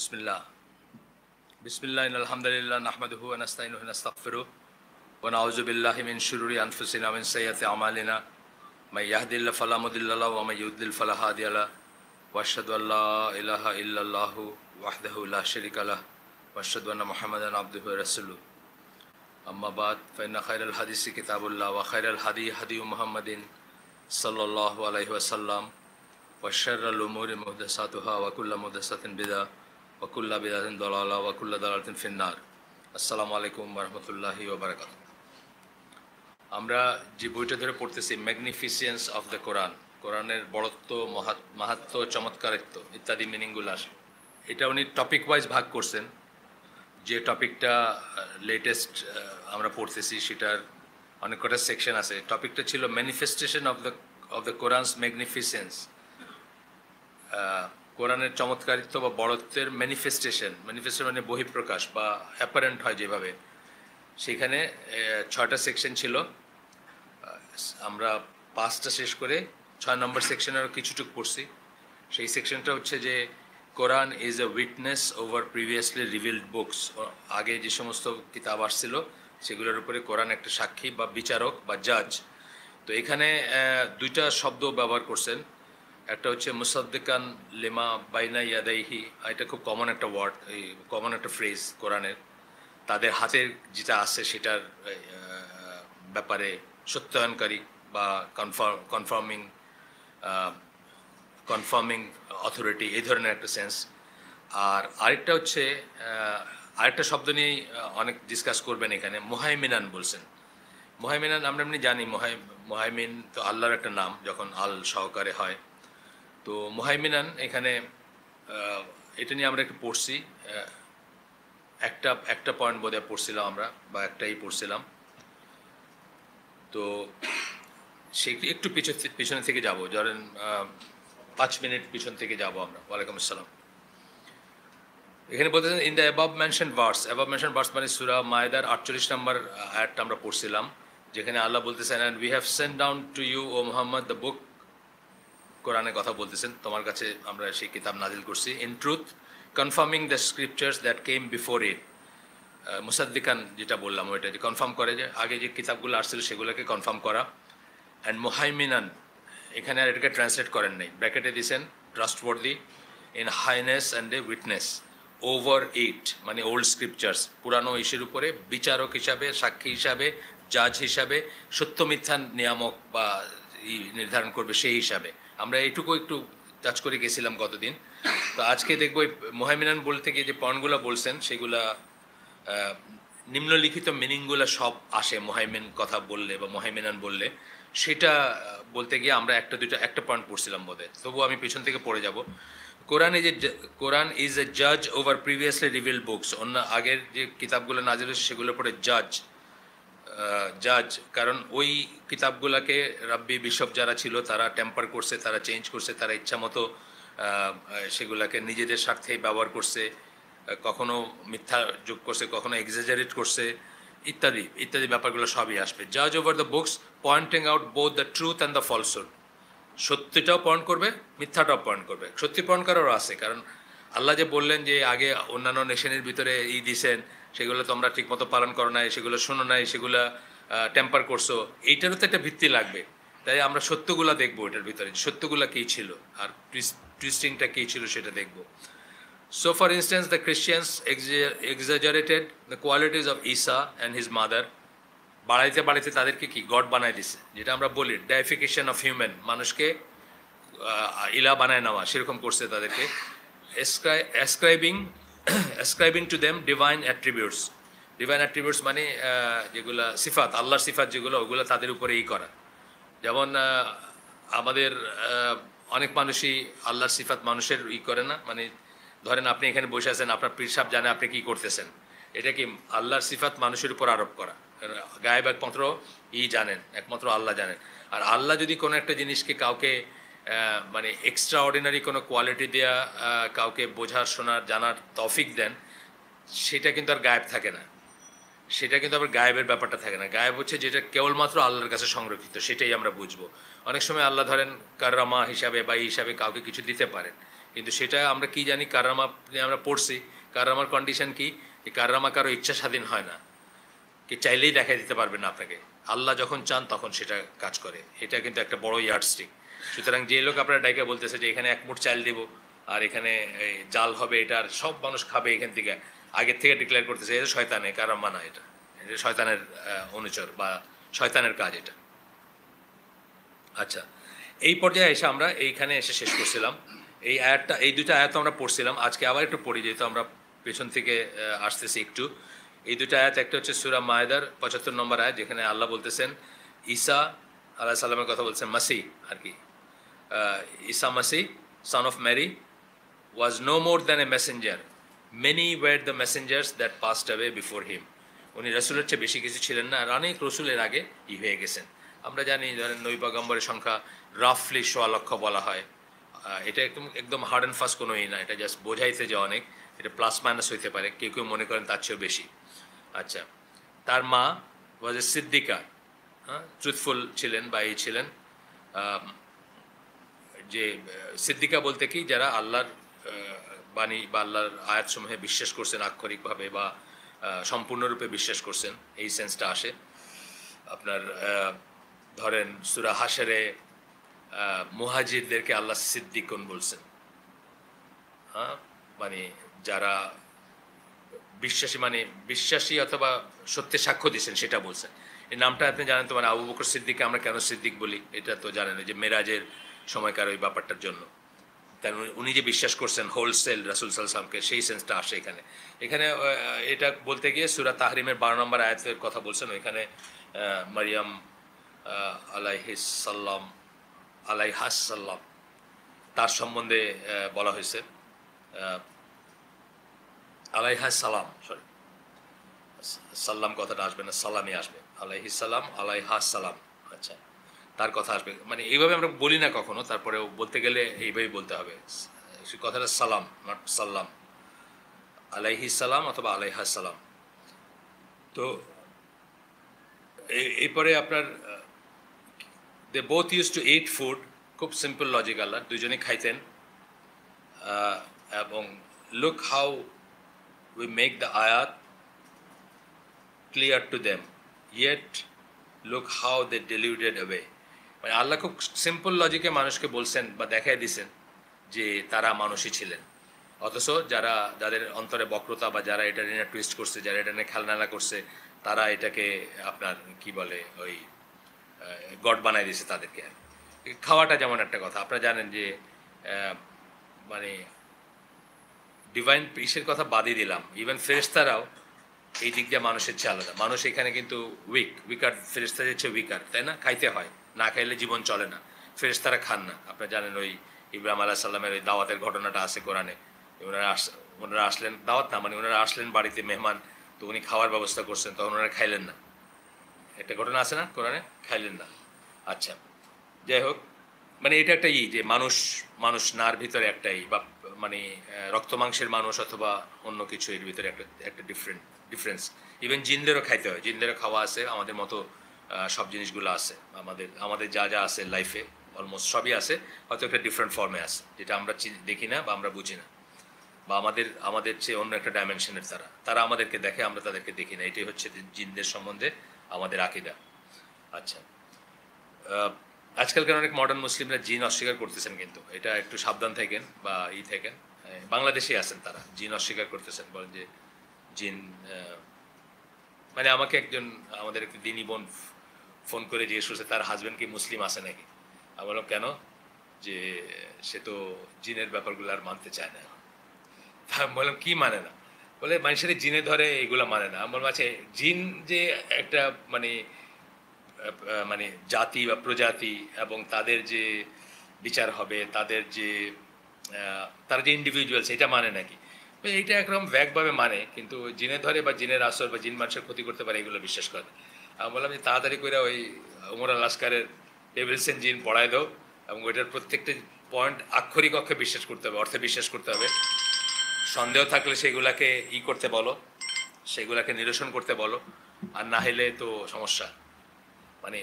बिस्मिल्लाह बिस्मिल्लाह अल्हम्दुलिल्लाह नहमदुहु व नस्तईनुहु व नस्तगफिरुह व नऊज़ु बिल्लाहि मिन शुरूरि अनफुसिना व मिन सय्यिआति अमालिना मैं यहदिल्लाहु फला मुदिल्ल लहु व मैं युद्लिल फला हादिय लहु व अशहदु अल्ला इलाहा इल्लल्लाहु वहदहु ला शरीका लहु व अशहदु अन्न मुहम्मदन अब्दुहु व रसूलुहु अम्मा बाद फ़इन्न खैरल हदीसि किताबुल्लाह व खैरल हदी हदी मुहम्मदिन सल्लल्लाहु अलैहि वसल्लम व शर्रल उमूरि मुहदसातुहा व कुल्लु मुहदसातिन बिदअह व कुल्लु बिदअतिन दलाला व कुल्लु दलालातिन फिन्नार। अस्सलामु आलैकुम व रहमतुल्लाहि व बाराकातुहू। আমরা যে বইটা ধরে পড়তেছি ম্যাগনিফিসিয়েন্স অফ দ্য কোরআন, কোরআনের বড়ত্ব, মাহাত্ম্য, চমৎকারিত্ব ইত্যাদি মিনিংগুলো আসে। এটা উনি টপিক ওয়াইজ ভাগ করছেন। যে টপিকটা লেটেস্ট আমরা পড়তেছি সেটার অনেক কটা সেকশন আছে। টপিকটা ছিল ম্যানিফেস্টেশন অফ দ্য কোরআনস ম্যাগনিফিসেন্স, কোরআনের চমৎকারিত্ব বা বড়ত্বের ম্যানিফেস্টেশন মানে বহিঃপ্রকাশ বা অ্যাপারেন্ট হয় যেভাবে, সেখানে 6টা সেকশন ছিল। আমরা 5টা শেষ করে 6 নম্বর সেকশনের কিছুটুক পড়ছি। সেই সেকশনটা হচ্ছে যে Quran is a witness over previously revealed books. আগে যে সমস্ত কিতাব আসছিল সেগুলোর উপরে কোরআন একটা সাক্ষী বা বিচারক বা জাজ। তো এখানে 2টা শব্দ ব্যবহার করছেন। একটা হচ্ছে মুসাদ্দিকান লিমা বাইনা ইয়াদাইহি, এটা খুব কমন একটা ওয়ার্ড, এই কমন একটা ফ্রেজ কোরআনের। তাদের হাতের যেটা আছে সেটার ব্যাপারে সত্যায়নকারী বা কনফার্মিং অথরিটি, এই ধরনের একটা সেন্স। আর আরেকটা হচ্ছে আরেকটা শব্দ নিয়েই অনেক ডিসকাস করবেন এখানে, মুহাইমিনান বলছেন। মুহাইমিনান আমরা এমনি জানি, মুহাইমিন তো আল্লাহর একটা নাম যখন আল সহকারে হয়। তো মুহাইমিনান এখানে এটা নিয়ে আমরা একটু পড়ছি। একটা পয়েন্ট বোধহয় পড়ছিলাম আমরা, বা একটাই পড়ছিলাম। তো সেই একটু পিছনে থেকে যাব, ধরেন 5 মিনিট পিছন থেকে যাব আমরা। ওয়ালাইকুম আসসালাম। এখানে বলতেছেন in the above mentioned verse মানে সূরা মায়েদার 48 নম্বর আয়াতটা আমরা পড়ছিলাম, যেখানে আল্লাহ বলতেছেন and we have sent down to you O Muhammad the book. কোরআনের কথা বলতেছেন, তোমার কাছে আমরা সেই কিতাব নাজিল করছি। In truth confirming the scriptures that came before it. মুসাদ্দিকান যেটা বললাম ওইটা, যে কনফার্ম করে, যে আগে যে কিতাবগুলো আসছিল সেগুলোকে কনফার্ম করা। অ্যান্ড মুহাইমিনান এখানে আর এটাকে ট্রান্সলেট করেন নাই, ব্র্যাকেটে দিয়েছেন trustworthy in highness and a witness over it, মানে ওল্ড স্ক্রিপচার্স, পুরানো ইস্যুর উপরে বিচারক হিসাবে, সাক্ষী হিসাবে, জাজ হিসাবে, সত্য মিথ্যা নিয়ামক বা নির্ধারণ করবে সেই হিসাবে। আমরা এইটুকু একটু টাচ করে গেছিলাম গতদিন। তো আজকে দেখবো মুহাইমিনান বলতে গিয়ে যে পয়েন্টগুলো বলছেন সেগুলা নিম্নলিখিত মিনিংগুলো সব আসে মুহাইমিন কথা বললে বা মুহাইমিনান বললে। সেটা বলতে গিয়ে আমরা একটা পয়েন্ট পড়ছিলাম বোধহয়, তবু আমি পিছন থেকে পড়ে যাব। কোরআন ইজ এ জাজ ওভার প্রিভিয়াসলি রিভিলড বুকস। অন্য আগের যে কিতাবগুলো নাজিল হয়েছে সেগুলোর পরে জাজ, কারণ ওই কিতাবগুলোকে রাব্বি বিশপ যারা ছিল তারা টেম্পার করছে, তারা চেঞ্জ করছে, তারা ইচ্ছা মতো সেগুলোকে নিজেদের স্বার্থে ব্যবহার করছে, কখনো মিথ্যা যোগ করছে, কখনো এক্সাজারেট করছে, ইত্যাদি ব্যাপারগুলো সবই আসবে। জাজ over the books pointing out both the truth and the falsehood. সত্যিটাও পয়েন্ট করবে, মিথ্যাটাও পয়েন্ট করবে। সত্যি পয়েন্ট করারও আছে, কারণ আল্লাহ যে বললেন যে আগে অন্যান্য নেশনের ভিতরে দিছেন, সেগুলো তোমরা ঠিকমতো পালন করো নাই, সেগুলো শোনো নাই, সেগুলো টেম্পার করছো, এইটারও তো একটা ভিত্তি লাগবে। তাই আমরা সত্যগুলা দেখবো, এটার ভিতরে সত্যগুলা কী ছিল আর টুইস্টিংটা কী ছিল সেটা দেখবো। So for instance, the Christians exaggerated the qualities of Isa and his mother. বাড়াইতে তাদেরকে কি গড বানায় দিছে, যেটা আমরা বলি ডাইফিকেশন অফ হিউম্যান, মানুষকে ইলা বানায় নেওয়া, সেরকম করছে তাদেরকে। ascribing to them divine attributes মানে যেগুলা সিফাত, আল্লাহর সিফাত যেগুলো, ওগুলো তাদের উপরে করা। যেমন আমাদের অনেক মানুষই আল্লাহর সিফাত মানুষের করে না। মানে ধরেন আপনি এখানে বসে আছেন, আপনার পীর সাহেব জানে আপনি কি করতেছেন, এটা কি আল্লাহর সিফাত মানুষের উপর আরোপ করা। গায়েব একমাত্র জানেন, একমাত্র আল্লাহ জানেন। আর আল্লাহ যদি কোনো একটা জিনিসকে কাউকে মানে এক্সট্রা অর্ডিনারি কোনো কোয়ালিটি দেওয়া, কাউকে বোঝার, শোনার, জানার তৌফিক দেন, সেটা কিন্তু আর গায়েব থাকে না, সেটা কিন্তু আবার গায়েবের ব্যাপারটা থাকে না। গায়েব হচ্ছে যেটা কেবলমাত্র আল্লাহর কাছে সংরক্ষিত, সেটাই আমরা বুঝবো। অনেক সময় আল্লাহ ধরেন কাররামা হিসাবে বা হিসাবে কাউকে কিছু দিতে পারেন, কিন্তু সেটা আমরা কি জানি, কারামা আমরা পড়ছি, কারামার কন্ডিশন কি, এই কারামা কারো ইচ্ছা স্বাধীন হয় না, কি চাইলেই দেখা দিতে পারবে না আপনাকে, আল্লাহ যখন চান তখন সেটা কাজ করে। এটা কিন্তু একটা বড় ইয়ার্ডস্টিক। সুতরাং যে লোক আপনার ডাইকা বলতেছে যে এখানে এক মুঠ চাল দেব আর এখানে জাল হবে, এটা আর সব মানুষ খাবে এখান থেকে, আগের থেকে ডিক্লেয়ার করতেছে, এটা শয়তানে কারামা না, এটা এটা শয়তানের অনুচর বা শয়তানের কাজ এটা। আচ্ছা, এই পর্যায়ে এসে আমরা এইখানে এসে শেষ করছিলাম। এই আয়াতটা, এই দুটো আয়াত আমরা পড়ছিলাম, আজকে আবার একটু পড়ি যেহেতু আমরা পেছন থেকে আসতেছি একটু। এই দুটো আয়াত, একটা হচ্ছে সূরা মায়েদার 75 নম্বর আয়াত, যেখানে আল্লাহ বলতেছেন ঈসা আলাইহিস সালামের কথা বলছেন, মাসি আর কি, Isa Masih son of Mary was no more than a messenger. Many were the messengers that passed away before him. উনি রসুলের চেয়ে বেশি কিছু ছিলেন না, আর অনেক রসুলের আগে হয়ে গেছেন। আমরা জানি ধরেন নবী পয়গম্বরের সংখ্যা রাফলি 1.25 লক্ষ বলা হয়। এটা একদম একদম হার্ড অ্যান্ড ফাস্ট কোনোই না, এটা জাস্ট বোঝাইতে যে অনেক, এটা প্লাস মাইনাস হইতে পারে, কেউ কেউ মনে করেন তার চেয়েও বেশি। আচ্ছা, তার মা ওয়াজ এ সিদ্দিকা, হ্যাঁ, ট্রুথফুল ছিলেন বা এই ছিলেন। যে সিদ্দিকা বলতে কি, যারা আল্লাহর বাণী বা আল্লাহর আয়াতসমূহে বিশ্বাস করছেন আক্ষরিকভাবে বা সম্পূর্ণরূপে বিশ্বাস করছেন, এই সেন্সটা আসে। আপনার ধরেন সূরা হাশরে মুহাজিরদেরকে আল্লাহ সিদ্দিকুন বলছেন, হ্যাঁ, মানে যারা বিশ্বাসী, মানে বিশ্বাসী অথবা সত্যের সাক্ষ্য দিচ্ছেন সেটা বলছেন। এই নামটা আপনি জানেন তো, মানে আবু বকর সিদ্দিককে আমরা কেন সিদ্দিক বলি এটা তো জানেন, যে মেরাজের সময়কার ওই ব্যাপারটার জন্য। তাই উনি যে বিশ্বাস করছেন হোলসেল রাসূল সাল্লাল্লাহু আলাইহি ওয়াসাল্লামকে, সেই সেন্সটা আসে এখানে। এখানে এটা বলতে গিয়ে সূরা তাহরিমের 12 নম্বর আয়াতের কথা বলছেন, ওইখানে মারিয়াম আলাইহাস সাল্লাম তার সম্বন্ধে বলা হয়েছে, আলাইহাস সালাম, সরি সাল্লাম কথাটা আসবে না, সালামই আসবে, আলাইহিস সালাম আলাইহাস সালাম। আচ্ছা, তার কথা আসবে, মানে এইভাবে আমরা বলি না কখনো, তারপরেও বলতে গেলে এইভাবেই বলতে হবে, সে কথাটা সালাম, নট সাল্লাম, আলাইহিস সালাম অথবা আলাইহাস সালাম। তো এরপরে আপনার they both used to eat food, খুব সিম্পল লজিক, আল্লাহ দুজনেই খাইতেন। এবং look how we make the আয়াত clear to them, yet look how they deluded away। মানে আল্লাহ খুব সিম্পল লজিকে মানুষকে বলছেন বা দেখাই দিছেন যে তারা মানুষই ছিলেন, অথচ যাদের অন্তরে বক্রতা বা যারা এটা নিয়ে টুইস্ট করছে, যারা এটা নিয়ে খেলনালা করছে, তারা এটাকে আপনার কি বলে ওই গড বানাই দিয়েছে তাদেরকে। খাওয়াটা যেমন একটা কথা, আপনারা জানেন যে মানে ডিভাইন পিসের কথা বাদই দিলাম, ইভেন ফেরেশতারাও এই দিক দিয়ে মানুষের চেয়ে আলাদা। মানুষ এখানে কিন্তু উইকার, ফেরেশতাদের চেয়ে উইকার, তাই না? খাইতে হয়, না খাইলে জীবন চলে না। ফেরেশতারা খান না, আপনারা জানেন ওই ইব্রাহিম আলাইহিস সালামের ওই দাওয়াতের ঘটনাটা আছে কোরআনে। ওনারা আসলেন, দাওয়াত না মানে ওনারা আসলেন বাড়িতে মেহমান, তো উনি খাওয়ার ব্যবস্থা করছেন, তখন ওনারা খাইলেন না, একটা ঘটনা আছে না কোরআনে, খাইলেন না। আচ্ছা, যাই হোক, মানে এটা একটা যে মানুষ নার ভিতরে একটাই, বা মানে রক্ত মাংসের মানুষ অথবা অন্য কিছু, এর ভিতরে একটা ডিফারেন্স। ইভেন জিনদেরও খাইতে হয়, জিনদেরও খাওয়া আছে, আমাদের মতো সব জিনিসগুলো আছে, আমাদের যা যা আছে লাইফে অলমোস্ট সবই আছে, হয়তো একটা ডিফারেন্ট ফর্মে আছে, যেটা আমরা দেখি না বা আমরা বুঝি না, বা আমাদের চেয়ে অন্য একটা ডাইমেনশনের তারা আমাদেরকে দেখে, আমরা তাদেরকে দেখি না। এটাই হচ্ছে জিনদের সম্বন্ধে আমাদের আকীদা। আচ্ছা, আজকালকার অনেক মডার্ন মুসলিমরা জিন অস্বীকার করতেছেন, কিন্তু এটা একটু সাবধান থাকেন বা থাকেন। বাংলাদেশে আছেন তারা জিন অস্বীকার করতেছেন, বলেন যে জিন, মানে আমাকে আমাদের একটি দিনী বোন ফোন করে জিজ্ঞেস করছে তার হাজব্যান্ড কি মুসলিম আছে নাকি। আমি বললাম কেন, যে সে তো জিনের ব্যাপারগুলো আর মানতে চায় না। আমি বললাম কি মানে না, বলে মানুষের জিনে ধরে এগুলো মানে না। আমি বললাম আচ্ছা, জিন যে একটা মানে জাতি বা প্রজাতি, এবং তাদের যে বিচার হবে, তাদের যে তারা যে ইন্ডিভিজুয়ালস, এটা মানে নাকি? এইটা একরকম ভ্যাগভাবে মানে, কিন্তু জিনে ধরে বা জিনের আসর বা জিন মানুষের ক্ষতি করতে পারে এগুলো বিশ্বাস করে। আমি বললাম যে তাড়াতাড়ি করে ওই ওমর আল আসকারের ডেভিলসেন জিন পড়ায় দাও, এবং ওইটার প্রত্যেকটা পয়েন্ট আক্ষরিক অক্ষে বিশ্বাস করতে হবে, অর্থে বিশ্বাস করতে হবে। সন্দেহ থাকলে সেগুলাকে করতে বলো, সেগুলাকে নিরসন করতে বলো, আর না হলে তো সমস্যা। মানে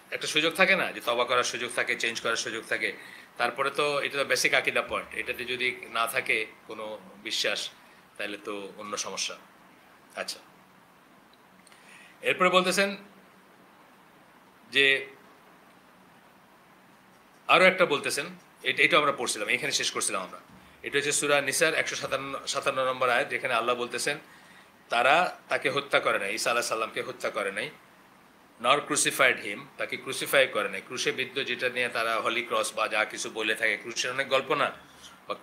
একটা সুযোগ থাকে না, যে তবা করার সুযোগ থাকে, চেঞ্জ করার সুযোগ থাকে। তারপরে তো এটা তো বেসিক আকিদা পয়েন্ট, এটাতে যদি না থাকে কোনো বিশ্বাস তাহলে তো অন্য সমস্যা। আচ্ছা, এরপরে বলতেছেন যে আরও একটা বলতেছেন, এটা আমরা পড়ছিলাম, এখানে শেষ করছিলাম আমরা। এটা হচ্ছে সূরা নিসার 157 নম্বর আয়াত, যেখানে আল্লাহ বলতেছেন তারা তাকে হত্যা করে নাই, ঈসা আলাইহিস সালামকে হত্যা করে নাই, নর ক্রুসিফাইড হিম, তাকে ক্রুসিফাই করে নাই। ক্রুশে বিদ্ধ, যেটা নিয়ে তারা হলি ক্রস বা যা কিছু বলে থাকে, ক্রুশের অনেক গল্প না, বা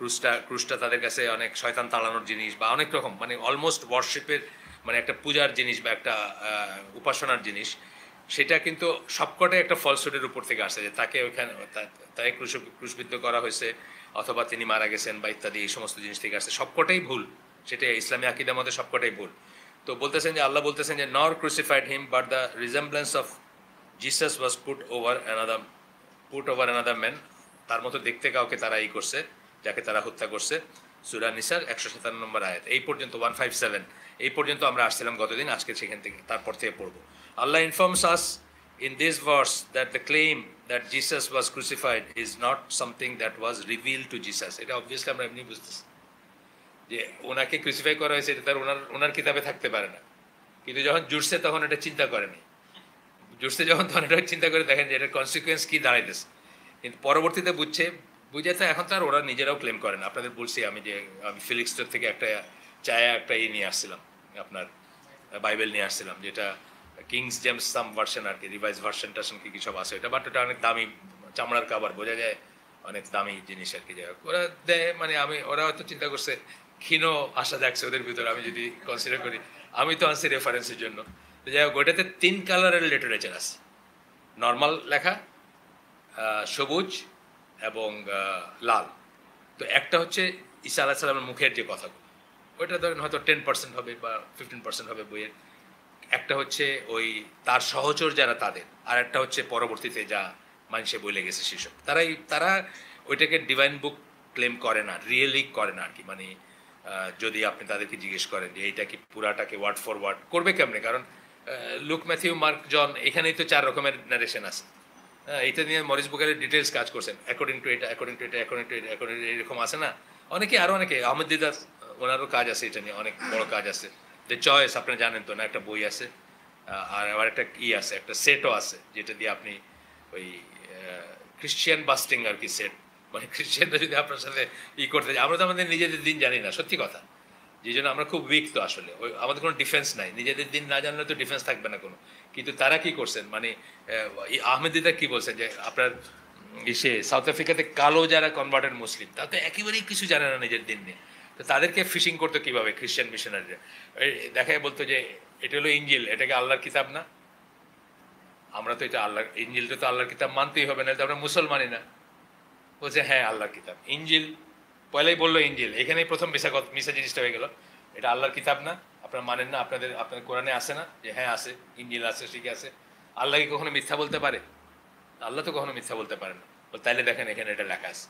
ক্রুশটা তাদের কাছে অনেক শয়তান তাড়ানোর জিনিস বা অনেক রকম মানে অলমোস্ট ওয়ার্শিপের মানে একটা পূজার জিনিস বা একটা উপাসনার জিনিস। সেটা কিন্তু সবকটাই একটা ফলসুটের উপর থেকে আসছে, যে তাকে ওইখানে তাকে ক্রুশবিদ্ধ করা হয়েছে অথবা তিনি মারা গেছেন বা ইত্যাদি, এই সমস্ত জিনিস থেকে আসছে। সবকটাই ভুল, সেটা ইসলামী আকিদার মধ্যে সবকটাই ভুল। তো বলতেছেন যে আল্লাহ বলতেছেন যে nor crucified him but the resemblance of Jesus was put over another man. তার মতো দেখতে কাউকে তারা করছে, যাকে তারা হত্যা করছে। সূরা নিসার 157 নম্বর আয়াত এই পর্যন্ত, 157 এই পর্যন্ত আমরা আসছিলাম গতদিন, আজকে সেখান থেকে তারপর থেকে পড়বো। Allah informs us in this verse that the claim that Jesus was crucified is not something that was revealed to Jesus. এটা অবভিয়াসলি আমরা এমনি বুঝতেছি যে ওনাকে ক্রুসিফাই করা হয়েছে, এটা তার ওনার কিতাবে থাকতে পারে না। কিন্তু যখন জুড়ছে তখন এটা চিন্তা করেনি, জুড়ছে যখন তখন এটা চিন্তা করে দেখেন যে এটার কনসিকুয়েন্স কী দাঁড়াইতেছে। কিন্তু পরবর্তীতে বুঝে তো এখন তার ওরা নিজেরাও ক্লেম করেন। আপনাদের বলছি আমি যে আমি ফিলিক্স স্টোর থেকে একটা নিয়ে আসছিলাম, আপনার বাইবেল নিয়ে আসছিলাম, যেটা কিংস জেমস সাম ভার্সন আর কি, রিভাইজ ভার্সন টার্সন কি সব আছে এটা, বাট ওটা অনেক দামি চামড়ার কাবার, বোঝা যায় অনেক দামি জিনিস আর কি। যাই হোক ওরা দেয়, মানে ওরা হয়তো চিন্তা করছে ক্ষীণ আশা যাচ্ছে ওদের ভিতরে, আমি যদি কনসিডার করি, আমি তো আনছি রেফারেন্সের জন্য। তো যাই হোক ওটাতে 3 কালারের লিটারেচার আছে, নর্মাল লেখা, সবুজ এবং লাল। তো একটা হচ্ছে ঈসা আলাইহিস সালামের মুখের যে কথাগুলো, ওইটা ধরেন হয়তো 10% হবে বা 15% হবে বইয়ের। একটা হচ্ছে ওই তার সহচর যারা তাদের, আর একটা হচ্ছে পরবর্তীতে যা মানুষে বলে গেছে সেসব। তারা ওইটাকে ডিভাইন বুক ক্লেম করে না, রিয়েলি করে না আর কি। মানে যদি আপনি তাদেরকে জিজ্ঞেস করেন যে এইটা কি পুরাটাকে ওয়ার্ড ফর ওয়ার্ড করবে কেমনে, কারণ লুক, ম্যাথিউ, মার্ক, জন, এখানেই তো 4 রকমের নারেশন আছে। এইটা নিয়ে মরিস বুকারের ডিটেলস কাজ করছেন, অ্যাকর্ডিং টু এটা, অ্যাকর্ডিং টু এটা, অ্যাকর্ডিং টু এটা, অ্যাকর্ডিং এরকম আছে না অনেকে, আরও অনেকে, আহমেদ দিদার ওনারও কাজ আছে এটা নিয়ে, অনেক বড় কাজ আছে। দ্য চয়েস আপনারা জানেন তো না, একটা বই আছে, আর আবার একটা আছে, একটা সেটও আছে, যেটা দিয়ে আপনি ওই খ্রিশ্চিয়ান বাস্টিং আর কি সেট, মানে খ্রিশ্চিয়ানরা যদি আপনার সাথে করতে যায়, আমরা তো আমাদের নিজেদের দিন জানি না, সত্যি কথা, যে জন্য আমরা খুব উইক। তো আসলে ওই আমাদের কোনো ডিফেন্স নাই, নিজেদের দিন না জানলে তো ডিফেন্স থাকবে না কোনো। কিন্তু তারা কি করছেন, মানে আহমেদ দিদা কি বলছেন যে আপনার সাউথ আফ্রিকাতে কালো যারা কনভার্টেড মুসলিম, তাতে একেবারেই কিছু জানে না নিজের দিন নিয়ে। তো তাদেরকে ফিশিং করতো কীভাবে খ্রিশ্চান মিশনারিরা, দেখায় বলতো যে এটা হলো ইঞ্জিল, এটাকে আল্লাহর কিতাব না। আমরা তো এটা আল্লাহর, ইঞ্জিলটা তো আল্লাহর কিতাব মানতেই হবে, না তো আমরা মুসলমানই না। বলছে হ্যাঁ আল্লাহর কিতাব, ইঞ্জিল পয়লাই বললো ইঞ্জিল, এখানেই প্রথম মিশা জিনিসটা হয়ে গেল। এটা আল্লাহর কিতাব না, আপনারা মানেন না, আপনাদের কোরআনে আসে না, যে হ্যাঁ আছে, ইঞ্জিল আছে, ঠিক আছে। আল্লাহ কি কখনো মিথ্যা বলতে পারে? আল্লাহ তো কখনো মিথ্যা বলতে পারে না। তাইলে দেখেন এখানে এটা লেখা আছে।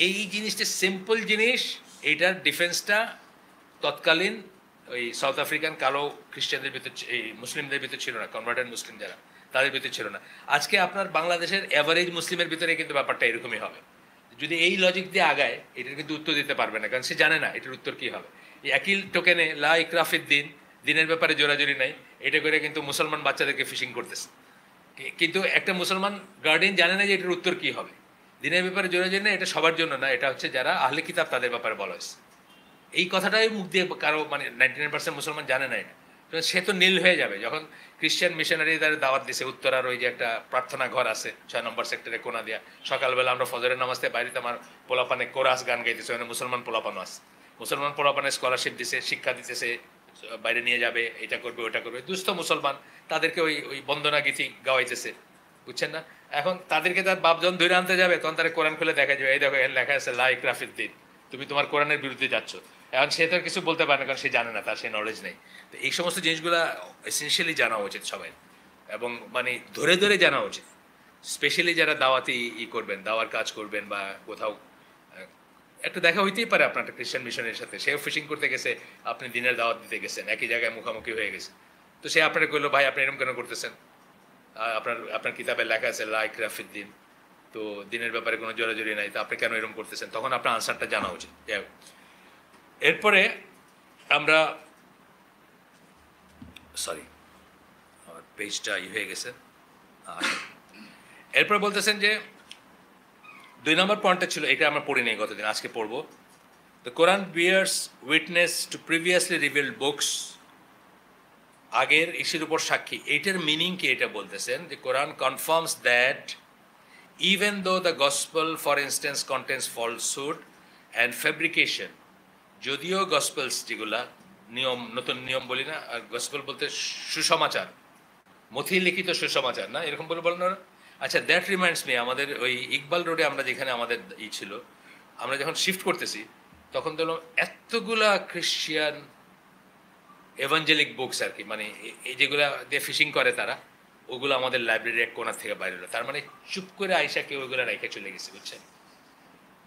এই জিনিসটা সিম্পল জিনিস, এইটার ডিফেন্সটা তৎকালীন ওই সাউথ আফ্রিকান কালো খ্রিস্টানদের ভিতর, এই মুসলিমদের ভিতর ছিল না, কনভার্টেড মুসলিম যারা, তাদের ভিতর ছিল না। আজকে আপনার বাংলাদেশের অ্যাভারেজ মুসলিমের ভিতরে কিন্তু ব্যাপারটা এরকমই হবে। যদি এই লজিক দিয়ে আগায়, এটার কিন্তু উত্তর দিতে পারবে না, কারণ সে জানে না এটার উত্তর কী হবে। এই একই টোকেনে লা ইকরাফিদ দিন, দিনের ব্যাপারে জোরাজোরি নাই, এটা করে কিন্তু মুসলমান বাচ্চাদেরকে ফিশিং করতেছে। কিন্তু একটা মুসলমান গার্ডিয়ান জানে না যে এটার উত্তর কী হবে। দিনের ব্যাপারে জোরাজোরি না, এটা সবার জন্য না, এটা হচ্ছে যারা আহলে কিতাব তাদের ব্যাপারে বলা হয়েছে। এই কথাটাই মুখ দিয়ে কারো, মানে 99% মুসলমান জানে না এটা। সে তো নীল হয়ে যাবে যখন খ্রিশ্চান মিশনারি তাদের দাওয়াত দিছে। উত্তরার ওই যে একটা প্রার্থনা ঘর আছে 6 নম্বর সেক্টরে কোনা দিয়া, সকালবেলা আমরা ফজরের নামাজ থেকে বাইরে আমার পোলাপানে কোরাস গান গাইতেছে, ওখানে মুসলমান পোলাপানও আছে। মুসলমান পোলাপানে স্কলারশিপ দিছে, শিক্ষা দিতেছে, বাইরে নিয়ে যাবে, এটা করবে ওটা করবে। দুস্থ মুসলমান তাদেরকে ওই বন্দনা গীতি গাওয়াইতেছে, বুঝছেন না? এখন তাদেরকে তার বাপজন ধরে আনতে যাবে, তখন তারা কোরআন খুলে দেখা যাবে, এই দেখো এর লেখা আছে লা ইকরাফিদ দিন, তুমি তোমার কোরআনের বিরুদ্ধে যাচ্ছ। এখন সে তো কিছু বলতে পারে না, কারণ সে জানে না, তার সেই নলেজ নেই। তো এই সমস্ত জিনিসগুলো এসেনশিয়ালি জানা উচিত সবাই, এবং মানে ধরে ধরে জানা উচিত। স্পেশালি যারা দাওয়াতি করবেন, দাওয়ার কাজ করবেন, বা কোথাও একটা দেখা হইতেই পারে আপনার একটা খ্রিস্টান মিশনের সাথে, সেও ফিশিং করতে গেছে, আপনি দিনের দাওয়াত দিতে গেছেন, একই জায়গায় মুখোমুখি হয়ে গেছে। তো সে আপনাকে বললো ভাই আপনি এরকম কেন করতেছেন, আপনার কিতাবে লেখা আছে লা ইকরাফিদ দিন, তো দিনের ব্যাপারে কোনো জোরাজুরি নাই, তো আপনি কেন এরকম করতেছেন, তখন আপনার আনসারটা জানা উচিত। এরপরে আমরা সরি আমার পেজটা হয়ে গেছে। এরপরে বলতেছেন যে 2 নম্বর পয়েন্টটা ছিল, এটা আমরা পড়ি নাই গতদিন, আজকে পড়বো। The Quran bears witness to previously revealed books, আগের ইস্যুর উপর সাক্ষী। এইটার মিনিং কি এটা বলতেছেন যে Quran confirms that even though the gospel for instance contains falsehood and fabrication, যদিও গসপেলস যেগুলা নিয়ম, নতুন নিয়ম বলি না, আর গসপেল বলতে সুসমাচার, মথি লিখিত সুসমাচার না, এরকম বলে বলেন না। আচ্ছা, দ্যাট রিমাইন্ডস মি, আমাদের ওই ইকবাল রোডে আমরা যেখানে আমাদের ছিল, আমরা যখন শিফট করতেছি তখন দেখলাম এতগুলা খ্রিশ্চিয়ান এভাঞ্জেলিক বুকস আর কি, মানে এই যেগুলা দিয়ে ফিশিং করে তারা, ওগুলো আমাদের লাইব্রেরি এক কোণা থেকে বাইরে হলো। তার মানে চুপ করে আইসা কেউ ওইগুলো রেখে চলে গেছে, বুঝছেন,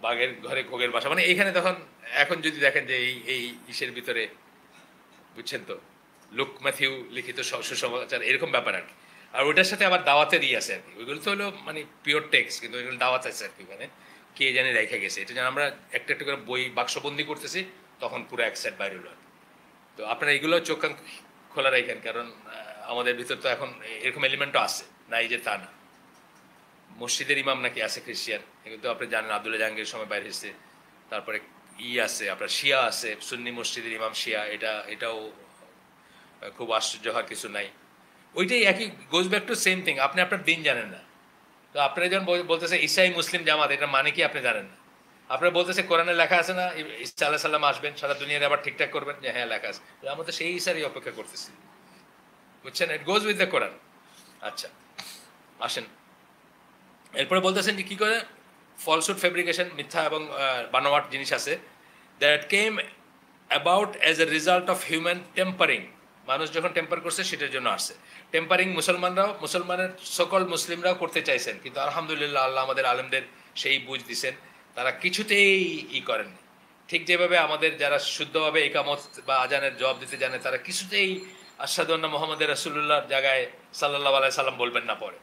বাঘের ঘরে ঘোগের বাসা। মানে এইখানে তখন এখন যদি দেখেন যে এই ইসের ভিতরে, বুঝছেন তো, লুক ম্যাথিউ লিখিত সুসমাচার, এরকম ব্যাপার আর কি। আর ওইটার সাথে আবার দাওয়াতের আছে আর কি, ওইগুলো তো হলো মানে পিওর টেক্সট, কিন্তু ওইগুলো দাওয়াত আছে আর কি, মানে কে জানি রেখে গেছে। এটা যেন আমরা একটা একটা করে বই বাক্সবন্দি করতেছি, তখন পুরো এক সেট বাইরে হলো। তো আপনারা এগুলো চোখ কান খোলা রাখেন, কারণ আমাদের ভিতর তো এখন এরকম এলিমেন্টও আছে, নাই যে তা না। মসজিদের ইমাম নাকি আছে খ্রিস্টিয়ান, এগুলো তো আপনি জানেন, আব্দুল্লাহ জাহাঙ্গীর সময় বাইরে এসেছে। তারপরে আছে আপনার শিয়া আছে, সুন্নি মসজিদের ইমাম শিয়া, এটাও খুব আশ্চর্য হওয়ার কিছু নাই। ওইটাই একই, goes back to same thing, আপনি আপনার দিন জানেন না। তো আপনারা যখন বলতেছে ইসাই মুসলিম জামাত, এটা মানে কি আপনি জানেন না। আপনারা বলতেছে কোরআনে লেখা আছে না ঈসা আলাইহিস সালাম আসবেন, সারা দুনিয়ার আবার ঠিকঠাক করবেন, যে হ্যাঁ লেখা আছে, আমরা তো সেই ঈসারই অপেক্ষা করতেছি, বুঝছেন, ইট গোজ উইথ দ্য কোরআন। আচ্ছা আসেন, এরপরে বলতেছেন যে কি করে ফলসুড ফেব্রিকেশন, মিথ্যা এবং বানোয়াট জিনিস আছে, that came about as a result of human tampering, মানুষ যখন টেম্পার করছে সেটার জন্য আসছে। টেম্পারিং মুসলমানের সকল মুসলিমরাও করতে চাইছেন, কিন্তু আলহামদুলিল্লাহ আল্লাহ আমাদের আলেমদের সেই বুঝ দিছেন, তারা কিছুতেই করেননি। ঠিক যেভাবে আমাদের যারা শুদ্ধভাবে একামত বা আজানের জবাব দিতে জানে, তারা কিছুতেই আশহাদু আন্না মুহাম্মাদুর রাসূলুল্লাহর জায়গায় সাল্লাল্লাহু আলাইহি সাল্লাম বলবেন না পরে,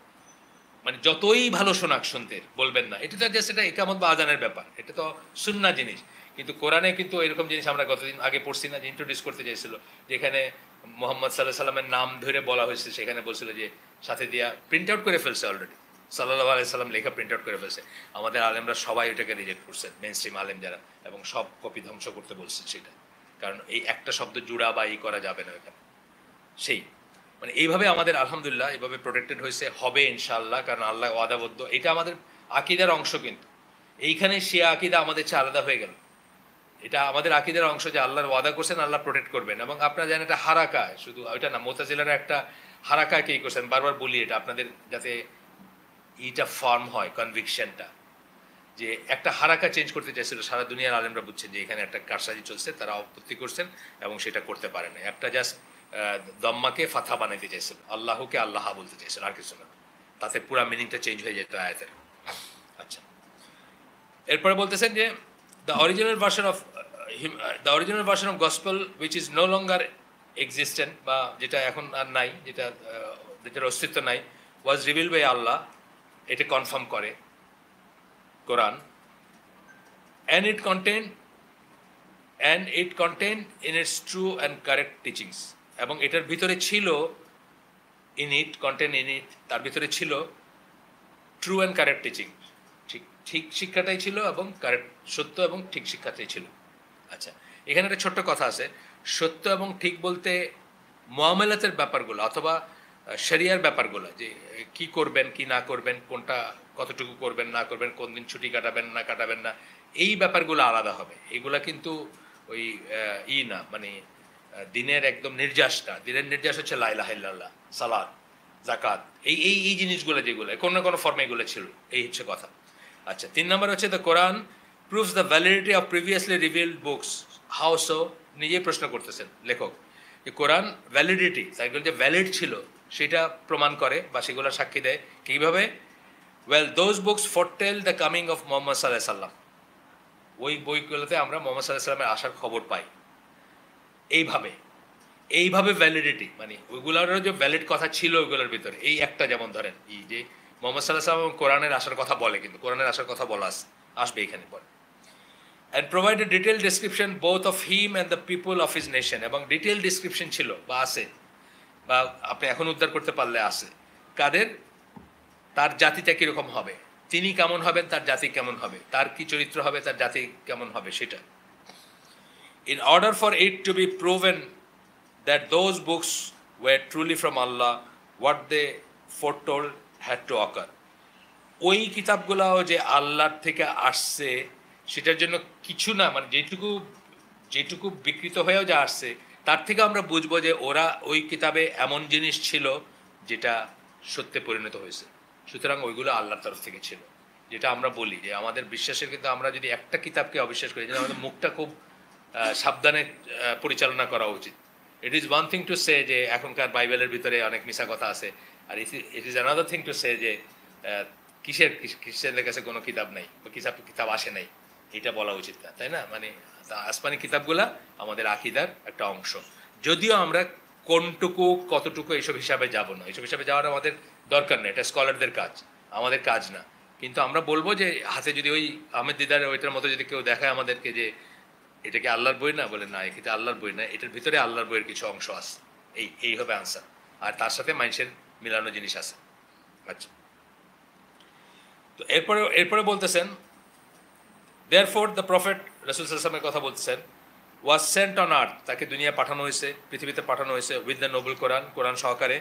মানে যতই ভালো শোনাক শুনতে বলবেন না। এটা তো জাস্ট এটা একামত বা আজানের ব্যাপার, এটা তো সুন্নাহ জিনিস। কিন্তু কোরআনে কিন্তু এরকম জিনিস আমরা গতদিন আগে পড়ছি না, যে ইন্ট্রোডিউস করতে চাইছিল, যেখানে মোহাম্মদ সাল্লাহ সাল্লামের নাম ধরে বলা হয়েছে, সেখানে বলছিল যে সাথে দিয়া প্রিন্ট আউট করে ফেলছে, অলরেডি সাল্লাল্লাহু আলাইহি সাল্লাম লেখা প্রিন্ট আউট করে ফেলছে। আমাদের আলেমরা সবাই ওটাকে রিজেক্ট করছেন, মেইন স্ট্রিম আলেম যারা, এবং সব কপি ধ্বংস করতে বলছে সেটা, কারণ এই একটা শব্দ জুড়া বা করা যাবে না এখানে। সেই মানে এইভাবে আমাদের আলহামদুলিল্লাহ এইভাবে প্রোটেক্টেড হয়েছে, হবে ইনশাআল্লাহ, কারণ আল্লাহ ওয়াদাবদ্ধ, এটা আমাদের আকিদার অংশ। কিন্তু এইখানে সে আকিদা আমাদের চেয়ে আলাদা হয়ে গেল, এটা আমাদের আকিদার অংশ যে আল্লাহর ওয়াদা করছেন, আল্লাহ প্রোটেক্ট করবেন। এবং আপনারা জানেন এটা হারাকা, শুধু ওইটা না, মুতাজিলারা একটা হারাকাকে করছেন, বারবার বলি এটা আপনাদের যাতে এইটা ফার্ম হয়, কনভিকশনটা, যে একটা হারাকা চেঞ্জ করতে চাইছিল। সারা দুনিয়ার আলেমরা বুঝছেন যে এখানে একটা কারসাজি চলছে, তারা আপত্তি করছেন এবং সেটা করতে পারে না। একটা জাস্ট দম্মাকে ফাথা বানাইতে চাইছিল, আল্লাহকে আল্লাহ বলতে চাইছিল, আর কিছু না, তাতে পুরো মিনিংটা চেঞ্জ হয়ে যেত আয়াতের। আচ্ছা, এরপরে বলতেছেন যে the original version of gospel which is no longer existent, বা যেটা এখন আর নাই, যেটার অস্তিত্ব নাই, was revealed by Allah, এটা কনফার্ম করে কোরআন, and it contained in its true and correct teachings, এবং এটার ভিতরে ছিল তার ভিতরে ছিল ট্রু অ্যান্ড কারেক্ট টিচিং, ঠিক শিক্ষাটাই ছিল, এবং কারেক্ট সত্য এবং ঠিক শিক্ষাটাই ছিল। আচ্ছা, এখানে একটা ছোট্ট কথা আছে, সত্য এবং ঠিক বলতে মুআমালাতের ব্যাপারগুলো অথবা শরিয়ার ব্যাপারগুলো, যে কি করবেন কি না করবেন, কোনটা কতটুকু করবেন না করবেন, কোন দিন ছুটি কাটাবেন না কাটাবেন না, এই ব্যাপারগুলো আলাদা হবে। এগুলা কিন্তু ওই না, মানে দিনের একদম নির্যাসটা, দিনের নির্যাস হচ্ছে লা ইলাহা ইল্লাল্লাহ, সালাত, যাকাত, এই জিনিসগুলো যেগুলো কোনো না কোনো ফর্মে এগুলো ছিল, এই হচ্ছে কথা। আচ্ছা, 3 নম্বর হচ্ছে the Quran proves the validity of previously revealed books. How so? নিজেই প্রশ্ন করতেছেন লেখক, যে কোরআন ভ্যালিডিটি, সেগুলো যে ভ্যালিড ছিল সেটা প্রমাণ করে বা সেগুলো সাক্ষী দেয়। কীভাবে? Well, those books foretell the coming of Muhammad সাল্লাল্লাহু আলাইহি সাল্লাম। ওই বইগুলোতে আমরা মোহাম্মদ সাল্লাল্লাহু আলাইহি সাল্লামের আসার খবর পাই। এইভাবে ভ্যালিডিটি, মানে ওইগুলোরও যে ভ্যালিড কথা ছিল ওইগুলোর ভিতরে, এই একটা যেমন ধরেন এই যে মোহাম্মদ সাল্লাল্লাহু আলাইহি ওয়াসাল্লাম কোরআনের আসার কথা বলে, কিন্তু কোরআনের আসার কথা বলা আসবে এখানে পরে। And provide a detail description both of him and the people of his nation, এবং ডিটেল ডিসক্রিপশন ছিল বা আছে, বা আপনি এখন উদ্ধার করতে পারলে আছে, কাদের, তার জাতিটা কীরকম হবে, তিনি কেমন হবেন, তার জাতি কেমন হবে, তার কি চরিত্র হবে, তার জাতি কেমন হবে সেটা। In order for it to be proven that those books were truly from Allah, what they foretold had to occur. ওই কিতাবগুলাও যে আল্লাহর থেকে আসছে সেটার জন্য কিছু না, মানে যেটুকু বিকৃত হয়েও যা আসছে তার থেকে আমরা বুঝবো যে ওরা ওই কিতাবে এমন জিনিস ছিল যেটা সত্যে পরিণত হয়েছে। সুতরাং ওইগুলো আল্লাহর তরফ থেকে ছিল। যেটা আমরা বলি যে আমাদের বিশ্বাসের, কিন্তু আমরা যদি একটা কিতাবকে অবিশ্বাস করি, যেন আমাদের মুখটা খুব সাবধানে পরিচালনা করা উচিত। It is one thing to say যে এখনকার বাইবেলের ভিতরে অনেক মিশা কথা আছে, আর it is another thing to say যে খ্রিস্টানদের কাছে কোনো কিতাব নাই বা কিতাব আসে নাই, এটা বলা উচিত না, তাই না? মানে আসমানি কিতাবগুলা আমাদের আকিদার একটা অংশ, যদিও আমরা কোনটুকু কতটুকু এইসব হিসাবে যাব না, এইসব হিসাবে যাওয়ার আমাদের দরকার নেই, এটা স্কলারদের কাজ, আমাদের কাজ না। কিন্তু আমরা বলবো যে হাতে যদি ওই আহমেদ দিদারের ওইটার মতো যদি কেউ দেখায় আমাদেরকে যে এটা কি আল্লাহর বই না, বলে না, এটা আল্লাহর বই না, এটার ভিতরে আল্লাহর বইয়ের কিছু অংশ আছে, এই হবে আনসার, আর তার সাথে মানুষের মিলানো জিনিস আছে। আচ্ছা, তো এরপরে বলতেছেন, দেয়ারফর দ্য প্রফেট রাসূল সাল্লাল্লাহু আলাইহি ওয়াসাল্লামের কথা বলতেছেন, ওয়াজ সেন্ট অন আর্থ, তাকে দুনিয়ায় পাঠানো হয়েছে, পৃথিবীতে পাঠানো হয়েছে, উইথ দ্য নোবেল কোরআন সহকারে,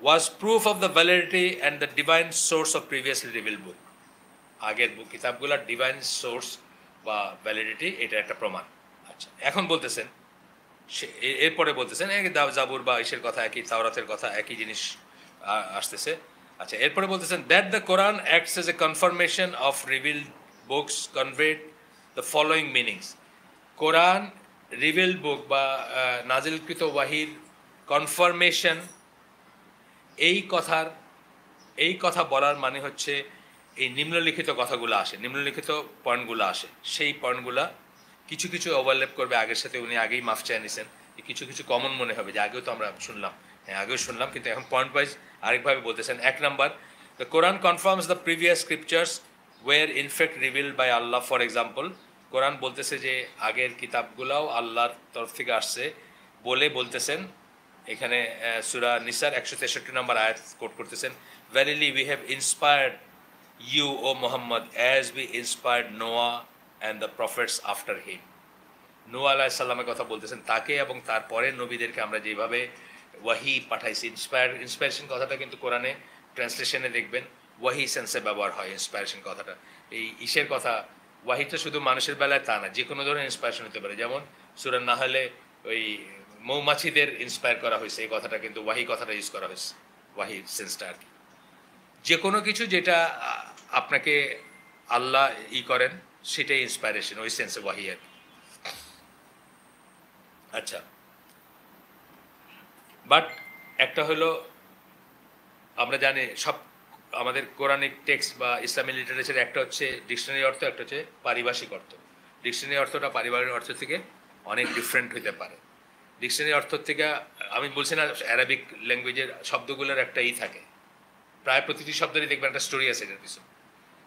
was proof of the validity and the divine source of previously reveal book. আগের কিতাবগুলোর ডিভাইন সোর্স বা ভ্যালিডিটি, এটা একটা প্রমাণ। আচ্ছা, এখন বলতেছেন, এরপরে বলতেছেন জাবুর বা ইসের কথা একই, তাওরাতের কথা একই জিনিস আসতেছে। আচ্ছা, এরপরে বলতেছেন, that the Quran acts as a confirmation of reveal books conveyed the following meanings. Quran reveal book বা নাজিলকৃত ওয়াহির কনফার্মেশন, এই কথা বলার মানে হচ্ছে এই নিম্নলিখিত কথাগুলো আসে, নিম্নলিখিত পয়েন্টগুলো আসে, সেই পয়েন্টগুলা কিছু কিছু ওভারল্যাপ করবে আগের সাথে, উনি আগেই মাফ চেয়ে নিছেন, কিছু কিছু কমন মনে হবে যে আগেও তো আমরা শুনলাম, হ্যাঁ আগেও শুনলাম, কিন্তু এখন পয়েন্ট ওয়াইজ আরেকভাবে বলতেছেন। 1 number, the Quran confirms the previous scriptures were in fact reveal by Allah. For example, Quran বলতেছে যে আগের কিতাবগুলাও আল্লাহর তরফ থেকে আসছে বলে বলতেছেন। এখানে সূরা নিসার 163 নম্বর আয়াত কোট করতেছেন, verily we have inspired you O Muhammad as we inspired Noah and the prophets after him. নূহ আলাইহিস সালামের কথা বলতেছেন, তাকে এবং তারপরে নবীদেরকে আমরা যেভাবে ওয়াহি পাঠাইছি। ইন্সপায়ারেশন কথাটা কিন্তু কোরআনে ট্রান্সলেশনে দেখবেন ওয়াহি সেন্সে ব্যবহার হয় ইন্সপায়ারেশন কথাটা। এই ইসের কথা, ওয়াহিটা শুধু মানুষের বেলায় তা না, যে কোনো ধরনের ইন্সপায়ারেশন হতে পারে। যেমন সূরা নাহলে ওই মৌমাছিদের ইন্সপায়ার করা হয়েছে, এই কথাটা কিন্তু ওয়াহি কথাটা ইউজ করা হয়েছে, ওয়াহি সেন্সটা আর কি। যে কোনো কিছু যেটা আপনাকে আল্লাহ করেন সেটাই ইন্সপায়ারেশন, ওই সেন্সে ওয়াহি আর কি। আচ্ছা, বাট একটা হলো, আমরা জানি সব আমাদের কোরআনিক টেক্সট বা ইসলামী লিটারেচার, একটা হচ্ছে ডিকশনারি অর্থ, একটা হচ্ছে পারিভাষিক অর্থ। ডিকশনারি অর্থটা পারিবারিক অর্থ থেকে অনেক ডিফারেন্ট হতে পারে। ডিকশনারি অর্থ থেকে আমি বলছি না, অ্যারাবিক ল্যাঙ্গুয়েজের শব্দগুলোর একটা থাকে, প্রায় প্রতিটি শব্দেরই দেখবেন একটা স্টোরি আছে এটার পিছনে,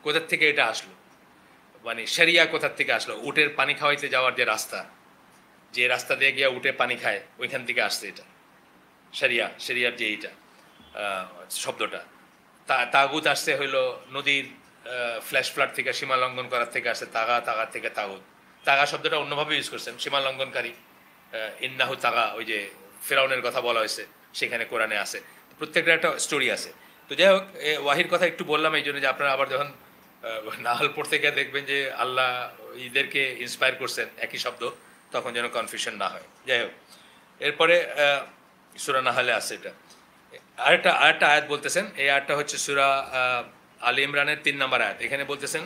কোথার থেকে এটা আসলো, মানে শরিয়া কোথার থেকে আসলো, উটের পানি খাওয়াইতে যাওয়ার যে রাস্তা, যে রাস্তা দিয়ে গিয়ে উঠে পানি খায়, ওইখান থেকে আসছে এটা শরিয়ার যে এইটা শব্দটা। তাগুত আসছে হইলো নদীর ফ্ল্যাশ ফ্লাড থেকে, সীমা লঙ্ঘন করার থেকে আসছে তাগার থেকে তাগুত। তাগা শব্দটা অন্যভাবে ইউজ করছেন, সীমা লঙ্ঘনকারী, ইন্নাহু তাগা, ওই যে ফেরাউনের কথা বলা হয়েছে সেখানে কোরআনে আছে। প্রত্যেকটা একটা স্টোরি আছে। তো যাই হোক, ওয়াহির কথা একটু বললাম এই জন্য যে আপনারা আবার যখন নাহল পড়তে গিয়ে দেখবেন যে আল্লাহ ঈদেরকে ইন্সপায়ার করছেন একই শব্দ, তখন যেন কনফিউশন না হয়। যাই হোক, এরপরে সূরা নাহলে আছে এটা। আরেকটা আয়াত বলতেছেন, এই আয়াতটা হচ্ছে সূরা আলী ইমরানের 3 নম্বর আয়াত। এখানে বলতেছেন,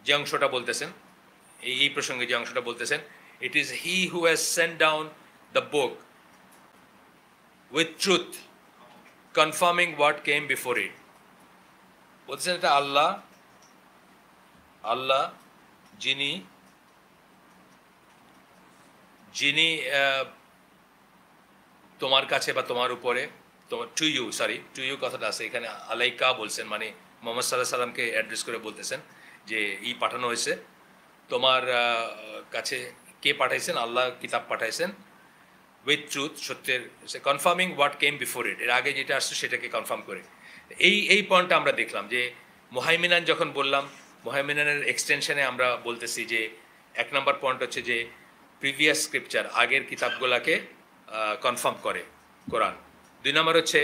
যে অংশটা বলতেছেন এই প্রসঙ্গে, যে অংশটা বলতেছেন, it is he who has Saint down the book with truth confirming what came before ইট। বলতেছেন এটা আল্লাহ যিনি তোমার কাছে বা তোমার উপরে তো টু ইউ কথাটা আছে এখানে, আলাইকা বলছেন, মানে মোহাম্মদ সাল্লাহ সাল্লামকে অ্যাড্রেস করে বলতেছেন যে পাঠানো হয়েছে তোমার কাছে। কে পাঠাইছেন? আল্লাহ কিতাব পাঠাইছেন উইথ ট্রুথ, সত্যের, কনফার্মিং হোয়াট কেম বিফোর ইট, এর আগে যেটা আসছে সেটাকে কনফার্ম করে। এই পয়েন্টটা আমরা দেখলাম যে মুহাইমিনান যখন বললাম, মুহাইমিনানের এক্সটেনশনে আমরা বলতেছি যে 1 নম্বর পয়েন্ট হচ্ছে যে প্রিভিয়াস স্ক্রিপচার, আগের কিতাবগুলোকে কনফার্ম করে কোরআন। 2 নম্বর হচ্ছে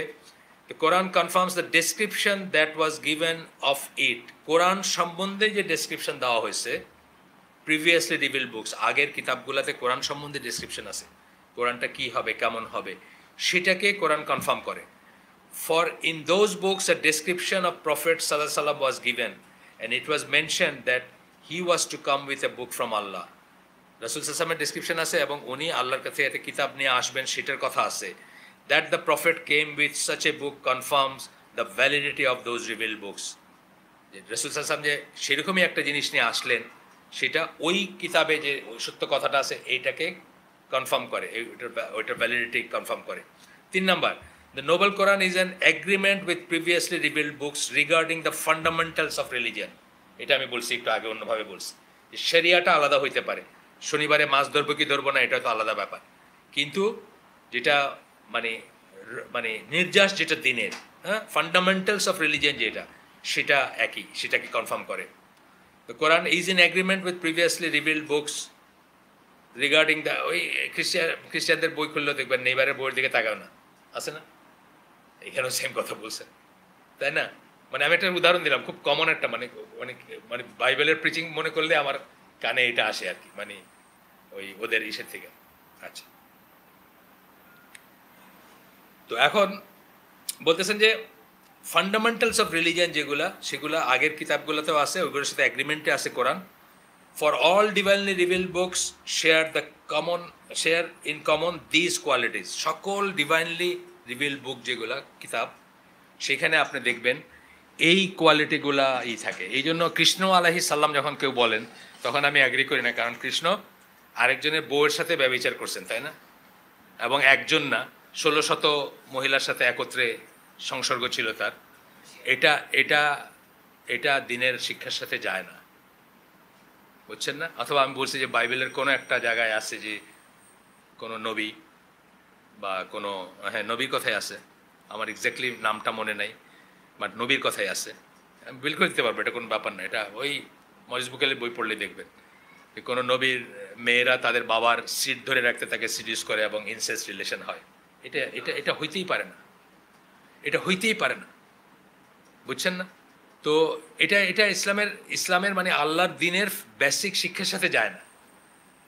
Quran confirms the description that was given of it, Quran সম্বন্ধে যে ডেসক্রিপশন দেওয়া হয়েছে প্রিভিয়াসলি রিভিল বুকস, আগের কিতাবগুলোতে কোরআন সম্বন্ধে ডেসক্রিপশন আছে, কোরআনটা কী হবে, কেমন হবে, সেটাকে কোরআন কনফার্ম করে। For in those books a description of Prophet Sallallahu Alaihi Wasallam was given, and it was mentioned that he was to come with a book from Allah. রাসূল সাল্লাল্লাহু আলাইহি ওয়াসাল্লামের ডেসক্রিপশন আছে এবং উনি আল্লাহর কাছে একটা কিতাব নিয়ে আসবেন সেটার কথা আছে। That the Prophet came with such a book confirms the validity of those revealed books. রাসূল সাল্লাল্লাহু আলাইহি ওয়াসাল্লাম যে সেরকমই একটা জিনিস নিয়ে আসলেন, সেটা ওই কিতাবে যে সত্য কথাটা আছে এইটাকে কনফার্ম করে, ওইটার ভ্যালিডিটি কনফার্ম করে। 3 number, the noble Quran is an agreement with previously revealed books regarding the fundamentals of religion. এটা আমি বলছি একটু আগে, অন্যভাবে বলছি যে শরিয়াটা আলাদা হইতে পারে, শনিবারে মাছ ধরবো কি ধরবো না এটা তো আলাদা ব্যাপার, কিন্তু যেটা মানে মানে নির্যাস যেটা দিনের, হ্যাঁ, ফান্ডামেন্টালস অফ রিলিজিয়ন যেটা, সেটা একই, সেটাকে কনফার্ম করে। The Quran is in agreement with previously revealed books regarding the, ওই খ্রিস্টানদের বই খুললেও দেখবেন নেইবারের বইয়ের দিকে তাকাও না, আছে না? এখানেও সেম কথা বলছেন, তাই না? মানে আমি একটা উদাহরণ দিলাম, খুব কমন একটা, মানে মানে মানে বাইবেলের প্রিচিং মনে করলে আমার কানে এটা আসে আর কি, মানে ওই ওদের ইসের থেকে। আচ্ছা, তো এখন বলতেছেন যে ফান্ডামেন্টালস অফ রিলিজিয়ান যেগুলা, সেগুলা আগের কিতাবগুলোতেও আছে, ওইগুলোর সাথে অ্যাগ্রিমেন্টে আছে কোরআন। For all divinely revealed books share in common these qualities. সকল divinely revealed বুক যেগুলা কিতাব, সেখানে আপনি দেখবেন এই কোয়ালিটিগুলা থাকে। এই জন্য কৃষ্ণ আলাইহিস সালাম যখন কেউ বলেন, তখন আমি অ্যাগ্রি করি না, কারণ কৃষ্ণ আরেকজনের বউয়ের সাথে ব্যভিচার করছেন, তাই না? এবং একজন না, 1600 মহিলার সাথে একত্রে সংসর্গ ছিল তার। এটা এটা এটা দিনের শিক্ষার সাথে যায় না, বুঝছেন না? অথবা আমি বলছি যে বাইবেলের কোনো একটা জায়গায় আছে যে কোনো নবী বা কোনো, হ্যাঁ নবীর কথাই আছে, আমার এক্স্যাক্টলি নামটা মনে নাই, বাট নবীর কথাই আছে, আমি বিল করে দিতে পারবো, এটা কোনো ব্যাপার না। এটা ওই মরিস বুকেলের বই পড়লে দেখবেন যে কোনো নবীর মেয়েরা তাদের বাবার সিট ধরে রাখতে তাকে সিডিউস করে এবং ইনসেস্ট রিলেশন হয়। এটা এটা এটা হইতেই পারে না, এটা হইতেই পারে না, বুঝছেন না? তো এটা এটা ইসলামের মানে আল্লাহর দিনের বেসিক শিক্ষার সাথে যায় না।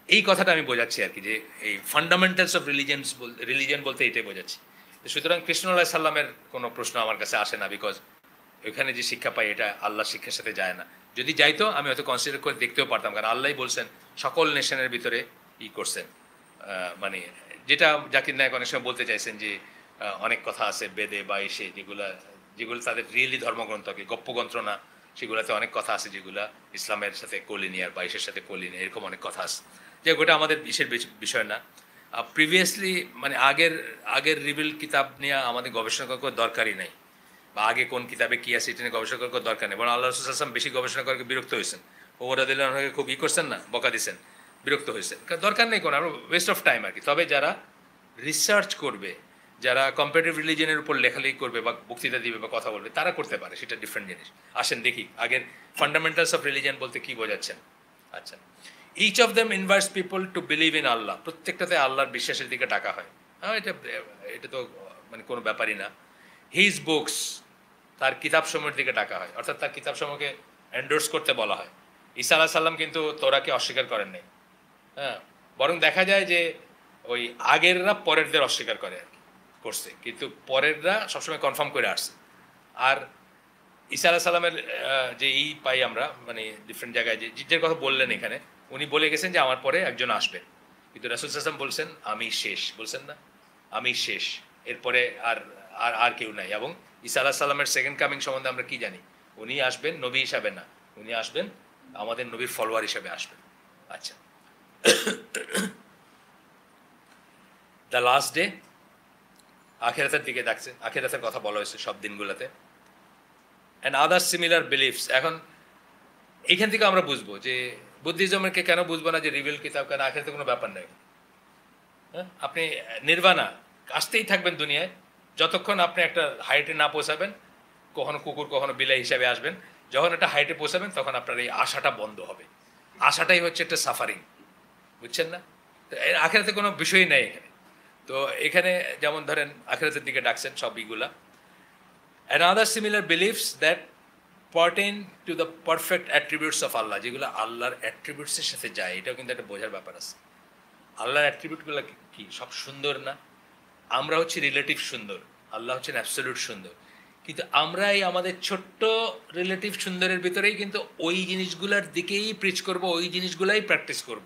এই কথাটা আমি বোঝাচ্ছি আর কি, যে এই ফান্ডামেন্টালস অফ রিলিজিয়ন বলতে এটাই বোঝাচ্ছি। সুতরাং কৃষ্ণ আলাইহিস সালামের কোনো প্রশ্ন আমার কাছে আসে না, বিকজ ওইখানে যে শিক্ষা পাই এটা আল্লাহর শিক্ষার সাথে যায় না। যদি যাইতো আমি হয়তো কনসিডার করে দেখতেও পারতাম, কারণ আল্লাহই বলছেন সকল নেশনের ভিতরে করছেন, মানে যেটা জাকির নায়ক অনেক সময় বলতে চাইছেন যে অনেক কথা আছে বেদে বা এসে, যেগুলো তাদের রিয়েলি ধর্মগ্রন্থ, কি গপ্পগ্রন্থ না, সেগুলোতে অনেক কথা আছে যেগুলা ইসলামের সাথে কোলিনিয়ার বা ইসের সাথে কোলিনিয়ার, এরকম অনেক কথা আছে, যে ওটা আমাদের বিশেষ বিষয় না। প্রিভিয়াসলি মানে আগের রিভিল কিতাব নিয়ে আমাদের গবেষণা করার দরকারই নেই, বা আগে কোন কিতাবে কী আছে এটা নিয়ে গবেষণা করার দরকার নেই। বরং আল্লাহ রাসূল সাল্লাল্লাহু আলাইহি ওয়াসাল্লাম বেশি গবেষণা করে বিরক্ত হয়েছেন, ওমর রাদিয়াল্লাহু আনহুকে খুব করছেন না, বকা দিচ্ছেন, বিরক্ত হয়েছেন, দরকার নেই কোনো, আমরা ওয়েস্ট অফ টাইম আর কি। তবে যারা রিসার্চ করবে, যারা কম্পারেটিভ রিলিজিয়নের উপর লেখালেখি করবে বা বক্তৃতা দিবে বা কথা বলবে, তারা করতে পারে, সেটা ডিফারেন্ট জিনিস। আসেন দেখি আগের ফান্ডামেন্টালস অফ রিলিজিয়ন বলতে কী বোঝাচ্ছেন। আচ্ছা, each of them invites people to believe in Allah, প্রত্যেকটাতে আল্লাহর বিশ্বাসের দিকে ডাকা হয়। হ্যাঁ, এটা তো মানে কোনো ব্যাপারই না। হিজ বুকস, তার কিতাবসমূহের দিকে ডাকা হয়, অর্থাৎ তার কিতাবসমূহকে এন্ডোর্স করতে বলা হয়। ঈসা আলাইহিস সালাম কিন্তু তোরাকে অস্বীকার করেন নাই, হ্যাঁ, বরং দেখা যায় যে ওই আগেররা পরেরদের অস্বীকার করে আর কি, করছে, কিন্তু পরেররা সবসময় কনফার্ম করে আসছে। আর ঈসা আলাইহিস সালামের যে পাই আমরা, মানে ডিফারেন্ট জায়গায় যে কথা বললেন এখানে, উনি বলে গেছেন যে আমার পরে একজন আসবেন, কিন্তু রাসূল সাল্লাল্লাহু আলাইহি ওয়াসাল্লাম বলছেন আমি শেষ, বলছেন না, আমি শেষ, এরপরে আর আর আর কেউ নাই। এবং ঈসা আলাইহিস সালামের সেকেন্ড কামিং সম্বন্ধে আমরা কি জানি? উনি আসবেন নবী হিসাবে না, উনি আসবেন আমাদের নবীর ফলোয়ার হিসাবে আসবেন। আচ্ছা, দ্য লাস্ট ডে, আখিরাতের দিকে ডাকছে, আখিরাতের কথা বলা হয়েছে সব দিনগুলোতে। And other similar beliefs. এখন এইখান থেকে আমরা বুঝবো যে বুদ্ধিজমকে কেন বুঝবো না যে রিভিল কিতাব, কেন আখিরাতে কোনো ব্যাপার নেই। হ্যাঁ, আপনি নির্বাণা আসতেই থাকবেন দুনিয়ায়, যতক্ষণ আপনি একটা হাইটে না পৌঁছাবেন, কখনো কুকুর কখনো বিলাই হিসাবে আসবেন, যখন একটা হাইটে পৌঁছাবেন তখন আপনার এই আশাটা বন্ধ হবে। আশাটাই হচ্ছে একটা সাফারিং, বুঝছেন না? তো এর আখেরাতে কোনো বিষয়ই নেই এখানে। তো এখানে যেমন ধরেন আখেরাতের দিকে ডাকছেন সব ইগুলা। And other similar beliefs that pertain to the perfect attributes of Allah, যেগুলো আল্লাহর অ্যাট্রিবিউটসের সাথে যায়, এটাও কিন্তু একটা বোঝার ব্যাপার আছে। আল্লাহর অ্যাট্রিবিউটগুলো কি সব সুন্দর না? আমরা হচ্ছে রিলেটিভ সুন্দর, আল্লাহ হচ্ছেন অ্যাবসলিউট সুন্দর। কিন্তু আমরা এই আমাদের ছোট্ট রিলেটিভ সুন্দরের ভিতরেই কিন্তু ওই জিনিসগুলোর দিকেই প্রিচ করব, ওই জিনিসগুলাই প্র্যাকটিস করব।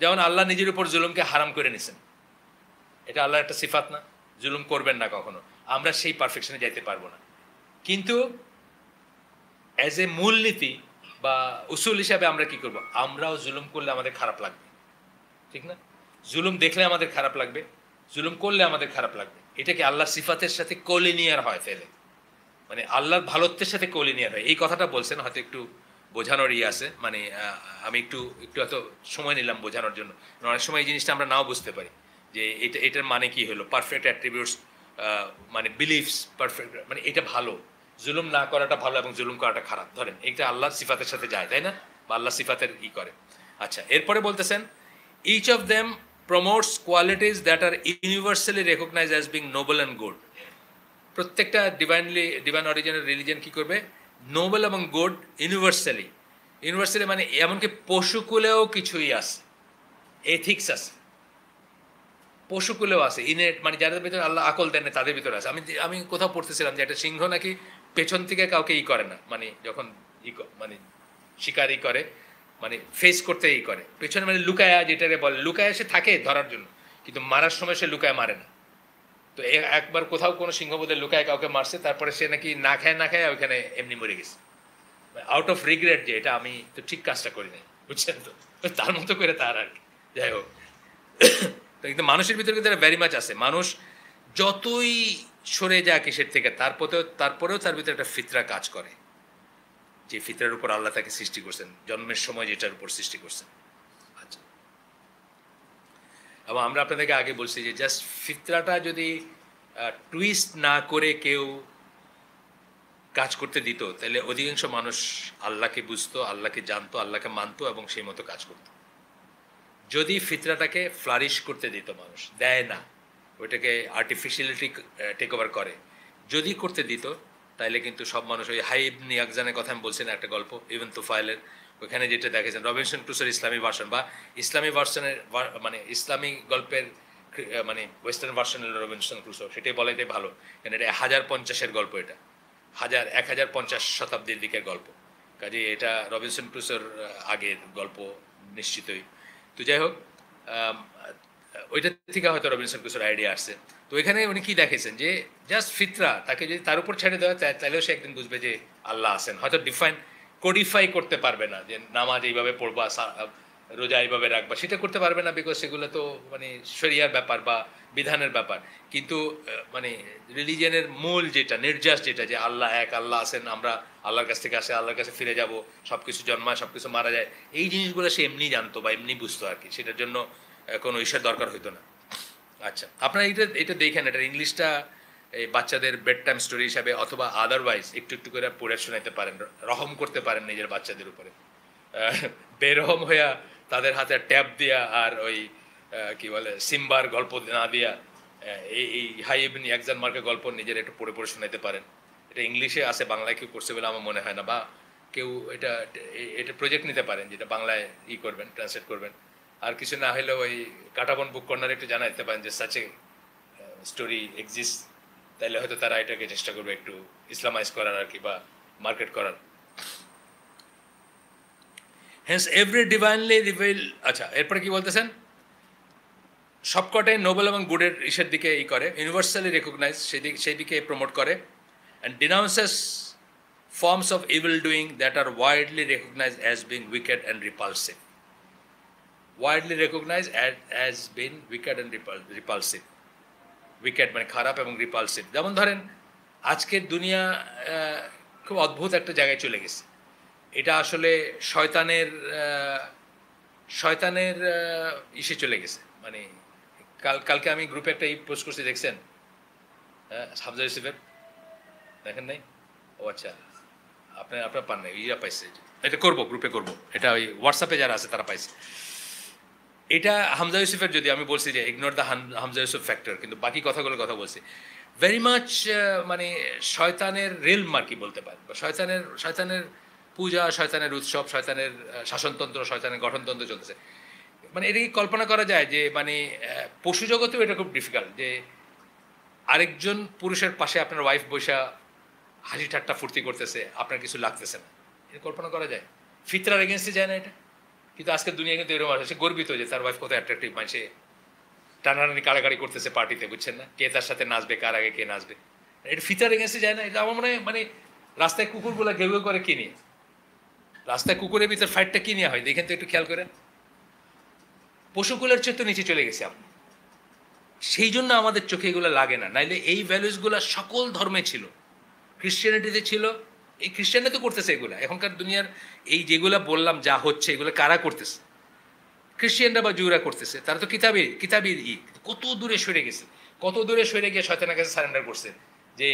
যেমন আল্লাহ নিজের উপর জুলুমকে হারাম করে নিছেন, এটা আল্লাহর একটা সিফাত না? জুলুম করবেন না কখনো। আমরা সেই পারফেকশনে যাইতে পারবো না, কিন্তু অ্যাজ এ মূলনীতি বা উসুল হিসাবে আমরা কি করব? আমরাও জুলুম করলে আমাদের খারাপ লাগবে, ঠিক না? জুলুম দেখলে আমাদের খারাপ লাগবে, জুলুম করলে আমাদের খারাপ লাগবে। এটাকে আল্লাহর সিফাতের সাথে কোলিনিয়ার হয় ফেলে, মানে আল্লাহর ভালোত্বের সাথে কোলিনিয়ার হয়। এই কথাটা বলছেন, হয়তো একটু বোঝানোর আছে, মানে আমি একটু একটু হয়তো সময় নিলাম বোঝানোর জন্য। অনেক সময় এই জিনিসটা আমরা নাও বুঝতে পারি যে এটার মানে কি হলো। পারফেক্ট অ্যাট্রিবিউটস মানে বিলিফস পারফেক্ট, মানে এটা ভালো, জুলুম না করাটা ভালো এবং জুলুম করাটা খারাপ। ধরেন এটা আল্লাহর সিফাতের সাথে যায়, তাই না? বা আল্লাহ সিফাতের করে। আচ্ছা, এরপরে বলতেছেন each of them promotes qualities that are universally recognize as being noble and good. প্রত্যেকটা ডিভাইন অরিজিনাল রিলিজিয়ন কি করবে? নোবেল এবং গুড ইউনিভার্সালি। ইউনিভার্সালি মানে এমনকি পশুকুলেও কিছুই আছে, এথিক্স আছে, পশুকুলেও আছে, ইনেট, মানে যাদের ভিতরে আল্লাহ আকল দেন তাদের ভিতরে আছে। আমি কোথাও পড়তেছিলাম যে একটা সিংহ নাকি পেছন থেকে কাউকে করে না, মানে যখন মানে শিকার করে, মানে ফেস করতে করে পেছনে, মানে লুকায়া, যেটাকে বলে লুকায়া, সে থাকে ধরার জন্য, কিন্তু মারার সময় সে লুকায় মারে না। তো একবার কোথাও কোনো সিংহ বোধহয় লুকায় কাউকে মারছে, তারপরে সে নাকি না খায় ওইখানে এমনি মরে গেছে, আউট অফ রিগ্রেট, যে এটা আমি তো ঠিক কাজটা করি নাই, বুঝছেন তো? তার মতো করে তার আর কি। যাই হোক, তো কিন্তু মানুষের ভিতরে কিন্তু ভেরি মাচ আছে। মানুষ যতই সরে যায় কিসের থেকে, তারপরেও তার ভিতরে একটা ফিতরা কাজ করে, যে ফিতরার উপর আল্লাহ তাকে সৃষ্টি করছেন, জন্মের সময় যেটার উপর সৃষ্টি করছেন। আচ্ছা, এবং আমরা আপনাদেরকে আগে বলছি যে জাস্ট ফিতরাটা যদি টুইস্ট না করে কেউ কাজ করতে দিত, তাহলে অধিকাংশ মানুষ আল্লাহকে বুঝতো, আল্লাহকে জানতো, আল্লাহকে মানতো এবং সেই মতো কাজ করত। যদি ফিতরাটাকে ফ্লারিশ করতে দিত, মানুষ দেয় না, ওইটাকে আর্টিফিশিয়ালিটি টেক ওভার করে, যদি করতে দিত, তাইলে কিন্তু সব মানুষ, ওই হাইব নিয়াকজানের কথা আমি বলছি না, একটা গল্প ইভেন তুফাইলের, ওইখানে যেটা দেখেছেন রবিনসন ক্রুসোর ইসলামী ভার্সন, বা ইসলামী ভার্সনের, মানে ইসলামী গল্পের মানে ওয়েস্টার্ন ভার্সনের রবিনসন ক্রুসো, সেটাই বলা, এটাই ভালো, কারণ এটা 1050-এর গল্প, এটা 1050 শতাব্দীর দিকের গল্প, কাজে এটা রবিনসন ক্রুসোর আগের গল্প নিশ্চিতই। তো যাই হোক, ওইটা থেকে হয়তো রবিনসন ক্রুসোর আইডিয়া আসছে। তো এখানে উনি কি দেখেছেন যে জাস্ট ফিতরা, তাকে যদি তার উপর ছেড়ে দেওয়া যায়, তাহলেও সে একদিন বুঝবে যে আল্লাহ আছেন। হয়তো কোডিফাই করতে পারবে না যে নামাজ এইভাবে পড়বা, রোজা এইভাবে রাখবা, সেটা করতে পারবে না, বিকজ সেগুলো তো মানে শরিয়ার ব্যাপার বা বিধানের ব্যাপার। কিন্তু মানে রিলিজিয়নের মূল যেটা, নির্যাস যেটা, যে আল্লাহ এক, আল্লাহ আছেন, আমরা আল্লাহর কাছ থেকে আসে, আল্লাহর কাছে ফিরে যাব, সব কিছু জন্মায়, সব কিছু মারা যায়, এই জিনিসগুলো সে এমনি জানতো বা এমনি বুঝতো আর কি, সেটার জন্য কোনো ঈশ্বর দরকার হইতো না। আচ্ছা, আপনারা এটা দেখেন, এটা ইংলিশটা এই বাচ্চাদের বেড টাইম স্টোরি হিসাবে অথবা আদারওয়াইজ একটু একটু করে পড়ে শোনাতে পারেন, রহম করতে পারেন নিজের বাচ্চাদের উপরে। বেরহম হইয়া তাদের হাতে ট্যাব দিয়া আর ওই কি বলে সিম্বার গল্প না দিয়া এই হাই ইবনে একজন মার্কের গল্প নিজের একটু পড়ে পড়ে শোনাতে পারেন। এটা ইংলিশে আছে, বাংলায় কেউ করছে বলে আমার মনে হয় না, বা কেউ এটা প্রজেক্ট নিতে পারেন, যেটা বাংলায় করবেন, ট্রান্সলেট করবেন। আর কিছু না হলে ওই কাটাবন বুক কর্নারে একটু জানাতে পারেন যে সাচ এ স্টোরি এক্সিস্ট, তাইলে হয়তো তারা এটাকে চেষ্টা করবে একটু ইসলামাইজ করার আর কি, বা মার্কেট করার। Hence every divinely reveal. আচ্ছা, এরপরে কি বলতেছেন? সবকটাই নোবেল এবং গুডের ইসের দিকে করে, ইউনিভার্সালি রেকগনাইজ, সেই দিকে প্রমোট করে, and denounces forms of evil doing that are widely recognize as being wicked and repulsive. widely recognized as being wicked and repulsive. Wicked মানে খারাপ এবং রিপালসিভ। যেমন ধরেন আজকের দুনিয়া খুব অদ্ভুত একটা জায়গায় চলে গেছে। এটা আসলে শয়তানের ইসে চলে গেছে। মানে কালকে আমি গ্রুপে একটা পোস্ট করছি, দেখছেন? হামজা ইউসুফের দেখেন নাই? ও আচ্ছা, আপনার পান নাই, ইয়া পাইছে। এটা করবো, গ্রুপে করবো, এটা ওই হোয়াটসঅ্যাপে যারা আছে তারা পাইছে। এটা হামজা ইউসুফের, যদি আমি বলছি যে ignore the Hamza Yusuf factor, কিন্তু বাকি কথাগুলোর কথা বলছি। ভেরি মাচ মানে শয়তানের রেলম আর কি বলতে পারেন, বা শয়তানের পূজা, শয়তানের উৎসব, শয়তানের শাসনতন্ত্র, শয়তানের গঠনতন্ত্র চলতেছে। মানে এটা কি কল্পনা করা যায় যে মানে পশু জগতেও এটা খুব ডিফিকাল্ট যে আরেকজন পুরুষের পাশে আপনার ওয়াইফ বসা হাসি ঠাট্টা ফুর্তি করতেছে, আপনার কিছু লাগতেছে না, এটা কল্পনা করা যায়? ফিতরার এগেনস্টে যায় না এটা? কিন্তু আজকের দুনিয়া কিন্তু এরকম আছে, সে গর্বিত যে তার ওয়াইফ কত অ্যাট্রাকটিভ, মানে সে টানাটানি কাড়াকাড়ি করতেছে পার্টিতে, বুঝছেন না? কে তার সাথে নাচবে, কার আগে কে নাচবে, এটা ফিতরার এগেনস্টে যায় না? এটা আমার মনে হয় মানে রাস্তায় কুকুরগুলা ঘেউ ঘেউ করে কি নিয়ে, রাস্তায় কুকুরের ভিতর ফাইটটা কি নিয়ে হয় দেখেন তো একটু খেয়াল করে। পশুকুলের চেয়ে তো নিচে চলে গেছে আপনি, সেই জন্য আমাদের চোখে এগুলো লাগে না। নাইলে এই ভ্যালুসগুলো সকল ধর্মে ছিল, খ্রিশ্চানিটিতে ছিল। এই খ্রিশ্চানরা তো করতেছে এগুলো, এখনকার দুনিয়ার এই যেগুলো বললাম যা হচ্ছে এগুলো কারা করতেছে? খ্রিশ্চিয়ানরা বা জুরা করতেছে। তারা তো কিতাবির কত দূরে সরে গেছে, কত দূরে সরে গিয়ে শয়তানের কাছে সারেন্ডার করছে, যে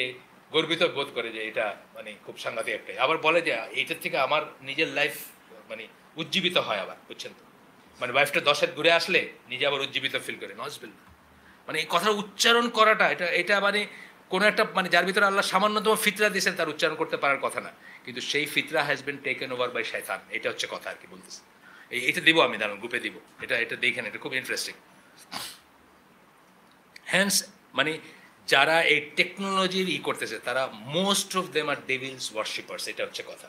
গর্বিত বোধ করে যে এটা মানে খুব সাংঘাতিক একটাই। আবার বলে যে এইটার থেকে আমার নিজের লাইফ মানে উজ্জীবিত হয় আবার, বুঝছেন তো? মানে ওয়াইফটা 10 হাত ঘুরে আসলে নিজে আবার উজ্জীবিত ফিল করে, নজবিল্লাহ। মানে এই কথার উচ্চারণ করাটা, এটা মানে কোনো একটা মানে যার ভিতরে আল্লাহ সামান্যতম ফিতরা দিয়েছেন তার উচ্চারণ করতে পারার কথা না, কিন্তু সেই ফিতরা has been taken over by শয়তান। এটা হচ্ছে কথা আর কি বলতেছে। এটা দিব আমি, দাঁড়ান গ্রুপে দিব, এটা দেখেন, এটা খুব ইন্টারেস্টিং। হ্যান্স মানে যারা এই টেকনোলজির করতেছে তারা most of them are devils worshippers, এটা হচ্ছে কথা।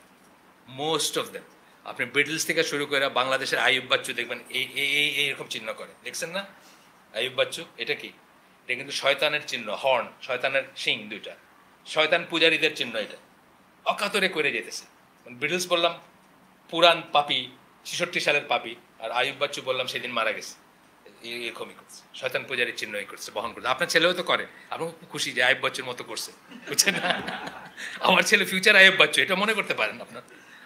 Most of them. আপনি বিটলস থেকে শুরু করে বাংলাদেশের আইয়ুব বাচ্চু দেখবেন এইরকম চিহ্ন করে, দেখছেন না? আইয়ুব বাচ্চু এটা কি? এটা কিন্তু শয়তানের চিহ্ন, হর্ন, শয়তানের শিং দুইটা, শয়তান পূজারীদের চিহ্ন। এটা অকাতরে করে যেতেছে। বিটলস বললাম পুরান পাপি, 66 সালের পাপি, আর আইয়ুব বাচ্চু বললাম সেদিন মারা গেছে, এরকমই করছে, শয়তান পূজারীর চিহ্নই করছে, বহন করছে। আপনার ছেলেও তো করে, আপনি খুব খুশি যে আইয়ুব বাচ্চুর মতো করছে, বুঝছেন না? আমার ছেলে ফিউচার আইয়ুব বাচ্চু, এটা মনে করতে পারেন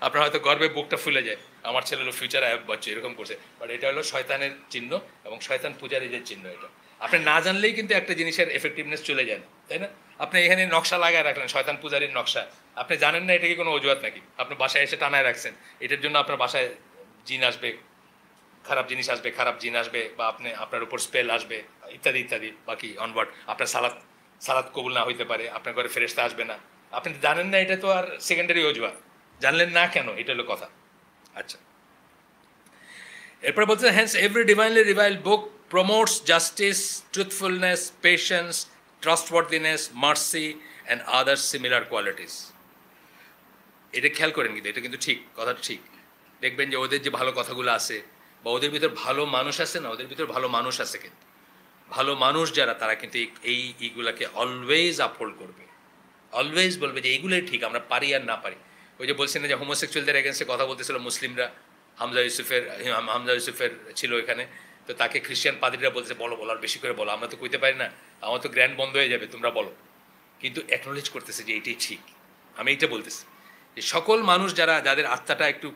আপনার হয়তো গর্বে বুকটা ফুলে যায়, আমার ছেলে হলো ফিউচার আইয়ুব বাচ্চু, এরকম করছে। বাট এটা হলো শয়তানের চিহ্ন এবং শয়তান পূজারীদের চিহ্ন। এটা আপনি না জানলেই কিন্তু একটা জিনিসের এফেক্টিভনেস চলে যায় না, তাই না? আপনি এখানে নকশা লাগায় রাখলেন, শয়তান পূজারীর নকশা, আপনি জানেন না এটা কি কোনো অজুহাত নাকি? আপনি বাসায় এসে টানায় রাখছেন, এটার জন্য আপনার বাসায় জিন আসবে, খারাপ জিনিস আসবে, খারাপ জিন আসবে, বা আপনার উপর স্পেল আসবে, ইত্যাদি ইত্যাদি। বাকি অনওয়ার্ড আপনার সালাত কবুল না হইতে পারে, আপনার ঘরে ফেরেশতা আসবে না। আপনি জানেন না, এটা তো আর সেকেন্ডারি অজুহাত। জানলেন না কেন, এটা হলো কথা। আচ্ছা, এরপরে বলছে hence every divinely revealed book promotes justice, truthfulness, patience, trustworthiness, mercy and other similar qualities. এটা খেয়াল করেন, কিন্তু এটা কিন্তু ঠিক, কথাটা ঠিক। দেখবেন যে ওদের যে ভালো কথাগুলো আছে, বা ওদের ভিতর ভালো মানুষ আছে না, ওদের ভিতর ভালো মানুষ আছে, কিন্তু ভালো মানুষ যারা তারা কিন্তু এইগুলাকে অলওয়েজ আপহোল্ড করবে, অলওয়েজ বলবে যে এইগুলোই ঠিক, আমরা পারি আর না পারি। ওই যে বলছেন না যে হোমোসেক্সুয়ালদের এগেন্সে কথা বলতেছিল মুসলিমরা, হামজা ইউসুফের ছিল এখানে, তো তাকে খ্রিস্টান পাদ্রীরা বলতেছে বলো আর বেশি করে বলো, আমরা তো কইতে পারি না, আমার তো গ্র্যান্ড বন্ধ হয়ে যাবে, তোমরা বলো। কিন্তু অ্যাকনোলেজ করতেছে যে এইটাই ঠিক। আমি এইটা বলতেছি যে সকল মানুষ যাদের আত্মাটা একটু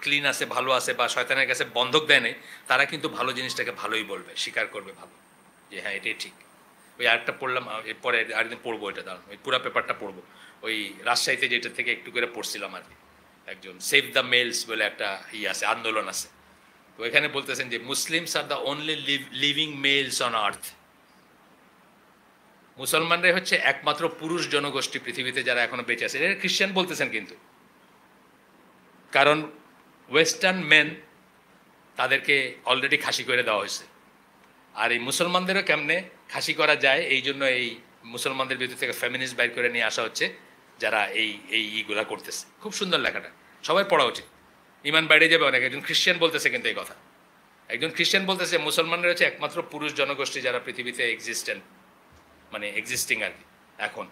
ক্লিন আছে, ভালো আছে, বা শয়তানের কাছে বন্ধক দেয় নেই, তারা কিন্তু ভালো জিনিসটাকে ভালোই বলবে, স্বীকার করবে ভালো, যে হ্যাঁ এটাই ঠিক। ওই আরেকটা পড়লাম, এরপরে আরেকদিন পড়বো, এটা দাঁড়ান ওই পুরো পেপারটা পড়বো। ওই রাজশাহীতে যেটা থেকে একটু করে পড়ছিলাম আর কি, একজন সেভ দ্য মেলস বলে একটা আছে, আন্দোলন আছে। তো এখানে বলতেছেন যে Muslims are the only living males on earth. মুসলমানরাই হচ্ছে একমাত্র পুরুষ জনগোষ্ঠী পৃথিবীতে যারা এখনো বেঁচে আছে। এটা খ্রিস্টান বলতেছেন কিন্তু, কারণ ওয়েস্টার্ন মেন তাদেরকে অলরেডি খাসি করে দেওয়া হয়েছে, আর এই মুসলমানদেরও কেমনে খাসি করা যায়, এই জন্য এই মুসলমানদের ভিতর থেকে ফেমিনিস্ট বাইর করে নিয়ে আসা হচ্ছে, যারা এইগুলা করতেছে। খুব সুন্দর লেখাটা, সবাই পড়া উচিত, ইমান বাইরে যাবে অনেক। একজন খ্রিস্টান বলতেছে কিন্তু এই কথা, একজন খ্রিস্টান বলতেছে মুসলমানরা হচ্ছে একমাত্র পুরুষ জনগোষ্ঠী যারা পৃথিবীতে মানে এক্সিস্টিং আর কি এখন,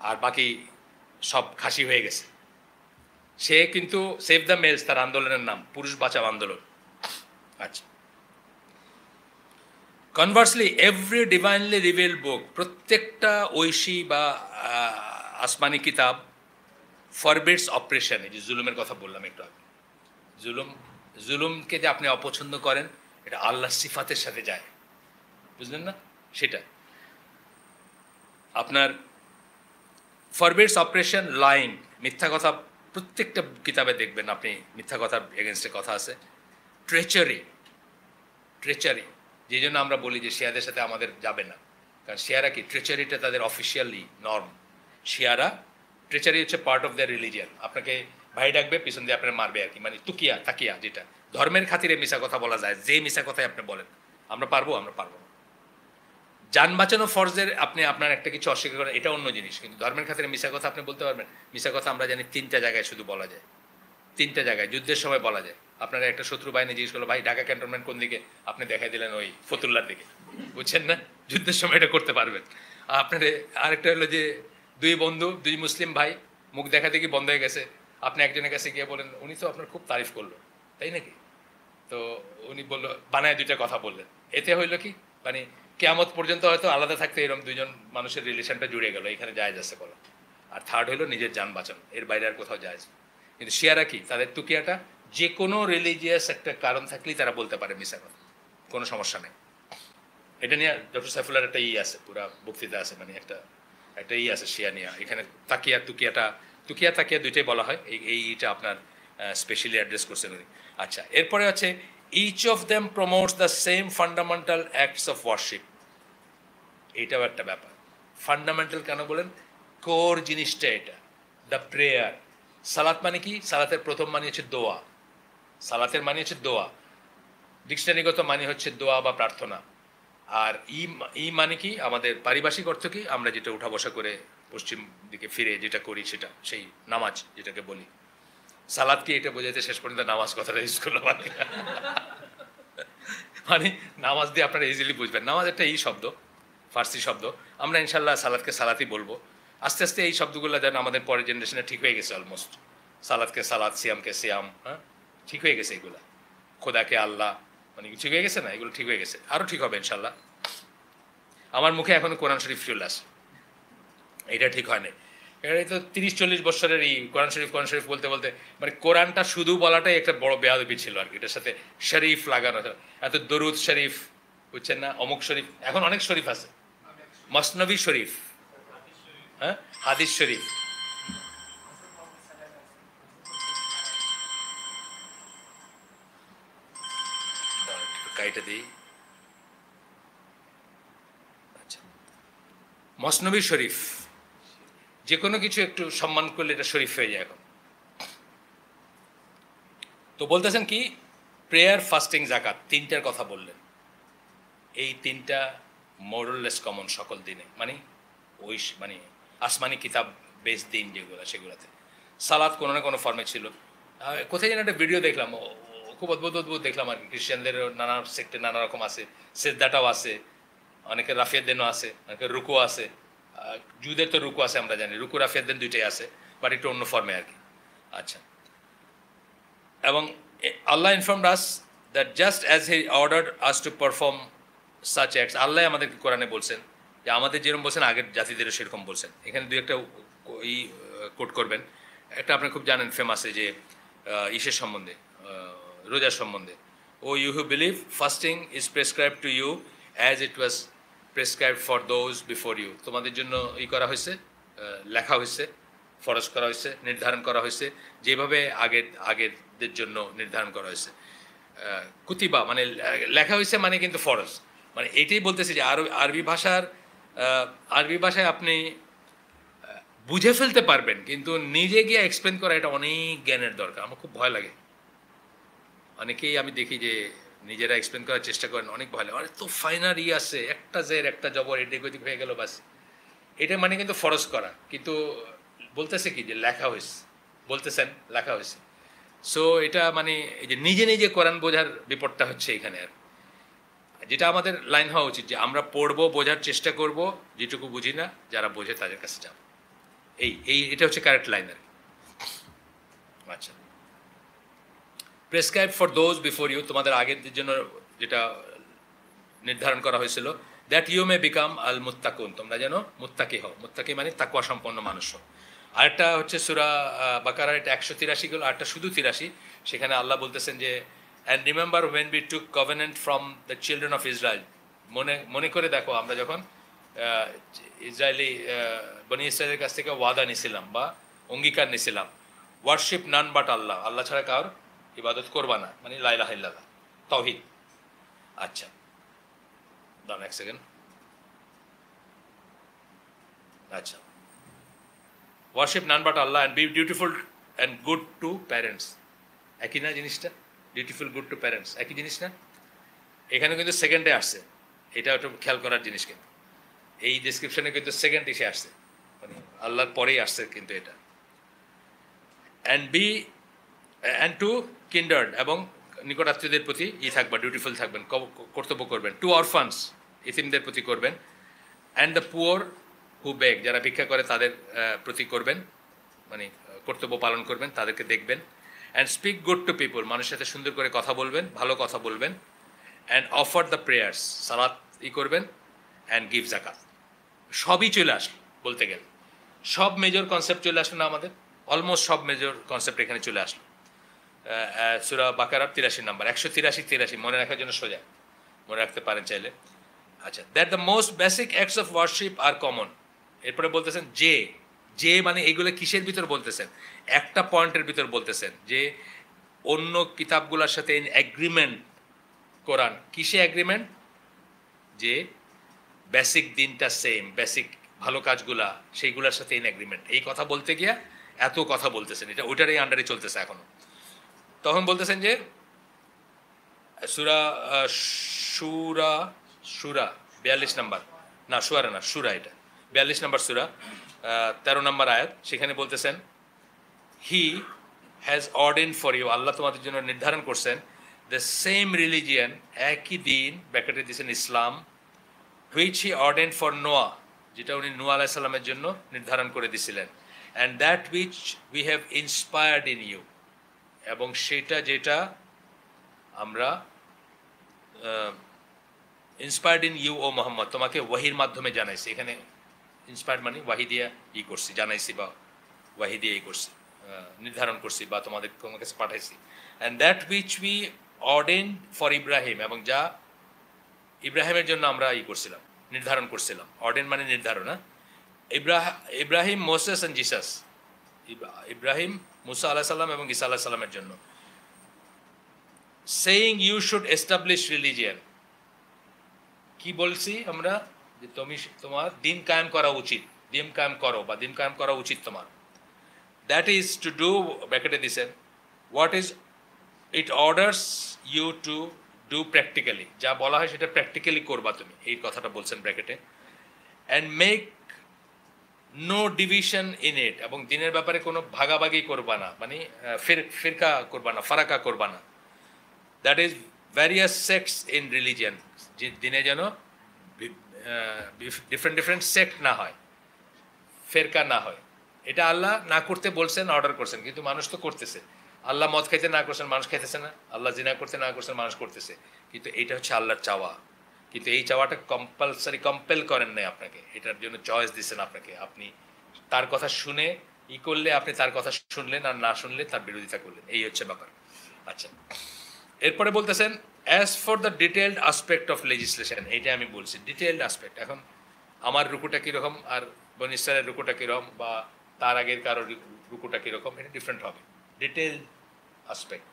আর বাকি সব খাসি হয়ে গেছে। সে কিন্তু সেভ দ্য মেলস তার আন্দোলনের নাম, পুরুষ বাঁচাও আন্দোলন। আচ্ছা, কনভার্সলি এভরি ডিভাইনলি রিভিল বুক, প্রত্যেকটা ঐশী বা আসমানি কিতাব ফরবিডস অপারেশন, এই যে জুলুমের কথা বললাম একটু আগে, জুলুমকে যে আপনি অপছন্দ করেন এটা আল্লাহর সিফাতের সাথে যায়, বুঝলেন না? সেটা আপনার ফরবিডস অপারেশন, লাইং, মিথ্যা কথা, প্রত্যেকটা কিতাবে দেখবেন আপনি মিথ্যা কথার এগেনস্টে কথা আছে। ট্রেচারি, যেই জন্য আমরা বলি যে শিয়াদের সাথে আমাদের যাবে না, কারণ শিয়ারা কি, ট্রেচারিটা তাদের অফিসিয়ালি নর্ম। শিয়ারা ট্রেচারি হচ্ছে পার্ট অফ দ্য রিলিজিয়ান। আপনাকে ভাই ডাকবে, পিছন দিয়ে আপনার মারবে আর কি, মানে তাকিয়া, যেটা ধর্মের খাতিরে মিশা কথা বলা যায়, যে মিশা কথাই আপনি বলেন আমরা পারবো না। যান বাঁচানো ফরজের আপনি আপনার একটা কিছু অস্বীকার করেন, এটা অন্য জিনিস, কিন্তু ধর্মের খাতিরে মিশা কথা আপনি বলতে পারবেন। মিশা কথা আমরা জানি 3টা জায়গায় শুধু বলা যায়, 3টা জায়গায় যুদ্ধের সময় বলা যায়। আপনারা একটা শত্রু বাহিনী জিজ্ঞেস করলো, ভাই ঢাকা ক্যান্টনমেন্ট কোন দিকে, আপনি দেখাই দিলেন ওই ফতুল্লার দিকে, বুঝছেন না? যুদ্ধের সময় এটা করতে পারবেন। আপনার আরেকটা হলো যে দুই মুসলিম ভাই মুখ দেখা দেখি বন্ধ হয়ে গেছে, আপনি একজনের কাছে গিয়ে বলেন, উনি তো আপনার খুব তারিফ করলো, তাই নাকি? তো উনি বললো, বানায় 2টা কথা বললেন, এতে হইলো কি, মানে কেয়ামত পর্যন্ত হয়তো আলাদা থাকতে এরকম দুইজন মানুষের রিলেশনটা জুড়ে গেল, এখানে জায়েজ আছে বলা। আর থার্ড হইলো নিজের যান বাঁচানো, এর বাইরে আর কোথাও জায়েজ। কিন্তু শিয়ারা কি, তাদের তুকিয়াটা যে কোনো রিলিজিয়াস একটা কারণ থাকলেই তারা বলতে পারে মিশা কথা, কোনো সমস্যা নেই। এটা নিয়ে ডক্টর সাইফুল্লাহর একটা আছে, পুরা বক্তৃতা আছে, মানে একটা আছে শিয়া নিয়ে। এখানে তুকিয়া তাকিয়া দুইটাই বলা হয়, এইটা আপনার স্পেশালি অ্যাড্রেস করছেন উনি। আচ্ছা, এরপরে আছে each of them promotes the same fundamental acts of worship. এইটাও একটা ব্যাপার। ফান্ডামেন্টাল কেন বলেন? কোর জিনিসটা এটা, দ্য প্রেয়ার। সালাত মানে কি? সালাতের প্রথম মানে হচ্ছে দোয়া, সালাতের মানে হচ্ছে দোয়া, ডিকশনারিগত মানে হচ্ছে দোয়া বা প্রার্থনা। আর ই মানে কি, আমাদের পারিভাষিক অর্থ কি, আমরা যেটা উঠা বসা করে পশ্চিম দিকে ফিরে যেটা করি সেটা, সেই নামাজ যেটাকে বলি। সালাদ কি, এটা বোঝাইতে শেষ পর্যন্ত নামাজ কথাটা ইউজ করলাম আর কি। মানে নামাজ দিয়ে আপনারা ইজিলি বুঝবেন, নামাজ একটা শব্দ, ফার্সি শব্দ। আমরা ইনশাল্লাহ সালাদকে সালাতই বলবো। আস্তে আস্তে এই শব্দগুলো যেন আমাদের পরের জেনারেশনে ঠিক হয়ে গেছে অলমোস্ট। সালাদকে সালাদ, সিয়ামকে সিয়াম, হ্যাঁ ঠিক হয়ে গেছে এগুলা। খোদাকে আল্লাহ, মানে ঠিক হয়ে গেছে না, এগুলো ঠিক হয়ে গেছে, আরও ঠিক হবে ইনশাল্লাহ। আমার মুখে এখন কোরআন শরীফ চলে আসে, এটা ঠিক হয় না। এটা তো 30-40 বছরের কোরআন শরীফ বলতে বলতে, মানে কোরআনটা শুধু বলাটাই একটা বড় বেয়াদবি ছিল আর কি। এটার সাথে শরীফ লাগানো, এত দরুদ শরীফ, বুঝছেন না, অমুক শরীফ, এখন অনেক শরীফ আছে, মসনবী শরীফ, হ্যাঁ, হাদিস শরীফ। কাইটা দিই। আচ্ছা, মসনবী শরীফ, যে কোনো কিছু একটু সম্মান করলে এটা শরীফ হয়ে যায় এখন। তো বলতেছেন কি, প্রেয়ার, ফাস্টিং, জাকাত, 3টার কথা বললেন। এই 3টা মোরাললেস কমন সকল দিনে, মানে মানে আসমানি কিতাব বেস দিন যেগুলো, সেগুলোতে সালাদ কোনো না কোনো ফর্মে ছিল। কোথায় যেন একটা ভিডিও দেখলাম, খুব অদ্ভুত দেখলাম আর কি। খ্রিস্টানদের নানা সেক্টে নানা রকম আছে, সেজদাটাও আছে, অনেকের রাফিয়াদ্দেনও আছে, অনেকের রুকু আছে। জুদের তো রুকু আছে আমরা জানি, রুকু রাফিয়াদ্দেন দুইটাই আছে, বাট একটু অন্য ফর্মে আর কি। আচ্ছা, এবং Allah informed us that just as he ordered us to perform such acts, Allah আমাদেরকে কোরআনে বলছেন যে আমাদের যেরকম বলছেন আগের জাতিদেরও সেরকম বলছেন। এখানে দুই একটা কোট করবেন। একটা আপনি খুব জানেন ফেমাসে, যে ইসের সম্বন্ধে, রোজার সম্বন্ধে, O you who believe fasting is prescribe to you as it was prescribe for those before you. তোমাদের জন্য করা হয়েছে, লেখা হয়েছে, ফরজ করা হয়েছে, নির্ধারণ করা হয়েছে, যেভাবে আগেরদের জন্য নির্ধারণ করা হয়েছে। কুতিবা মানে লেখা হয়েছে, মানে কিন্তু ফরজ, মানে এটাই বলতেছে যে আরবি ভাষায় আপনি বুঝে ফেলতে পারবেন, কিন্তু নিজে গিয়ে এক্সপ্লেন করা এটা অনেক জ্ঞানের দরকার। আমার খুব ভয় লাগে, অনেকেই আমি দেখি যে নিজেরা এক্সপ্লেন করার চেষ্টা করেন, অনেক ভয় লাগে, তো ফাইনাল আছে, একটা জের একটা জবর এদিক ওদিক হয়ে গেল বাস। এটা মানে কিন্তু ফরজ করা, কিন্তু বলতেছে কি যে লেখা হয়েছে, বলতেছেন লেখা হয়েছে। সো এটা মানে এই যে নিজে কোরআন বোঝার বিপদটা হচ্ছে এখানে। আর যেটা আমাদের লাইন হওয়া উচিত, যে আমরা পড়বো, বোঝার চেষ্টা করব, যেটুকু বুঝি না যারা বোঝে তাদের কাছে যাব, এটা হচ্ছে কারেক্ট লাইন আর কি। আচ্ছা, prescribe for those before you, তোমাদের আগের জন্য যেটা নির্ধারণ করা হয়েছিল, দ্যাট ইউ মে বিকাম আল মুত্তাকুন, তোমরা যেন মুত্তাকি হও। মুত্তাকি মানে তাকওয়া সম্পন্ন মানুষ হও। আরেকটা হচ্ছে সূরা বাকারার, এটা 183 গেল, আরেকটা শুধু 83। সেখানে আল্লাহ বলতেছেন যে and remember when we took covenant from the children of Israel, মনে করে দেখো আমরা যখন ইসরায়েলি বনি ইসরায়েলের কাছ থেকে ওয়াদা নিছিলাম বা অঙ্গীকার নিছিলাম, ওয়ার্শিপ নান বাট আল্লাহ, আল্লাহ ছাড়া কারোর ইবাদত করবা না, মানে লা ইলাহা ইল্লাল্লাহ, তাওহীদ। আচ্ছা দাঁড়ান এক সেকেন্ড। আচ্ছা, worship none but Allah and be dutiful and good to parents, একই না জিনিসটা? ডিউটিফুল গুড টু প্যারেন্টস একই জিনিস না? এখানে কিন্তু সেকেন্ডে আসছে, এটা একটু খেয়াল করার জিনিস। কিন্তু এই ডিসক্রিপশনে কিন্তু সেকেন্ড এসে আসছে, মানে আল্লাহর পরেই আসছে কিন্তু এটা। অ্যান্ড টু কিন্ডার্ড, এবং নিকটাত্মীয়দের প্রতি থাকবা, ডিউটিফুল থাকবেন, কর্তব্য করবেন। টু অরফানস, ইতিমদের প্রতি করবেন। অ্যান্ড দ্য পুয়ার হু বেগ, যারা ভিক্ষা করে তাদের প্রতি করবেন, মানে কর্তব্য পালন করবেন, তাদেরকে দেখবেন। And speak good to people, মানুষের সাথে সুন্দর করে কথা বলবেন, ভালো কথা বলবেন। অ্যান্ড অফার দ্য প্রেয়ার্স, সালাত করবেন। অ্যান্ড গিভ জাকাত। সবই চলে আসলো বলতে গেলে, সব মেজর কনসেপ্ট চলে আসলো না আমাদের? অলমোস্ট সব মেজর কনসেপ্ট এখানে চলে আসলো। সূরা বাকারার 83 নম্বর, 183 মনে রাখার জন্য সোজা মনে রাখতে পারেন চাইলে। আচ্ছা, that the most basic acts of worship are common. এরপরে বলতেছেন যে মানে এইগুলো কিসের ভিতর বলতেছেন? একটা পয়েন্টের ভিতর বলতেছেন যে অন্য কিতাবগুলোর সাথে এগ্রিমেন্ট কোরআন। কিসে এগ্রিমেন্ট? যে বেসিক দিনটা সেম, বেসিক ভালো কাজগুলা সেইগুলোর সাথে এগ্রিমেন্ট। এই কথা বলতে গিয়া এত কথা বলতেছেন, এটা ওইটারই আন্ডারে চলতেছে এখনো। তখন বলতেছেন যে সূরা সূরা 42 নম্বর, না শুয়ারা না, সূরা, এটা 42 নম্বর সূরা, 13 নম্বর আয়াত। সেখানে বলতেছেন হি হ্যাজ অর্ডেন ফর ইউ, আল্লাহ তোমাদের জন্য নির্ধারণ করছেন, দ্য সেম রিলিজিয়ান, একই দিন, ব্র্যাকেটে দিয়েছেন ইসলাম, হুইচ হি অর্ডেন ফর নোয়া, যেটা উনি নূহ আলাইহিস সালামের জন্য নির্ধারণ করে দিয়েছিলেন। And that which we have inspired in you, এবং সেটা যেটা আমরা inspired in you O Muhammad, তোমাকে ওয়াহির মাধ্যমে জানাইছি। এখানে ইন্সপায়ার্ড মানে ওয়াহি দিয়া করছি, জানাইছি বা ওয়াহি দিয়ে করছি, নির্ধারণ করছি বা তোমার কাছে পাঠাইছি। And that which we ordain for Ibrahim, এবং যা ইব্রাহিমের জন্য আমরা করছিলাম, নির্ধারণ করছিলাম। অর্ডেন মানে নির্ধারণ। Ibrahim, Moses and Jesus, Ibrahim, মুসা আলাইহিস সালাম এবং ঈসা আলাইহিস সালামের জন্য। Saying you should establish religion, কি বলছি আমরা? যে তোমার দিন কায়েম করা উচিত, দিন কায়েম করো বা দিন কায়েম করা উচিত তোমার। দ্যাট ইজ টু ডু, ব্র্যাকেটে দিছেন, what is it orders you to do practically, যা বলা হয় সেটা প্র্যাকটিক্যালি করবা তুমি, এই কথাটা বলছেন ব্র্যাকেটে। And make no division in it, এবং দিনের ব্যাপারে কোনো ভাগাভাগি করবা না, মানে ফিরকা করবা না, ফারাকা করবা না। That is various sects in religion, যে দিনে যেন ডিফারেন্ট সেক্ট না হয়, ফেরকা না হয়। এটা আল্লাহ না করতে বলছেন, অর্ডার করছেন, কিন্তু মানুষ তো করতেছে। আল্লাহ মদ খাইতে না করছেন, মানুষ খাইতেছে না। আল্লাহ জিনা করতে না করছেন, মানুষ করতেছে। কিন্তু এইটা হচ্ছে আল্লাহর চাওয়া, কিন্তু এই চাওয়াটা কম্পেল করেন নাই আপনাকে, এটার জন্য চয়েস দিচ্ছেন আপনাকে। আপনি তার কথা শুনে করলে আপনি তার কথা শুনলেন, আর না শুনলে তার বিরোধিতা করলেন, এই হচ্ছে ব্যাপার। আচ্ছা, এরপরে বলতেছেন as for the detailed aspect of legislation, এইটা আমি বলছি ডিটেলড আসপেক্ট। এখন আমার রুকুটা কীরকম আর বনী ইসরায়েলের রুকুটা কীরকম বা তার আগের কারো রুকুটা কীরকম, এটা ডিফারেন্ট হবে। ডিটেল আসপেক্ট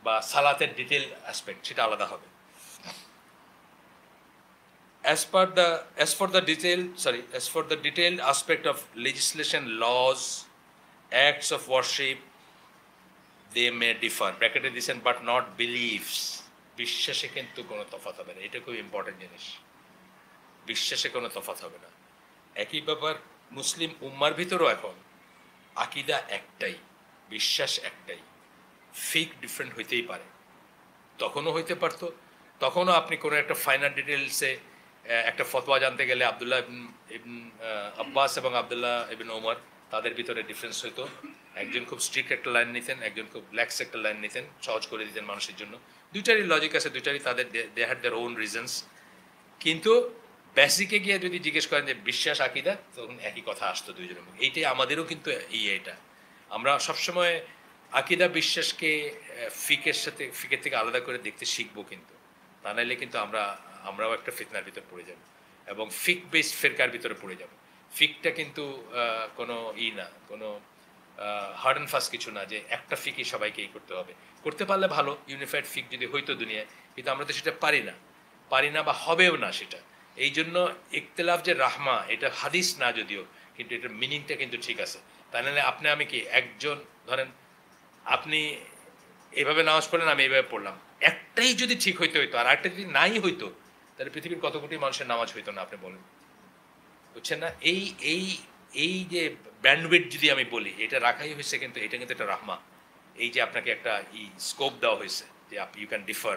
বা সালাতের ডিটেল আসপেক্ট সেটা আলাদা হবে। As for the detailed aspect of legislation, laws, acts of worship, they may differ. Bracket দিয়েছেন but not beliefs. বিশ্বাসে কিন্তু কোনো তফাৎ হবে না, এটা খুব ইম্পর্টেন্ট জিনিস। বিশ্বাসে কোনো তফাৎ হবে না। একই ব্যাপার মুসলিম উম্মার ভিতরেও এখন আকীদা একটাই, বিশ্বাস একটাই, ফিক ডিফারেন্ট হইতেই পারে। তখনও হইতে পারতো, তখনও আপনি কোনো একটা ফাইনাল ডিটেলসে একটা ফতোয়া জানতে গেলে আবদুল্লাহ ইবন আব্বাস এবং আবদুল্লাহ ইবন ওমর, তাদের ভিতরে ডিফারেন্স হইতো। একজন খুব স্ট্রিক্ট একটা লাইন নিতেন, একজন খুব ল্যাক্স একটা লাইন নিতেন, সহজ করে দিতেন মানুষের জন্য। দুইটারই লজিক আছে, দুইটারই তাদের they had their own reasons. কিন্তু বেসিকে গিয়ে যদি জিজ্ঞেস করেন যে বিশ্বাস আকিদা, তখন একই কথা আসতো দুইজনের মুখে। এইটাই আমাদেরও কিন্তু এটা আমরা সবসময় আকিদা বিশ্বাসকে ফিকের থেকে আলাদা করে দেখতে শিখবো, কিন্তু তা নাইলে কিন্তু আমরাও একটা ফিতনার ভিতর পড়ে যাব এবং ফিক বেসড ফেরকার ভিতরে পড়ে যাব। ফিকটা কিন্তু কোনো না, কোনো হার্ড অ্যান্ড ফাস্ট কিছু না যে একটা ফিকই সবাইকে করতে হবে। করতে পারলে ভালো, ইউনিফাইড ফিক যদি হইতো দুনিয়ায়, কিন্তু আমরা তো সেটা পারি না বা হবেও না সেটা। এই জন্য ইখতিলাফ যে রাহমা, এটা হাদিস না যদিও, কিন্তু এটার মিনিংটা কিন্তু ঠিক আছে। তাই নাহলে আমি কি একজন ধরেন আপনি এভাবে নামাজ পড়লেন, আমি এইভাবে পড়লাম, একটাই যদি ঠিক হইতে হইতো আর একটা যদি নাই হইতো, তাহলে পৃথিবীর কত কোটি মানুষের নামাজ হইতো না, আপনি বলেন। বুঝছেন না? এই এই এই যে ব্যান্ডউইথ যদি আমি বলি, এটা রাখাই হয়েছে, কিন্তু এটা কিন্তু একটা রাহমা। এই যে আপনাকে একটা স্কোপ দেওয়া হয়েছে যে ইউ ক্যান ডিফার,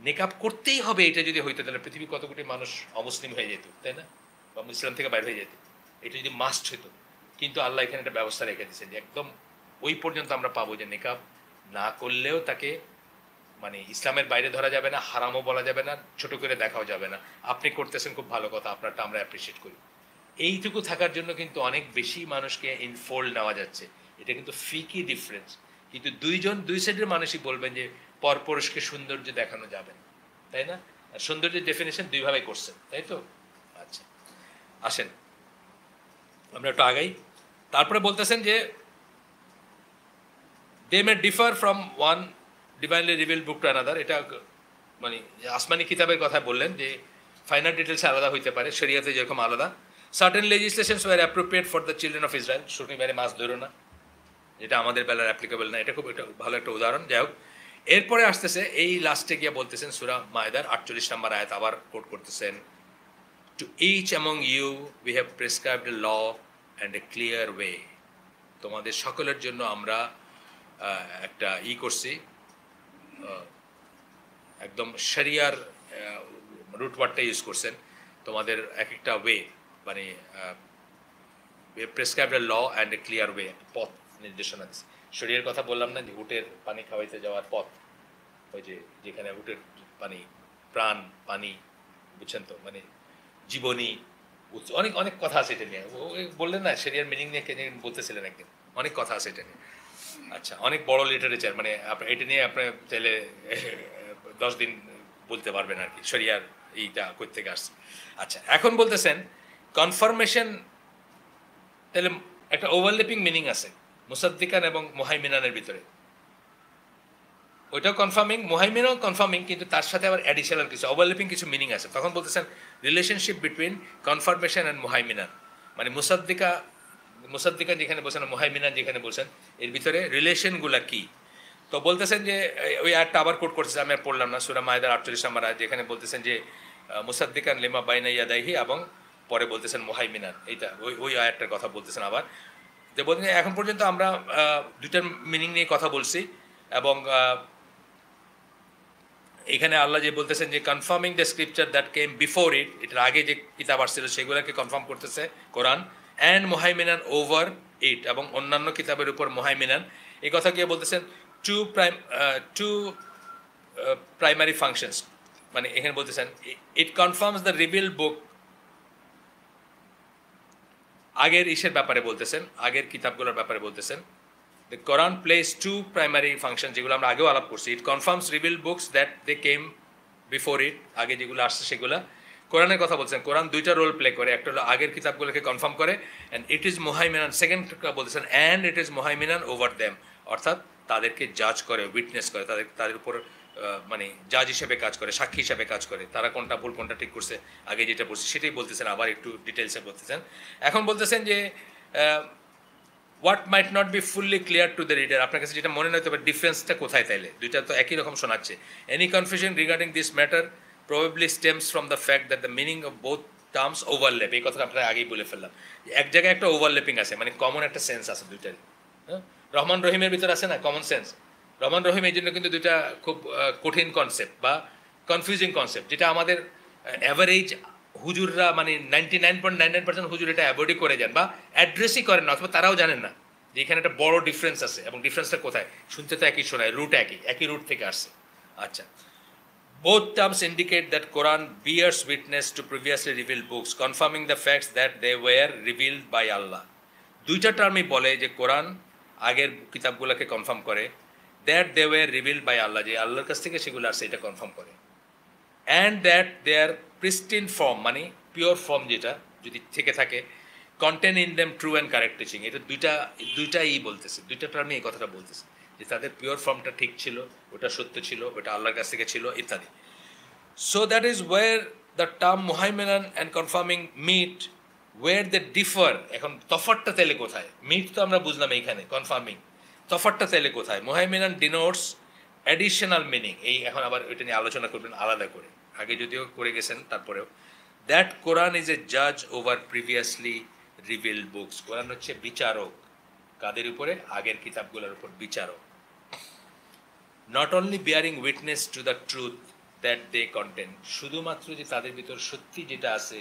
নেকাব করতেই হবে, এটা যদি হইতো তাহলে পৃথিবীর কত কোটি মানুষ অমুসলিম হয়ে যেত, তাই না? বা ইসলাম থেকে বাইরে হয়ে যেত, এটা যদি মাস্ট হইতো। কিন্তু আল্লাহ এখানে একটা ব্যবস্থা রেখে দিয়েছেন যে একদম ওই পর্যন্ত আমরা পাবো যে নেকাব না করলেও তাকে মানে ইসলামের বাইরে ধরা যাবে না, হারামও বলা যাবে না, ছোট করে দেখাও যাবে না। আপনি করতেছেন খুব ভালো কথা, আপনারটা আমরা অ্যাপ্রিসিয়েট করি। এইটুকু থাকার জন্য কিন্তু অনেক বেশি মানুষকে ইনফোল্ড নেওয়া যাচ্ছে। এটা কিন্তু ফিকি ডিফারেন্স। কিন্তু দুই সাইডের মানুষই বলবেন যে পরপুরুষকে সৌন্দর্য দেখানো যাবে না, তাই না? সৌন্দর্যের ডেফিনেশন দুইভাবে করছেন, তাই তো? আচ্ছা, আসেন আমরা একটু আগাই। তারপরে বলতেছেন যে they may differ from one divinely reveal book to another. এটা মানে আসমানি কিতাবের কথা বললেন যে ফাইনাল ডিটেলস আলাদা হইতে পারে, শরিয়াতে যেরকম আলাদা। Certain legislations were appropriate for the children of Israel, শুটনি মেরে মাছ ধরো না, যেটা আমাদের বেলার অ্যাপ্লিকেবল না। এটা খুব ভালো একটা উদাহরণ। যাই হোক, এরপরে আসতেছে এই লাস্টে গিয়ে বলতেছেন সূরা মায়দার 48 নম্বর আয়াত আবার কোট করতেছেন, to each among you we have prescribed a law and a clear way. তোমাদের সকলের জন্য আমরা একটা করছি, একদম শরিয়ার রুট ওয়ার্ডটা ইউজ করছেন, তোমাদের এক একটা ওয়ে, মানে prescribed a law and a clear way, পথ নির্দেশনা দিচ্ছে। শরিয়ার কথা বললাম না, যে উটের পানি খাওয়াইতে যাওয়ার পথ, ওই যে যেখানে উটের পানি প্রাণ পানি, বুঝছেন তো, মানে জীবনী, অনেক অনেক কথা আছে এটা নিয়ে। বললেন না শরিয়ার মিনিং নিয়ে বলতেছিলেন একদিন, অনেক কথা আছে এটা নিয়ে। আচ্ছা, অনেক বড় লিটারেচার, মানে এটা নিয়ে আপনি চাইলে 10 দিন বলতে পারবেন আর কি, শরিয়ার এইটা কই থেকে আসছে। আচ্ছা, এখন বলতেছেন কনফার্মেশন, তাহলে একটা ওভারল্যাপিং মিনিং আছে মুসাদ্দিকান এবং মুহাইমিনানের ভিতরে। ওইটাও কনফার্মিং, মুহাইমিনও কনফার্মিং, কিন্তু তার সাথে আবার অ্যাডিশনাল কিছু ওভারল্যাপিং কিছু মিনিং আছে। তখন বলতেছেন রিলেশনশিপ বিটুইন কনফার্মেশন অ্যান্ড মুহাইমিনান, মানে মুসাদ্দিকান যেখানে বলছেন, মুহাইমিনান যেখানে বলছেন, এর ভিতরে রিলেশনগুলা কি। তো বলতেছেন যে ওই আয়াতটা আবার কোট করতেছে, আমি আর পড়লাম না, সূরা মায়দার 48 নম্বর আয়াত, যেখানে বলতেছেন যে মুসাদ্দিকান লিমা বাইনা ইয়াদাইহি, এবং পরে বলতেছেন মুহাইমিনান, এইটা ওই আয়াতটার কথা বলতেছেন আবার। যে বলতেন এখন পর্যন্ত আমরা দুইটার মিনিং নিয়ে কথা বলছি, এবং এখানে আল্লাহ যে বলতেছেন যে confirming the scripture that came before ইট, এটার আগে যে কিতাব আসছিল সেগুলোকে কনফার্ম করতেছে কোরআন, অ্যান্ড মুহাইমিনান ওভার ইট, এবং অন্যান্য কিতাবের উপর মুহাইমিনান। এই কথা গিয়ে বলতেছেন টু প্রাইমারি ফাংশনস, মানে এখানে বলতেছেন ইট কনফার্মস দ্য রিভিল বুক, আগের ইসের ব্যাপারে বলতেছেন, আগের কিতাবগুলোর ব্যাপারে বলতেছেন। The Quran plays two primary functions, যেগুলো আমরা আগেও আলাপ করছি। It confirms revealed books that they came before it, আগে যেগুলো আসছে সেগুলা। কোরআনের কথা বলছেন, কোরআন দুইটা রোল প্লে করে, একটা হলো আগের কিতাবগুলোকে কনফার্ম করে, and it is মুহাইমিনান, সেকেন্ড বলতেছেন and it is মুহাইমিনান over them, অর্থাৎ তাদেরকে জাজ করে, উইটনেস করে, তাদের উপর মানে জাজ হিসেবে কাজ করে, সাক্ষী হিসেবে কাজ করে, তারা কোনটা ভুল কোনটা ঠিক করছে, আগে যেটা বলছে সেটাই বলতেছেন, আবার একটু ডিটেলসে বলতেছেন। এখন বলতেছেন যে what might not be fully clear to the reader, আপনার কাছে যেটা মনে নয়, তবে ডিফারেন্সটা কোথায়, তাইলে দুইটা তো একই রকম শোনাচ্ছে। Any confusion regarding this matter probably stems from the fact that the meaning of both terms overlap. এই কথাটা আপনারা আগেই বলে ফেললাম, এক জায়গায় একটা ওভারল্যাপিং আছে, মানে কমন একটা সেন্স আছে দুইটারই। হ্যাঁ, রহমান রহিমের ভিতরে আছে না কমন সেন্স, রহমান রহিম, এই জন্য কিন্তু দুইটা খুব কঠিন কনসেপ্ট বা কনফিউজিং কনসেপ্ট, যেটা আমাদের অ্যাভারেজ হুজুররা, মানে 99.99% হুজুর এটা অ্যাভয়েডই করে যান বা অ্যাড্রেসই করেন না, অথবা তারাও জানেন না যে এখানে একটা বড় ডিফারেন্স আছে, এবং ডিফারেন্সটা কোথায়। শুনতে তো একই শোনায়, রুট একই রুট থেকে আসছে। আচ্ছা, Both terms indicate that Quran bears witness to previously revealed books, confirming the facts that they were revealed by Allah. দুইটা টার্মই বলে যে কোরআন আগের কিতাবগুলোকে কনফার্ম করে, that they were revealed by Allah, যে আল্লাহর কাছ থেকে সেগুলো আসছে এটা কনফার্ম করে, and that they are pristine form, মানে পিওর ফর্ম যেটা যদি থেকে থাকে, contain in them true and correct teaching. এটা দুইটাই বলতেছে, দুইটা টার্মে এই কথাটা বলতেছে যে তাদের পিওর ফর্মটা ঠিক ছিল, ওটা সত্য ছিল, ওটা আল্লাহর কাছ থেকে ছিল ইত্যাদি। So that is where the term মুহাইমিনান and confirming it where they differ. এখন তফাতটা তাহলে কোথায়? মিট তো আমরা বুঝলাম এইখানে, কনফার্মিং তফাতটা তাহলে কোথায়? মুহাইমিনান ডিনোটস অ্যাডিশনাল মিনিং। এই এখন আবার ওইটা নিয়ে আলোচনা করবেন আলাদা করে, আগে যদিও করে গেছেন তারপরেও। দ্যাট কোরআন ইজ এ জাজ over previously revealed books. Quran হচ্ছে বিচারক, কাদের উপরে? আগের কিতাবগুলোর উপর বিচারক। Not only bearing witness to the truth that they contain, শুধুমাত্র যে তাদের ভিতর সত্যি যেটা আছে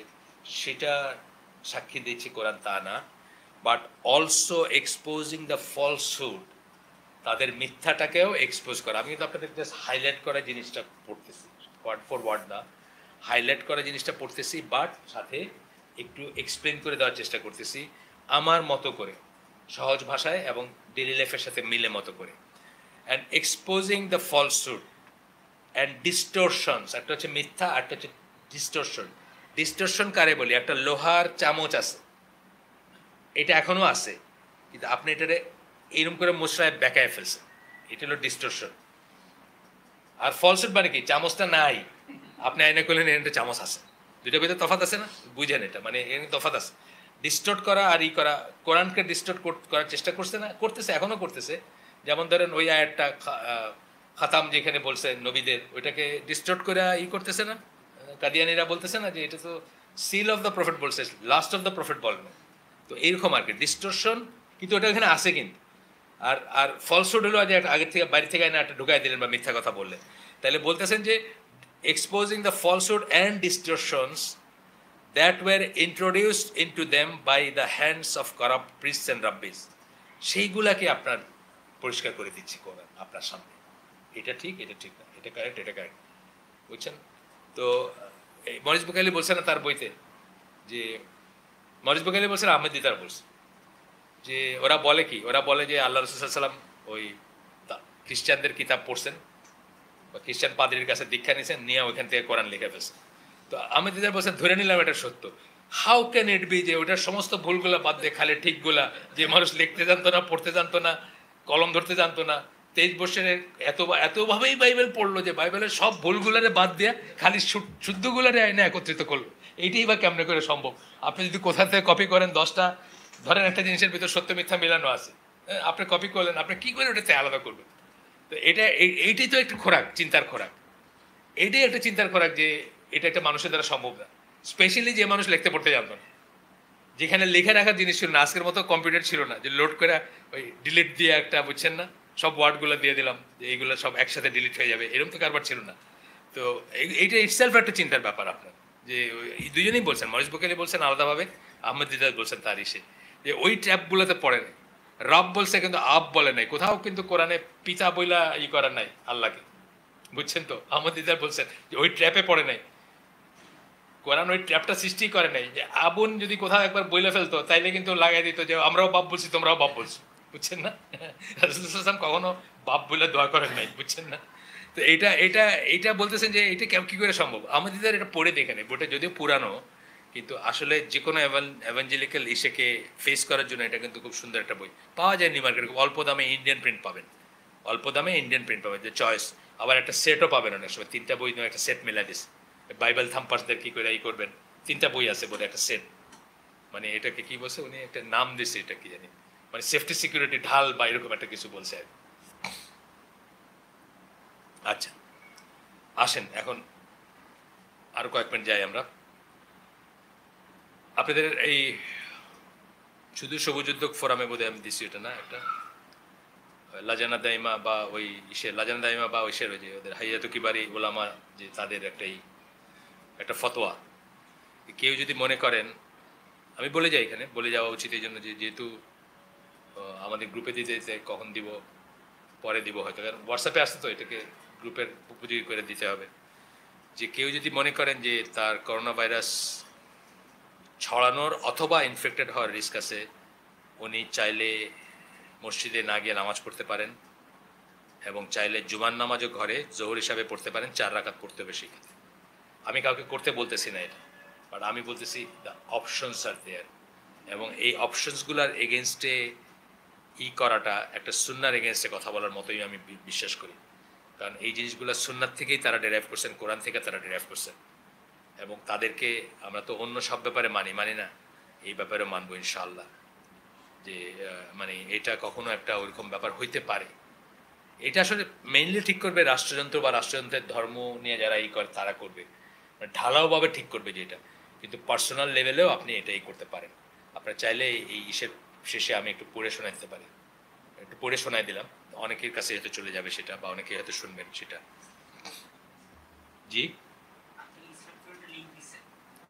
সেটা সাক্ষী দিচ্ছে কোরআন তা না, but also exposing the falsehood, তাদের মিথ্যাটাকেও এক্সপোজ করা। আমি কিন্তু আপনাদের জাস্ট হাইলাইট করা জিনিসটা পড়তেছি, ওয়ার্ড ফর ওয়ার্ড না, হাইলাইট করা জিনিসটা পড়তেছি, বাট সাথে একটু এক্সপ্লেন করে দেওয়ার চেষ্টা করতেছি আমার মতো করে, সহজ ভাষায় এবং ডেলি লাইফের সাথে মিলে মতো করে। And exposing the falsehood and distortions, একটা হচ্ছে মিথ্যা, একটা হচ্ছে ডিস্টোরশন। ডিস্টোরশন কারে বলি? একটা লোহার চামচ আছে, এটা এখনও আছে, কিন্তু আপনি এটারে এইরকম করে মশলায় বেঁকায় ফেলছেন, এটা হলো ডিস্টোরশন। আর ফলসহুড মানে কি? চামচটা নাই, আপনি আইনা করলেন এটা চামচ আছে, দুইটার ভিতরে তফাৎ আছে না? বুঝেন এটা, মানে এর তফাৎ আছে। ডিস্টোর্ট করা আর ই করা, কোরআনকে ডিস্টোর্ট করার চেষ্টা করছে না? করতেছে, এখনও করতেছে। যেমন ধরেন ওই আয়াতটা খাতাম যেখানে বলছে নবীদের, ওইটাকে ডিস্টোর্ট করে ই করতেছে না? কাদিয়ানিরা বলতেছে না যে এটা তো সিল অফ দ্য প্রফেট বলছে, লাস্ট অফ দ্য প্রফেট বলেন। তো এইরকম আর কি ডিস্টোরশন, কিন্তু ওটা এখানে আসে কিন্তু। আর আর ফলসহুড হলো যে একটা আগের থেকে বাইরে থেকে না একটা ঢুকাই দিলেন বা মিথ্যা কথা বললেন, তাহলে বলতেছেন যে exposing the falsehood and distortions that were introduced into them by the hands of corrupt priests and rabbis, সেইগুলাকে আপনার পরিষ্কার করে দিচ্ছি কোরআন আপনার সামনে, এটা ঠিক, এটা ঠিক না, এটা কারেক্ট, এটা কারেক্ট, বুঝছেন? তো মরিস বুখারী বলছে না তার বইতে, যে মরিস বুখারী বলছেন, আহমেদ দিদার বলছে যে ওরা বলে কি, ওরা বলে যে আল্লাহ রাসূল সাল্লাল্লাহু আলাইহি ওয়াসাল্লাম ওই খ্রিস্টানদের কিতাব পড়ছেন বা খ্রিস্টান পাদ্রীর কাছে দীক্ষা নিয়েছেন, নিয়ে ওইখান থেকে কোরআন লিখে ফেলছেন। তো আহমেদ দিদার বলছেন ধরে নিলাম এটা সত্য, হাউ ক্যান ইট বি যে ওটার সমস্ত ভুলগুলা বাদ দিয়ে খালি ঠিকগুলা, যে মানুষ লিখতে জানতো না, পড়তে জানতো না, কলম ধরতে জানতো না, 23 বছরে এতভাবেই বাইবেল পড়লো যে বাইবেলের সব ভুলগুলারে বাদ দিয়ে খালি শুদ্ধগুলারে আইনে একত্রিত করলো। এইটাই বা কেমনে করে সম্ভব? আপনি যদি কোথা থেকে কপি করেন 10টা, ধরেন একটা জিনিসের ভিতর সত্য মিথ্যা মেলানো আছে, আপনি কপি করলেন, আপনি কি করে ওটাতে আলাদা করবেন? তো এইটাই তো একটা খোরাক, চিন্তার খোরাক। এইটাই একটা চিন্তার খোরাক যে এটা একটা মানুষের দ্বারা সম্ভব না, স্পেশালি যে মানুষ লিখতে পড়তে জানতো না, যেখানে লেখা রাখার জিনিস ছিল না, আজকের মতো কম্পিউটার ছিল না যে লোড করে ওই ডিলিট দিয়ে একটা, বুঝছেন না, সব ওয়ার্ডগুলো দিয়ে দিলাম যে এইগুলো সব একসাথে ডিলিট হয়ে যাবে, এরকম তো কারবার ছিল না। তো এইটা ইটসেলফ একটা চিন্তার ব্যাপার আপনার, যে দুজনেই বলছেন, মরিস বুখারী বলছেন আলাদাভাবে, আহমেদ দিদার বলছেন তার ইসে, যে ওই ট্র্যাপগুলোতে পড়ে নাই। রব বলছে কিন্তু আব বলে নাই, কোথাও কিন্তু কোরআনে পিতা বইলা ই করার নাই আল্লাহকে, বুঝছেন তো? আহমদ দিদার বলছেন যে ওই ট্র্যাপে পড়ে নাই, কোরআন ওই ট্র্যাপটা সৃষ্টি করে নাই, যে আবুন যদি কোথাও একবার বইলে ফেলতো তাইলে কিন্তু লাগাই দিত যে আমরাও বাপ বলছি তোমরাও বাপ বলছো, বুঝছেন না? রাসূলুল্লাহ সাল্লাল্লাহু আলাইহি ওয়াসাল্লাম কখনো বাপ বলে দোয়া করেন নাই, বুঝছেন না? তো এইটা বলতেছেন যে এটা কি করে সম্ভব? আমাদের এটা পড়ে দেখে নেই, বইটা যদিও পুরানো, কিন্তু আসলে যে কোনো এভাঞ্জেলিক্যাল ইসেকে ফেস করার জন্য এটা কিন্তু খুব সুন্দর একটা বই। পাওয়া যায় নিউ মার্কেটে, অল্প দামে ইন্ডিয়ান প্রিন্ট পাবেন, অল্প দামে ইন্ডিয়ান প্রিন্ট পাবেন, যে চয়েস। আবার একটা সেটও পাবেন অনেক সময়, 3টা বই নিয়ে একটা সেট মেলা দিস, বাইবেল থাম্পার্সদের কি করে ই করবেন, 3টা বই আছে বলে একটা সেট, মানে এটাকে কি বলছে উনি, একটা নাম দিছে, এটা কি জানি, মানে সেফটি সিকিউরিটি ঢাল বা এরকম একটা কিছু বলছে আর কি। আচ্ছা আসেন এখন আরো কয়েক মিনিট যাই আমরা। আপনাদের এই শুধু সবুজ উদ্যোগ ফোরামে বোধহয় আমি দিচ্ছি এটা না, একটা লাজানা দাইমা বা ওই ইসের লাজানা দাইমা বা ওইসের ওই যে ওদের হাইয়াতু কিবারি ওলামা, যে তাদের একটা ফতোয়া, কেউ যদি মনে করেন, আমি বলে যাই, এখানে বলে যাওয়া উচিত এই জন্য যে যেহেতু আমাদের গ্রুপে দিতে দিতে কখন দিব, পরে দিব হয়তো, কারণ হোয়াটসঅ্যাপে আসতে তো এটাকে গ্রুপের উপযোগী করে দিতে হবে। যে কেউ যদি মনে করেন যে তার করোনা ভাইরাস ছড়ানোর অথবা ইনফেক্টেড হওয়ার রিস্ক আছে, উনি চাইলে মসজিদে না গিয়ে নামাজ পড়তে পারেন এবং চাইলে জুমার নামাজও ঘরে জোহর হিসাবে পড়তে পারেন, 4 রাকাত পড়তে হবে সেক্ষেত্রে। আমি কাউকে করতে বলতেছি না এটা, বাট আমি বলতেছি দ্য অপশনস আর দেয়ার, এবং এই অপশনসগুলোর এগেনস্টে করাটা একটা সুন্নার এগেনস্টে কথা বলার মতোই আমি বিশ্বাস করি। কারণ এই জিনিসগুলো সুন্নার থেকেই তারা ডেরাইভ করছেন, কোরআন থেকে তারা ডেরাইভ করছেন, এবং তাদেরকে আমরা তো অন্য সব ব্যাপারে মানি না, এই ব্যাপারেও মানবো ইনশাআল্লাহ। যে মানে এটা কখনো একটা ওইরকম ব্যাপার হইতে পারে, এটা আসলে মেইনলি ঠিক করবে রাষ্ট্রযন্ত্র বা রাষ্ট্রযন্ত্রের ধর্ম নিয়ে যারা করে তারা করবে, মানে ঢালাওভাবে ঠিক করবে যেটা। কিন্তু পার্সোনাল লেভেলেও আপনি এটাই করতে পারেন। আপনার চাইলে এই ইসের শেষে আমি একটু পড়ে শোনাই দিতে পারি, একটু পড়ে শোনাই দিলাম, অনেকের কাছে হয়তো চলে যাবে সেটা, বা অনেকে হয়তো শুনবেন সেটা। জি,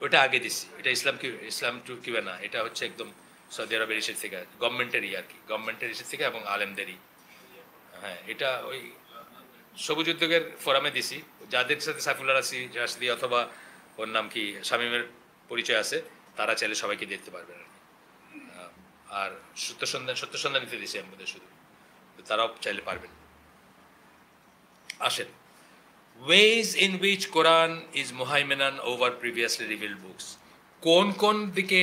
ওটা আগে দিচ্ছি, এটা ইসলাম টু কিবা না, এটা হচ্ছে একদম সৌদি আরবের ইসের থেকে, গভর্নমেন্টেরই আর কি, গভর্নমেন্টের ইসের থেকে এবং আলেমদেরই। হ্যাঁ, এটা ওই সবুজ উদ্যোগের ফোরামে দিছি, যাদের সাথে সাইফুল্লাহ রাশিদি অথবা ওর নাম কি শামীমের পরিচয় আছে, তারা চাইলে সবাইকে দেখতে পারবেন আর কি। আর সত্য সন্ধানীতে দিছি আমাদের শুধু, তারাও চাইলে পারবেন। আসেন, ways in which Quran is muhaiminan over previously revealed books. কোন কোন দিকে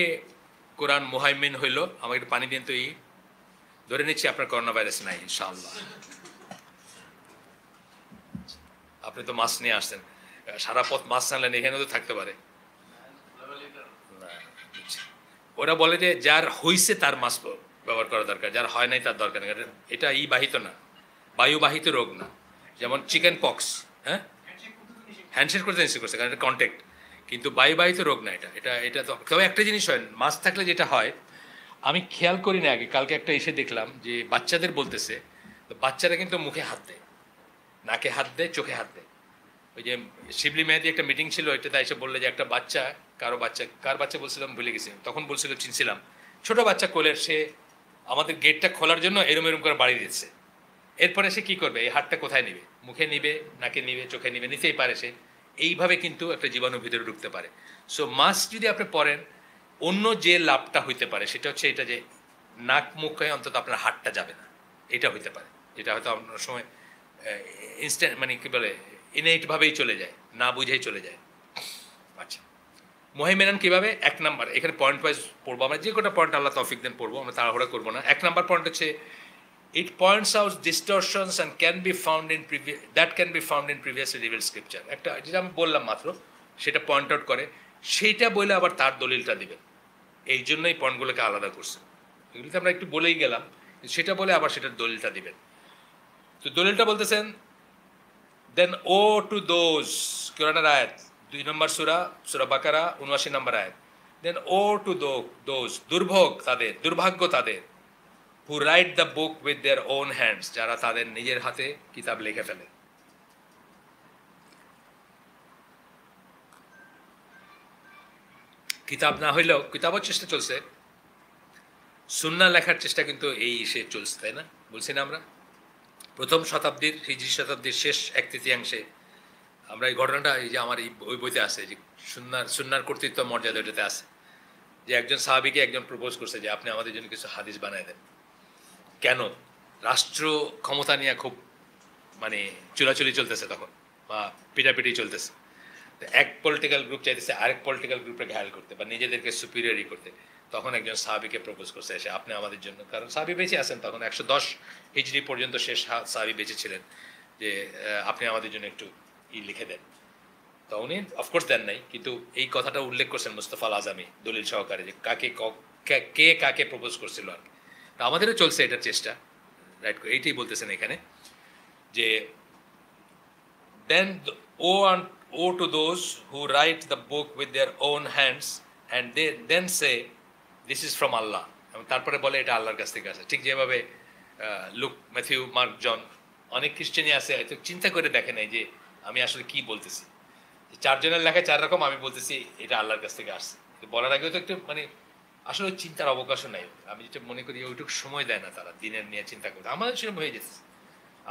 কোরআন মুহাইমিন হইল? আমাকে একটু পানি দিন তো। ধরে নিচ্ছি আপনার করোনা ভাইরাস নাই ইনশাআল্লাহ, আপনি তো মাছ নিয়ে আসছেন, সারা পথ মাছ আনলেন, এখানেও তো থাকতে পারে। ওরা বলে যে যার হইছে তার মাছ ব্যবহার করা দরকার, যার হয় নাই তার দরকার নেই। এটা বাহিত না, বায়ুবাহিত রোগ না, যেমন চিকেন পক্স। হ্যাঁ, হ্যান্ডশেক করতে নিশ্চয় করছে, কারণ এটা কন্ট্যাক্ট, কিন্তু বায়ুবাহিত রোগ না এটা। এটা এটা তো তবে একটা জিনিস হয়, মাছ থাকলে যেটা হয়, আমি খেয়াল করি না আগে, কালকে একটা এসে দেখলাম যে বাচ্চাদের বলতেছে, তো বাচ্চারা কিন্তু মুখে হাত দেয়, নাকে হাত দেয়, চোখে হাত দেয়। ওই যে শিবলি মেহেদি একটা মিটিং ছিল, এটাতে এসে বললে যে একটা বাচ্চা, কার বাচ্চা বলছিলাম ভুলে গেছি, তখন বলছিল চিনছিলাম, ছোট বাচ্চা কোলের, সে আমাদের গেটটা খোলার জন্য এরম এরম করে বাড়ি দিচ্ছে। এরপরে সে কি করবে? এই হাতটা কোথায় নিবে? মুখে নিবে, নাকে নিবে, চোখে নিবে? নিতেই পারে সে। এইভাবে কিন্তু একটা জীবাণু ভিতরে ঢুকতে পারে। সো মাস্ক যদি আপনি পরেন, অন্য যে লাভটা হইতে পারে সেটা হচ্ছে এটা যে নাক মুখে অন্তত আপনার হাতটা যাবে না, এটা হইতে পারে, যেটা হয়তো আপনার সময় ইনস্ট্যান্ট মানে কী বলে ইনেটভাবেই চলে যায়, না বুঝেই চলে যায়। আচ্ছা, মুহাইমিনান কীভাবে? 1 নাম্বার, এখানে পয়েন্ট ওয়াইজ পড়বো আমরা, যে কটা পয়েন্ট আল্লাহ তৌফিক দেন পড়বো, আমরা তাড়াহুড়া করবো না। 1 নাম্বার পয়েন্ট হচ্ছে it points out distortions and can be found in previously revealed scripture. একটা যেটা আমি বললাম মাত্র, সেটা পয়েন্ট আউট করে, সেটা বলে আবার তার দলিলটা দিবেন। এই জন্যই পয়েন্টগুলোকে আলাদা করছে, এগুলিতে আমরা একটু বলেই গেলাম, সেটা বলে আবার সেটার দলিলটা দিবেন। তো দলিলটা বলতেছেন, দেন ও টু দোজ, কোরআনের আয়াত 2 নম্বর সূরা বাকারা 79 নম্বর আয়াত, দেন ও টু দোজ, দুর্ভোগ তাদের, দুর্ভাগ্য তাদের, who write the book with their own hands, যারা তাদের নিজের হাতে কিতাব লিখে ফেলে। কিতাব না হইলেও কিতাবও চেষ্টা চলছে, সুন্নাহ লেখার চেষ্টা কিন্তু এই সে চলছে, তাই না? বলছি না আমরা প্রথম শতাব্দীর, হিজরি শতাব্দীর শেষ 1/3 আমরা এই ঘটনাটা, এই যে আমার এই ওই বইতে আছে যে সুন্নাহর কর্তৃত্ব মর্যাদা, ওটাতে আছে যে একজন সাহাবীকে একজন প্রপোজ করছে যে আপনি আমাদের জন্য কিছু হাদিস বানায় দেন। কেন? রাষ্ট্র ক্ষমতা নিয়ে খুব মানে চুলাচুলি চলতেছে তখন, বা পিটাপিটি চলতেছে। এক পলিটিক্যাল গ্রুপ চাইতেছে আরেক পলিটিক্যাল গ্রুপে ঘায়াল করতে বা নিজেদেরকে সুপিরিয়রি করতে। তখন একজন সাহাবীকে প্রপোজ করছে এসে, আপনি আমাদের জন্য, কারণ সাহাবী বেঁচে আছেন তখন, 110 হিজরি পর্যন্ত শেষ সাহাবী বেঁচে ছিলেন, যে আপনি আমাদের জন্য একটু লিখে দেন। তো উনি অফকোর্স দেন নাই, কিন্তু এই কথাটা উল্লেখ করছেন মুস্তফা আল আজমি দলিল সহকারে, যে কে কাকে প্রপোজ করছিল আর কি। আমাদেরও চলছে এটার চেষ্টা, রাইট? এইটাই বলতেছেন এখানে যে then woe to those who write the book with their own hands and they then say this is from Allah, এবং তারপরে বলে এটা আল্লাহর কাছ থেকে আসে। ঠিক যেভাবে লুক, ম্যাথিউ, মার্ক, জন, অনেক খ্রিস্টানই আছে হয়তো চিন্তা করে দেখে নাই যে আমি আসলে কি বলতেছি। 4 জনের লেখায় 4 রকম, আমি বলতেছি এটা আল্লাহর কাছ থেকে আসছে। বলার আগেও তো একটু মানে আসলে চিন্তার অবকাশও নাই। আমি যেটা মনে করি ওইটুকু সময় দেয় না তারা দিনের নিয়ে চিন্তা করতে। আমাদের সেরকম হয়ে যেতেছে,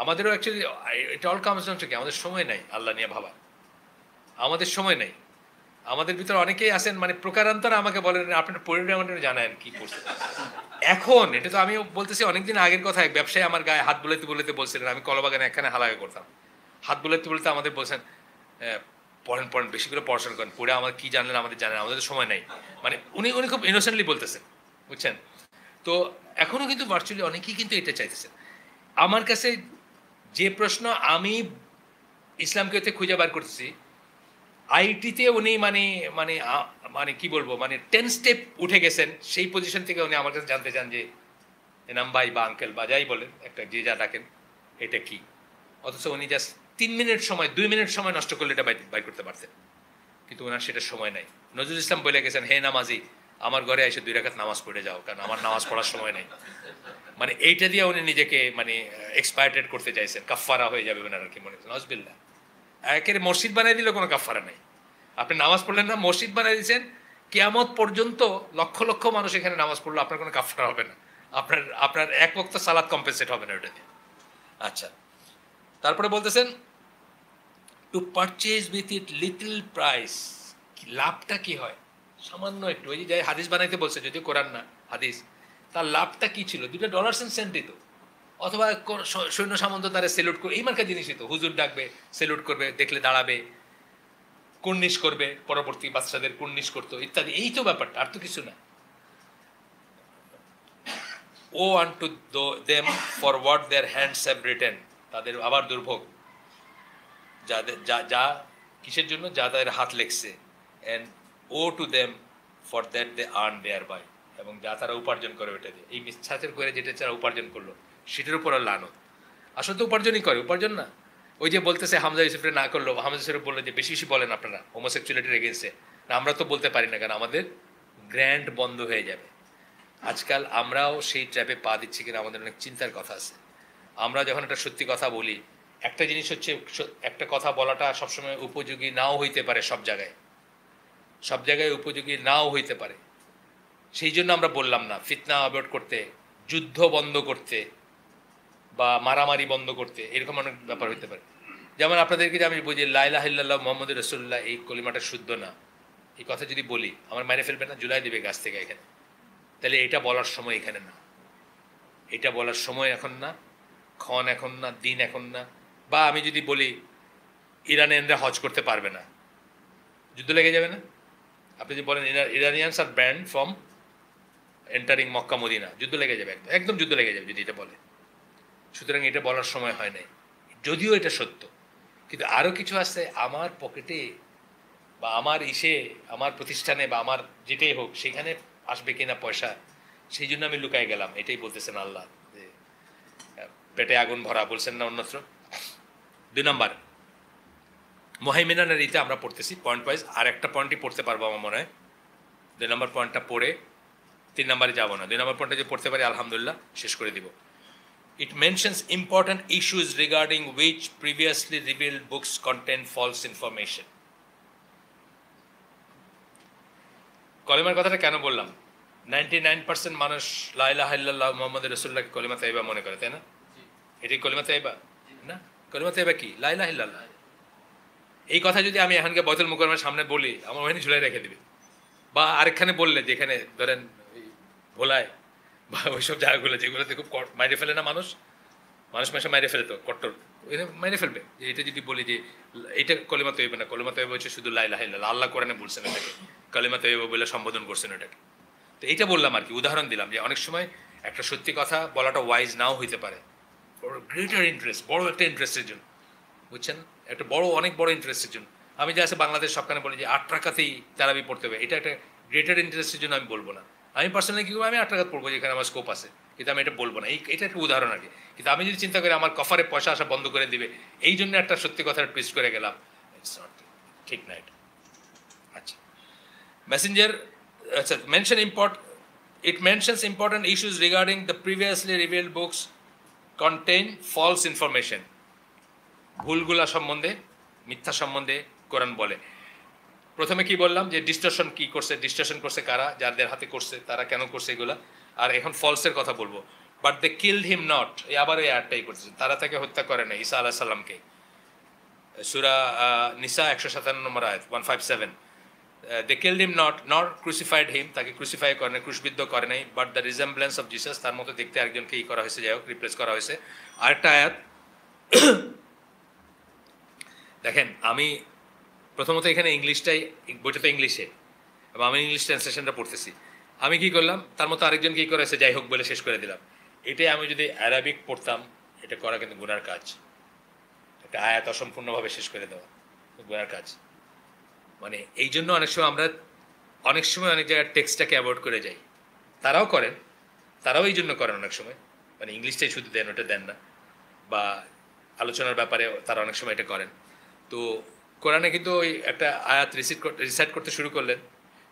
আমাদেরও অ্যাকচুয়ালি এটা অল কামস ডাউন থেকে আমাদের সময় নাই আল্লাহ নিয়ে ভাবা। আমাদের সময় নেই। আমাদের ভিতরে অনেকেই আছেন মানে প্রকারান্তরে আমাকে বলেন আপনার পরিণামটা জানেন কি করছেন। এখন এটা তো আমিও বলতেছি অনেকদিন আগের কথা, এক ব্যবসায়ী আমার গায়ে হাত বুলাইতে বুলাইতে বলছিলেন, আমি কলাবাগানে একখানে হালাকা করতাম, হাত বুলাইতে বুলাইতে আমাদের বলছেন পড়েন পড়েন বেশি করে পড়াশোনা করেন, পড়ে আমার কি জানলেন আমাদের জানেন, আমাদের তো সময় নেই। মানে উনি উনি খুব ইনোসেন্টলি বলতেছেন, বুঝছেন। তো এখনও কিন্তু ভার্চুয়ালি অনেকেই কিন্তু এটা চাইতেছেন। আমার কাছে যে প্রশ্ন আমি ইসলামকে হতে খুঁজে বার করতেছি, আইটিতে উনি মানে মানে মানে কি বলবো মানে 10 স্টেপ উঠে গেছেন, সেই পজিশন থেকে উনি আমার কাছে জানতে চান যে এনাম ভাই বা আঙ্কেল বা যাই বলেন একটা যে যা ডাকেন এটা কি। অথচ উনি জাস্ট 3 মিনিট সময় 2 মিনিট সময় নষ্ট করলে এটা বাই করতে পারতেন, কিন্তু ওনার সেটা সময় নাই। নজরুল ইসলাম বলে গেছেন, হে নামাজি আমার ঘরে এসে 2 রাকাত নামাজ পড়ে যাও, কারণ আমার নামাজ পড়ার সময় নেই। মানে এইটা দিয়ে উনি নিজেকে মানে এক্সপায়ার্টেড করতে চাইছেন, কাফফারা হয়ে যাবে ওনার আর কি মনে হচ্ছে। নজবিল্লা একের মসজিদ বানিয়ে দিলে কোনো কাফফারা নেই। আপনি নামাজ পড়লেন না, মসজিদ বানিয়ে দিয়েছেন, কিয়ামত পর্যন্ত লক্ষ লক্ষ মানুষ এখানে নামাজ পড়লো, আপনার কোনো কাফফারা হবে না, আপনার আপনার এক ওয়াক্ত সালাত কম্পেনসেট হবে না ওটা দিয়ে। আচ্ছা, তারপরে বলতেছেন two purchase with it little price, লাভটা কি হয় সামান্য একটু। ওই যে যাই হাদিস বানাইতে বলছে, যদিও কোরআন না হাদিস, তার লাভটা কি ছিল? $2 তো, অথবা সৈন্য সামন্ত তারা সেলুট করে, এই মার্কা জিনিসই তো, হুজুর ডাকবে, সেলুট করবে, দেখলে দাঁড়াবে, কুর্নিশ করবে, পরবর্তী বাচ্চাদের কুর্নিশ করতো ইত্যাদি, এই তো ব্যাপারটা, আর তো কিছু না। Woe unto them for what their hands have written, তাদের আবার দুর্ভোগ যাদের যা যা কিসের জন্য যা তাদের হাত লেগছে, and woe to them for that they earn thereby, এবং যা তারা উপার্জন করে ওটা দিয়ে, এই মিথ্যাচার করে যেটা তারা উপার্জন করলো সেটার উপর আর লানত। আসলে তো উপার্জনই করে, উপার্জন না। ওই যে বলতেছে হামজা ইউসুফরে না করলো, হামজা ইউসুফ বললো যে বেশি বেশি বলেন আপনারা হোমোসেক্সুয়ালিটির এগেন্সে, না আমরা তো বলতে পারি না কারণ আমাদের গ্র্যান্ড বন্ধ হয়ে যাবে। আজকাল আমরাও সেই ট্র্যাপে পা দিচ্ছি কিনা আমাদের অনেক চিন্তার কথা আছে। আমরা যখন একটা সত্যি কথা বলি, একটা জিনিস হচ্ছে একটা কথা বলাটা সবসময় উপযোগী নাও হইতে পারে, সব জায়গায় সব জায়গায় উপযোগী নাও হইতে পারে। সেই জন্য আমরা বললাম না, ফিতনা অ্যাভয়েড করতে, যুদ্ধ বন্ধ করতে, বা মারামারি বন্ধ করতে, এরকম অনেক ব্যাপার হইতে পারে। যেমন আপনাদেরকে যে আমি বুঝি লা ইলাহা ইল্লাল্লাহ মুহাম্মদ রাসূলুল্লাহ, এই কলিমাটা শুদ্ধ না, এই কথা যদি বলি আমার মেরে ফেলবে না, জুলাই দেবে গাছ থেকে এখানে, তাহলে এটা বলার সময় এখানে না, এটা বলার সময় এখন না, ক্ষণ এখন না, দিন এখন না। বা আমি যদি বলি ইরানিয়ানরা হজ করতে পারবে না, যুদ্ধ লেগে যাবে না? আপনি যদি বলেন Iranians are banned from entering Mecca Medina, যুদ্ধ লেগে যাবে, একদম যুদ্ধ লেগে যাবে যদি এটা বলে। সুতরাং এটা বলার সময় হয় নাই, যদিও এটা সত্য। কিন্তু আরও কিছু আছে আমার পকেটে বা আমার আমার প্রতিষ্ঠানে বা আমার যেটাই হোক সেখানে আসবে কিনা পয়সা, সেই জন্য আমি লুকায় গেলাম, এটাই বলতেছেন আল্লাহ, যে পেটে আগুন ভরা, বলছেন না অন্যত্র। 2 নম্বর মুহাইমিনানের ইতে আমরা পড়তেছি পয়েন্ট ওয়াইজ, আর একটা পয়েন্টই পড়তে পারবো আমার মনে হয়। 2 নম্বর পয়েন্টটা পড়ে 3 নম্বরে যাবো না, 2 নম্বর পয়েন্টটা যে পড়তে পারি আলহামদুলিল্লাহ শেষ করে দিব। It mentions important issues regarding which previously revealed books contain false information. কলিমার কথাটা কেন বললাম? 99% মানুষ লা ইলাহা ইল্লাল্লাহ মুহাম্মদ রাসূলুল্লাহকে কলিমা তাইয়্যিবা মনে করে, তাই না? এটাই কলিমা তাইয়্যিবা না? কলিমা তাইয়্যিবা কি? লা ইলাহা ইল্লাল্লাহ। এই কথা যদি আমি এখানকে বয়তুল মুকাররমের সামনে বলি, আমার ওখানে ঝুলাই রেখে দিবে। বা আরেকখানে বললে, যেখানে ধরেন ভোলায় বা ওইসব জায়গাগুলো যেগুলোতে খুব মাইরে ফেলে না মানুষ মাসে মাইরে ফেলে, তো কট্টর মাইরে ফেলবে। যে এটা যদি বলি যে এটা কলিমা তৈয়্যিবা না, কলিমা তৈয়্যিবা হচ্ছে শুধু লা ইলাহা ইল্লাল্লাহ, আল্লাহ কোরআনে বলছেন এটাকে, কলিমা তৈয়্যিবা বলে সম্বোধন করছেন এটাকে। তো এইটা বললাম আর কি, উদাহরণ দিলাম যে অনেক সময় একটা সত্যি কথা বলাটা ওয়াইজ নাও হইতে পারে, গ্রেটার ইন্টারেস্ট, বড় একটা ইন্টারেস্টের জন্য, বুঝছেন, একটা অনেক বড় ইন্টারেস্টের জন্য। আমি যে আছে বাংলাদেশ সবখানে বলি যে 8 রাকাতেই তারাবি পড়তে হবে, এটা একটা গ্রেটার ইন্টারেস্টের জন্য আমি বলবো না। আমি পার্সোনালি কী করবো, আমি 8 রাকাত পড়বো যেখানে আমার স্কোপ আছে, কিন্তু আমি এটা বলবো না। এটা একটা উদাহরণ আর কি। কিন্তু আমি যদি চিন্তা করি আমার কফারে পয়সা আসা বন্ধ করে দিবে, এই জন্য একটা সত্যি কথা টুইস্ট করে গেলাম, ইটস নট ঠিক না এটা। আচ্ছা, মেসেঞ্জার আচ্ছা it mentions important issues regarding the previously revealed books contain false information. ভুলগুলা সম্বন্ধে, মিথ্যা সম্বন্ধে কোরআন বলে। প্রথমে কি বললাম যে ডিস্টর্শন কি করছে, ডিস্টর্শন করছে কারা, যাদের হাতে করছে তারা কেন করছে এগুলা। আর এখন ফলসের কথা বলবো। But they killed him not, আবার এই আয়াতটাই করছে, তারা তাকে হত্যা করে না, ঈসা আলাইহিস সালামকে। সূরা নিসা 157 নম্বর আয়াত 157 they killed him not nor crucified him, তাকে ক্রুসিফাই করে নাই, ক্রুশবিদ্ধ করে নাই, but the resemblance of Jesus, তার মতো দেখতে একজনকে করা হয়েছে, যাই হোক রিপ্লেস করা হয়েছে। আরেকটা আয়াত দেখেন, আমি প্রথমত এখানে ইংলিশটাই, বইটা তো ইংলিশে এবং আমি ইংলিশ ট্রান্সলেশনটা পড়তেছি। আমি কি করলাম, তার মতো আরেকজন কি করেছে যাই হোক বলে শেষ করে দিলাম। এটাই আমি যদি অ্যারাবিক পড়তাম, এটা করা কিন্তু গুনার কাজ। একটা আয়াত অসম্পূর্ণভাবে শেষ করে দেওয়া গুনার কাজ। মানে এই জন্য অনেক সময় আমরা অনেক জায়গায় টেক্সটটাকে অ্যাভয়েড করে যাই। তারাও করেন, তারাও এই জন্য করেন অনেক সময়, মানে ইংলিশটাই শুধু দেন, ওটা দেন না, বা আলোচনার ব্যাপারে তারা অনেক সময় এটা করেন। তো কোরআনে কিন্তু ওই একটা আয়াত রিসাইট করতে শুরু করলেন,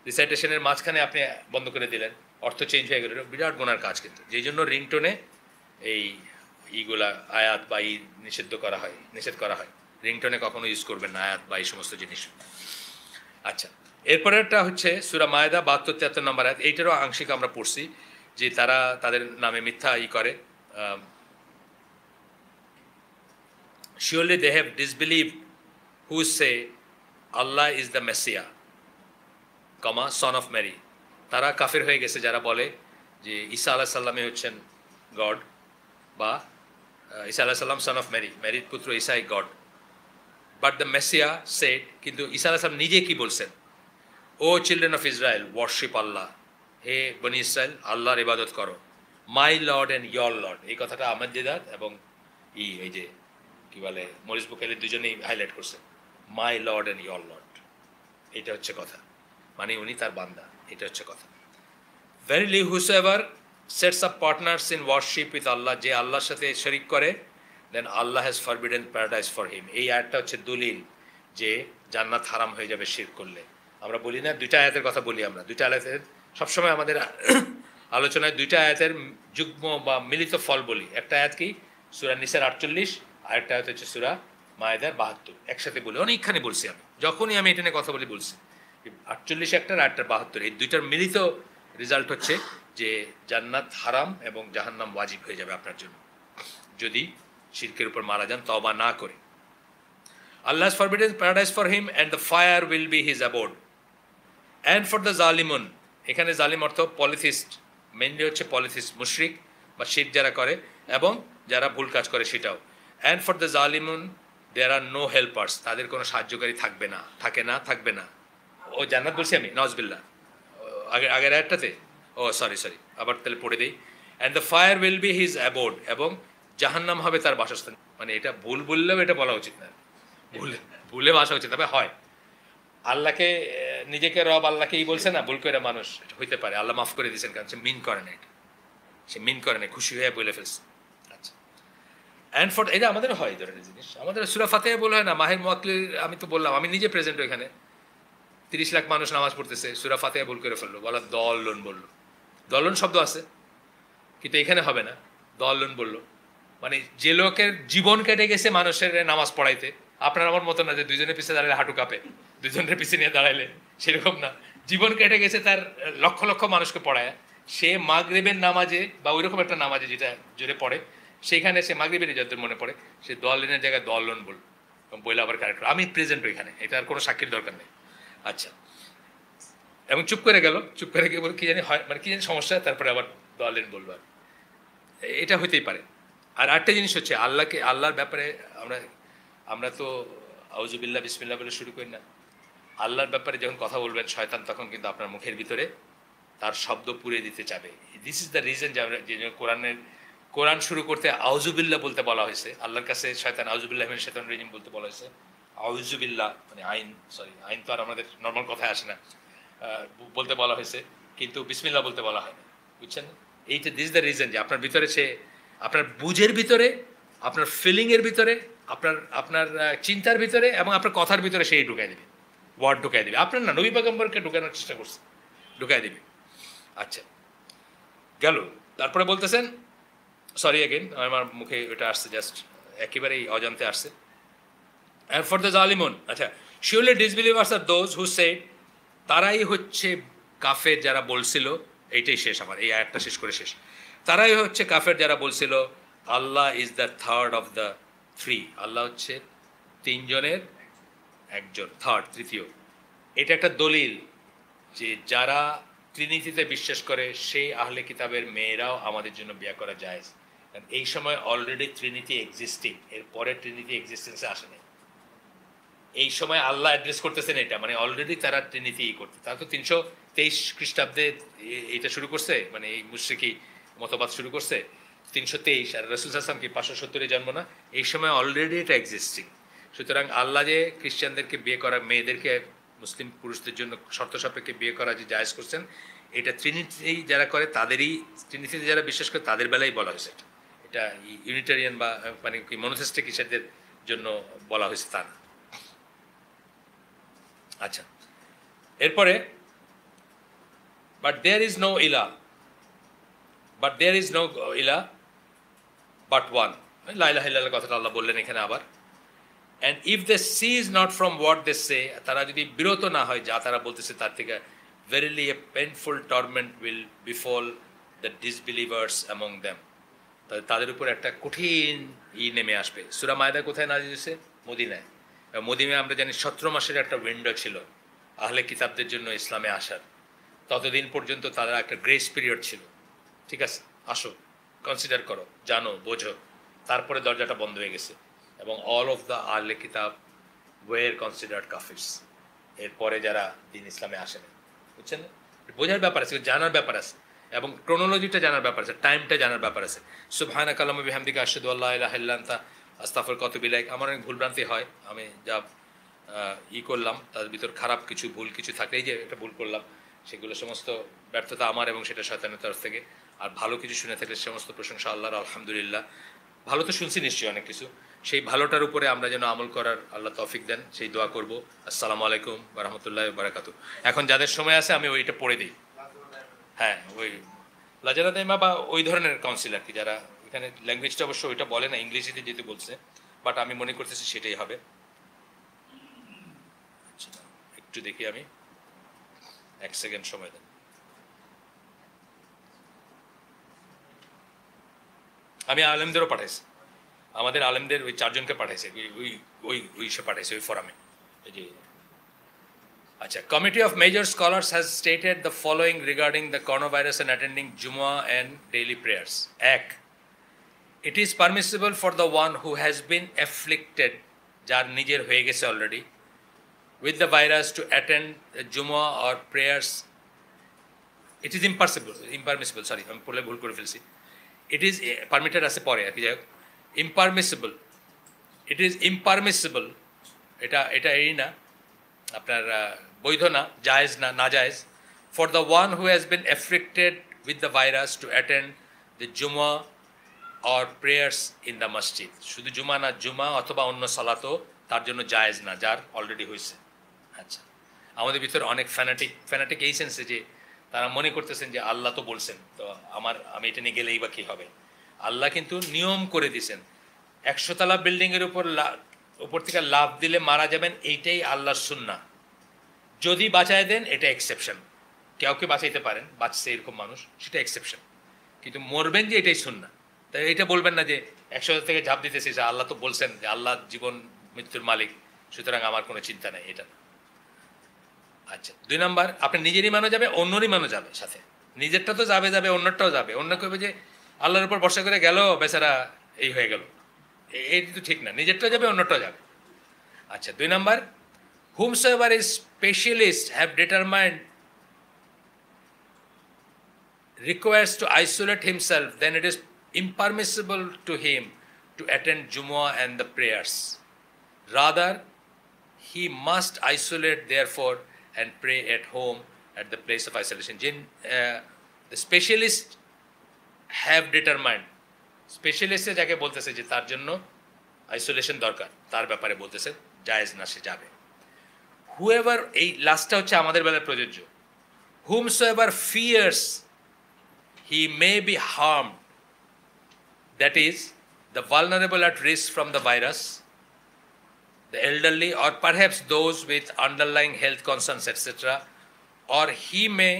রিসাইটেশনের মাঝখানে আপনি বন্ধ করে দিলেন, অর্থ চেঞ্জ হয়ে গেল, বিরাট গুনার কাজ কিন্তু। যেই জন্য রিংটোনে এই ইগুলা আয়াত বা নিষেধ করা হয়। রিংটোনে কখনো ইউজ করবেন না আয়াত বা এই সমস্ত জিনিস। আচ্ছা, এরপরেরটা হচ্ছে সূরা মায়েদা 72-73 নম্বর আয়াত। এইটারও আংশিক আমরা পড়ছি যে তারা তাদের নামে মিথ্যা করে। Surely they have disbelieved who say Allah is the Messiah, son of Mary. তারা কাফের হয়ে গেছে যারা বলে যে ঈসা আলাইহিস সালামই হচ্ছেন গড, বা ঈসা আলাইহিস সালাম সন অফ মেরি, মেরির পুত্র ঈসাই God. But the Messiah said, কিন্তু ঈসা আলাইহিস সালাম নিজে কি বলছেন, O children of Israel worship Allah, হে বনি ইসরায়েল আল্লাহর ইবাদত করো, my lord and your lord. এই কথাটা আহমদ দিদাত এবং এই যে কি বলে মরিস বুখারী দুজনেই হাইলাইট করছে, মাই লর্ড অ্যান্ড ইয়র লর্ড। এটা হচ্ছে কথা, মানে উনি তার বান্দা, এটা হচ্ছে কথা। Verily whosoever sets up partners in worship with Allah, যে আল্লাহর সাথে শরিক করে, then Allah has forbidden paradise for him. এই আয়াতটা হচ্ছে দলিল যে জান্নাত হারাম হয়ে যাবে শিরক করলে। আমরা বলি না, দুইটা আয়াতের কথা বলি আমরা, দুইটা আয়াতের সবসময় আমাদের আলোচনায় দুইটা আয়াতের যুগ্ম বা মিলিত ফল বলি। একটা আয়াত কি সূরা নিসার 48, আরেকটা আয়াত হচ্ছে সূরা মায়েদার 72। একসাথে বলি, অনেকখানি বলছি আমি, যখনই আমি এটা নিয়ে কথা বলি বলছি 48 একটা আর 72। এই দুইটার মিলিত রেজাল্ট হচ্ছে যে জান্নাত হারাম এবং জাহান্নাম ওয়াজিব হয়ে যাবে আপনার জন্য যদি শিরকের উপর মারা যান তওবা না করে। আল্লাহ has forbidden paradise for him and the fire will be his abode and for the zalimun, এখানে জালিম অর্থ পলিথিস্ট, মেইনলি হচ্ছে পলিথিস্ট, মুশরিক বা শিরক যারা করে এবং যারা ভুল কাজ করে সেটাও। and for the zalimun there are no helpers, তাদের কোনো সাহায্যকারী থাকবে না। ও জান্নাত বলছি আমি, নাউজুবিল্লাহ, আগের আয়াতটাতে, ও সরি আবার তাহলে পড়ে দেই। And the fire will be his abode, এবং জাহান্নাম হবে তার বাসস্থান। মানে এটা ভুল বললেও এটা বলা উচিত না, ভুলে বাসা উচিত, তবে হয়। আল্লাহকে নিজেকে রব আল্লাহকেই বলছে না, ভুল করে মানুষ, এটা হইতে পারে, আল্লাহ মাফ করে দিয়েছেন, কারণ সে মিন করে না, সে মিন করে না, খুশি হয়ে বলে ফেলছে। আচ্ছা, অ্যান্ড ফর, এটা আমাদের হয় এই ধরনের জিনিস, আমাদের সূরা ফাতিহা বলে হয় না, মাহের মুওয়াক্কিল, আমি তো বললাম, আমি নিজে প্রেজেন্ট ওইখানে, 30 লাখ মানুষ নামাজ পড়তেছে, সূরা ফাতিহা ভুল করে ফেললো, বলা দলন বললো, দলন শব্দ আছে কিন্তু এখানে হবে না, দলন বললো। মানে যে লোকের জীবন কেটে গেছে মানুষের নামাজ পড়াইতে, আপনার আমার মতো না যে দুইজনের পিছিয়ে দাঁড়ালে হাঁটু কাঁপে, দুইজনের পিছিয়ে নিয়ে দাঁড়াইলে, সেরকম না। জীবন কেটে গেছে তার, লক্ষ লক্ষ মানুষকে পড়ায়, সে মাগরিবের নামাজে বা ওইরকম একটা নামাজে যেটা জোরে পড়ে, সেখানে সে মাগরিবের যাদের মনে পড়ে, সে দলের জায়গায় দলন বললে আবার ক্যারেক্টার, আমি প্রেজেন্ট ওইখানে, এটা আর কোনো সাক্ষীর দরকার নেই। আচ্ছা, এবং চুপ করে গিয়ে বল কি জানি হয়, মানে কি জানি সমস্যা, তারপরে আবার দলেন বলবো, এটা হইতেই পারে। আর আরেকটা জিনিস হচ্ছে আল্লাহর ব্যাপারে আমরা তো আউযুবিল্লাহ বিসমিল্লাহ বলে শুরু করি না। আল্লাহর ব্যাপারে যখন কথা বলবেন শয়তান, তখন কিন্তু আপনার মুখের ভিতরে তার শব্দ পুড়ে দিতে চাবে। দিস ইজ দ্য রিজন যে কোরআন শুরু করতে আউযুবিল্লাহ বলতে বলা হয়েছে। আল্লাহর কাছে শয়তান আউযুবিল্লাহ মিনাশ শাইতানির রাজিম বলতে বলা হয়েছে। আউযুবিল্লাহ মানে আইন তো আর আমাদের নর্মাল কথায় আসে না, বলতে বলা হয়েছে, কিন্তু বিসমিল্লাহ বলতে বলা হয় না, বুঝছেন? এইটা দিস দ্য রিজন যে আপনার ভিতরে সে, আপনার বুঝের ভিতরে, আপনার ফিলিংয়ের ভিতরে, আপনার চিন্তার ভিতরে এবং আপনার কথার ভিতরে সেই ঢুকাই দেবে, ওয়ার্ড ঢুকাই দেবে। আপনার না, নবী পয়গম্বরকে ঢুকানোর চেষ্টা করছে, ঢুকাই দেবে। আচ্ছা, গেল। তারপরে বলতেছেন, সরি অ্যাগেন, আমার মুখে ওটা আসছে, জাস্ট একেবারেই অজান্তে আসছে। And for the zalimun, আচ্ছা, surely disbelievers are those who say, তারাই হচ্ছে কাফের যারা বলছিল, এইটাই শেষ, আমার এই আয়াতটা শেষ করে শেষ। তারাই হচ্ছে কাফের যারা বলছিল Allah is the third of the three, Allah হচ্ছে তিনজনের একজন, তৃতীয়। এটা একটা দলিল যে যারা ট্রিনিটিতে বিশ্বাস করে সেই আহলে কিতাবের মেয়েরাও আমাদের জন্য বিয়ে করা যায়। কারণ এই সময় অলরেডি ট্রিনিটি এক্সিস্টিং, এর পরে ট্রিনিটি এক্সিস্টেন্সে আসে নাই। এই সময় আল্লাহ অ্যাড্রেস করতেছেন এটা, মানে অলরেডি তারা ট্রিনিটি করতে, তারা তো 323 খ্রিস্টাব্দে এটা শুরু করছে, মানে এই মুশরিকি মতবাদ শুরু করছে 323, আর রসুল আসলাম কি 570-এ জন্ম না, এই সময় অলরেডি এটা এক্সিস্টিং। সুতরাং আল্লাহ যে খ্রিস্টানদেরকে বিয়ে করা, মেয়েদেরকে মুসলিম পুরুষদের জন্য শর্ত সাপেক্ষে বিয়ে করা যে জায়েজ করছেন, এটা ট্রিনিটি যারা করে তাদেরই, ট্রিনিটিতে যারা বিশ্বাস করে তাদের বেলায় বলা হয়েছে। এটা ইউনিটারিয়ান বা মানে কি মনোথিস্টিক ইসাদের জন্য বলা হয়েছে তা না। আচ্ছা, এরপরে বাট দেয়ার ইজ নো ইলা, বাট দেয়ার ইজ নো ইলা বাট ওয়ান, লা ইলাহা ইল্লাল্লাহ কথাটা আল্লাহ বললেন এখানে আবার। And if they cease not from what they say, তারা যদি বিরত না হয় যা তারা বলতেছে তার থেকে, verily A painful torment will বিফল দ্য ডিসবিলিভার্স অ্যামং দ্যাম, তাদের উপর একটা কঠিন নেমে আসবে। সূরা মায়দা কোথায় নাযিল হয়েছে? মদিনায়। মদিনায় আমরা জানি 17 মাসের একটা উইন্ডো ছিল আহলে কিতাবদের জন্য ইসলামে আসার। ততদিন পর্যন্ত তারা একটা গ্রেস পিরিয়ড ছিল। ঠিক আছে, আসো, কনসিডার করো, জানো, বোঝো। তারপরে দরজাটা বন্ধ হয়ে গেছে এবং অল অফ দ্য আহলে কিতাব ওয়ের কনসিডার্ড কাফিরস। এরপরে যারা দিন ইসলামে আসে না, বুঝছেন? বোঝার ব্যাপার আছে, জানার ব্যাপার আছে, এবং ক্রোনোলজিটা জানার ব্যাপার আছে, টাইমটা জানার ব্যাপার আছে। সুবহানাকা আল্লাহুম্মা বিহামদিকা আশহাদু আল্লা ইলাহা ইল্লা আনতা আস্তাগফিরুকা ওয়া আতুবু ইলাইক। আমার অনেক ভুলভ্রান্তি হয়, আমি যা করলাম তার ভিতর খারাপ কিছু, ভুল কিছু থাকলেই যে একটা ভুল করলাম, সেগুলো সমস্ত ব্যর্থতা আমার এবং সেটা শয়তানের তরফ থেকে। আর ভালো কিছু শুনে থাকলে সমস্ত প্রশংসা আল্লাহর, আলহামদুলিল্লাহ। ভালো তো শুনছি নিশ্চয়ই অনেক কিছু, সেই ভালোটার উপরে আমরা যেন আমল করার আল্লাহ তৌফিক দেন, সেই দোয়া করব। আসসালামু আলাইকুম ওয়া রাহমাতুল্লাহি ওয়া বারাকাতুহু। এখন যাদের সময় আছে আমি ওইটা পড়ে দিই। হ্যাঁ, ওই লাজানা দাইমা বা ওই ধরনের কাউন্সিল আর কি, যারা এখানে ল্যাঙ্গুয়েজটা অবশ্য ওইটা বলে না, ইংলিশে যেতে বলছে, বাট আমি মনে করতেছি সেটাই হবে। আচ্ছা, একটু দেখি, আমি 1 সেকেন্ড সময় দেন। আমি আলেমদেরও পাঠাইছি, আমাদের আলেমদের ওই 4 জনকে পাঠাইছে, ওই ওই ওই সে পাঠাইছে ওই ফোরামে। এই যে আচ্ছা, Committee of Major Scholars has stated the following regarding the coronavirus and attending Jumu'ah and daily prayers. 1. It is permissible for the one who has been afflicted, যার নিজের হয়ে গেছে already, with the virus to attend Jumu'ah or prayers. It is impermissible, sorry, আমি পড়লে ভুল করে ফেলছি। It is permitted আছে পরে আর কি, যাই হোক, impermissible, it is impermissible, এটা এই না আপনার বৈধ না, জায়েজ না, নাজায়েজ, for the one who has been afflicted with the virus to attend the Jumu'ah or prayers in the masjid. শুধু জুমা না, জুমা অথবা অন্য সালাতও তার জন্য জায়েজ না, যার অলরেডি হয়েছে। আচ্ছা, আমাদের ভিতরে অনেক ফ্যানাটিক এই সেন্সে যে তারা মনে করতেছেন যে আল্লাহ তো বলছেন, তো আমি এটা নিয়ে গেলেই বা কী হবে। আল্লাহ কিন্তু নিয়ম করে দিয়েছেন, 100 তলা বিল্ডিংয়ের উপর থেকে লাফ দিলে মারা যাবেন, এইটাই আল্লাহর সুন্নাহ। যদি বাঁচায় দেন এটা এক্সেপশন, কাউকে বাঁচাইতে পারেন, বাঁচছে এরকম মানুষ, সেটা এক্সেপশন, কিন্তু মরবেন যে এটাই সুন্নাহ। তাই এটা বলবেন না যে 100 থেকে ঝাঁপ দিতেছি, যে আল্লাহ তো বলছেন যে আল্লাহ জীবন মৃত্যুর মালিক, সুতরাং আমার কোনো চিন্তা নেই, এটা না। আচ্ছা, 2 নাম্বার, আপনি নিজের ইমানও যাবে, অন্যর ইমানও যাবে সাথে। নিজেরটা তো যাবে, অন্যটাও যাবে। অন্য কবে যে আল্লাহর উপর ভরসা করে গেল, বেচারা এই হয়ে গেল, এই তো ঠিক না, নিজেরটাও যাবে, অন্যটাও যাবে। আচ্ছা, 2 number, whomsoever is specialist have determined requires to isolate himself, then it is impermissible to him to attend Jumu'ah and the prayers. Rather, he must isolate therefore and pray at home at the place of isolation. The specialist have determined, specialist যাকে বলতেছে যে তার জন্য isolation দরকার, তার ব্যাপারে বলতেছে জায়েজ না, সে যাবে। whoever, এই লাস্টটা হচ্ছে আমাদের বেলায় প্রযোজ্য, whomsoever fears he may be harmed, that is the vulnerable at risk from the virus, the elderly, or perhaps those with underlying health concerns, etc., or he may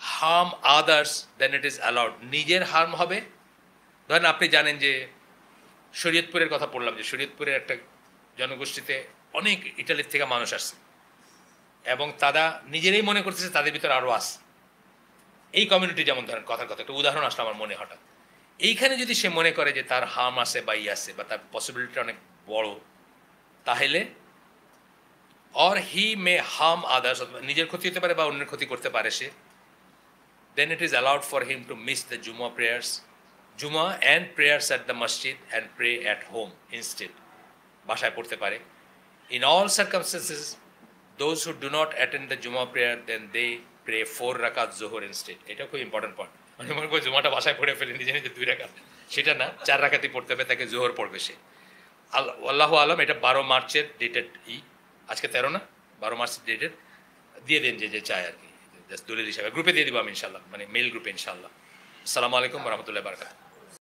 harm others, then it is allowed. নিজের harm হবে, ধরেন আপনি জানেন যে শরীয়তপুরের কথা পড়লাম, যে শরীয়তপুরের একটা জনগোষ্ঠীতে অনেক ইটালির থেকে মানুষ আসছে এবং তারা নিজেরাই মনে করতেছে তাদের ভিতরে আরও আছে এই কমিউনিটি। যেমন ধরেন কথার কথা একটা উদাহরণ আসলে আমার মনে হঠাৎ, এইখানে যদি সে মনে করে যে তার হার্ম আছে বা আছে বা তার পসিবিলিটিটা অনেক বড়, তাহলে or he May harm others, নিজের ক্ষতি হতে পারে বা অন্যের ক্ষতি করতে পারে সে, then it is allowed for him to miss the Jumu'ah and prayers at the masjid and pray at home instead. বাসায় পড়তে পারে। In all circumstances, those who do not attend the Jumu'ah prayer, then they pray 4 rakat Zuhur instead. এটা খুব important point. মানে মনে করে জুমাটা বাসায় পড়ে ফেলে নিজে নিজে 2 রাকাত, সেটা না, 4 রাকাতই পড়তে হবে, তাকে জোহর পড়বে সে। আল্লাহু আলম। এটা 12 মার্চের ডেটেড আজকে 13 না, 12 মার্চের ডেটেড দিয়ে দেন যে চায় আর কি, দলিল হিসাবে গ্রুপে দিয়ে দিব আমি ইনশাল্লাহ, মানে মেইল গ্রুপে ইনশাল্লাহ। আসসালামু আলাইকুম ওয়া রাহমাতুল্লাহি ওয়া বারাকাতুহু।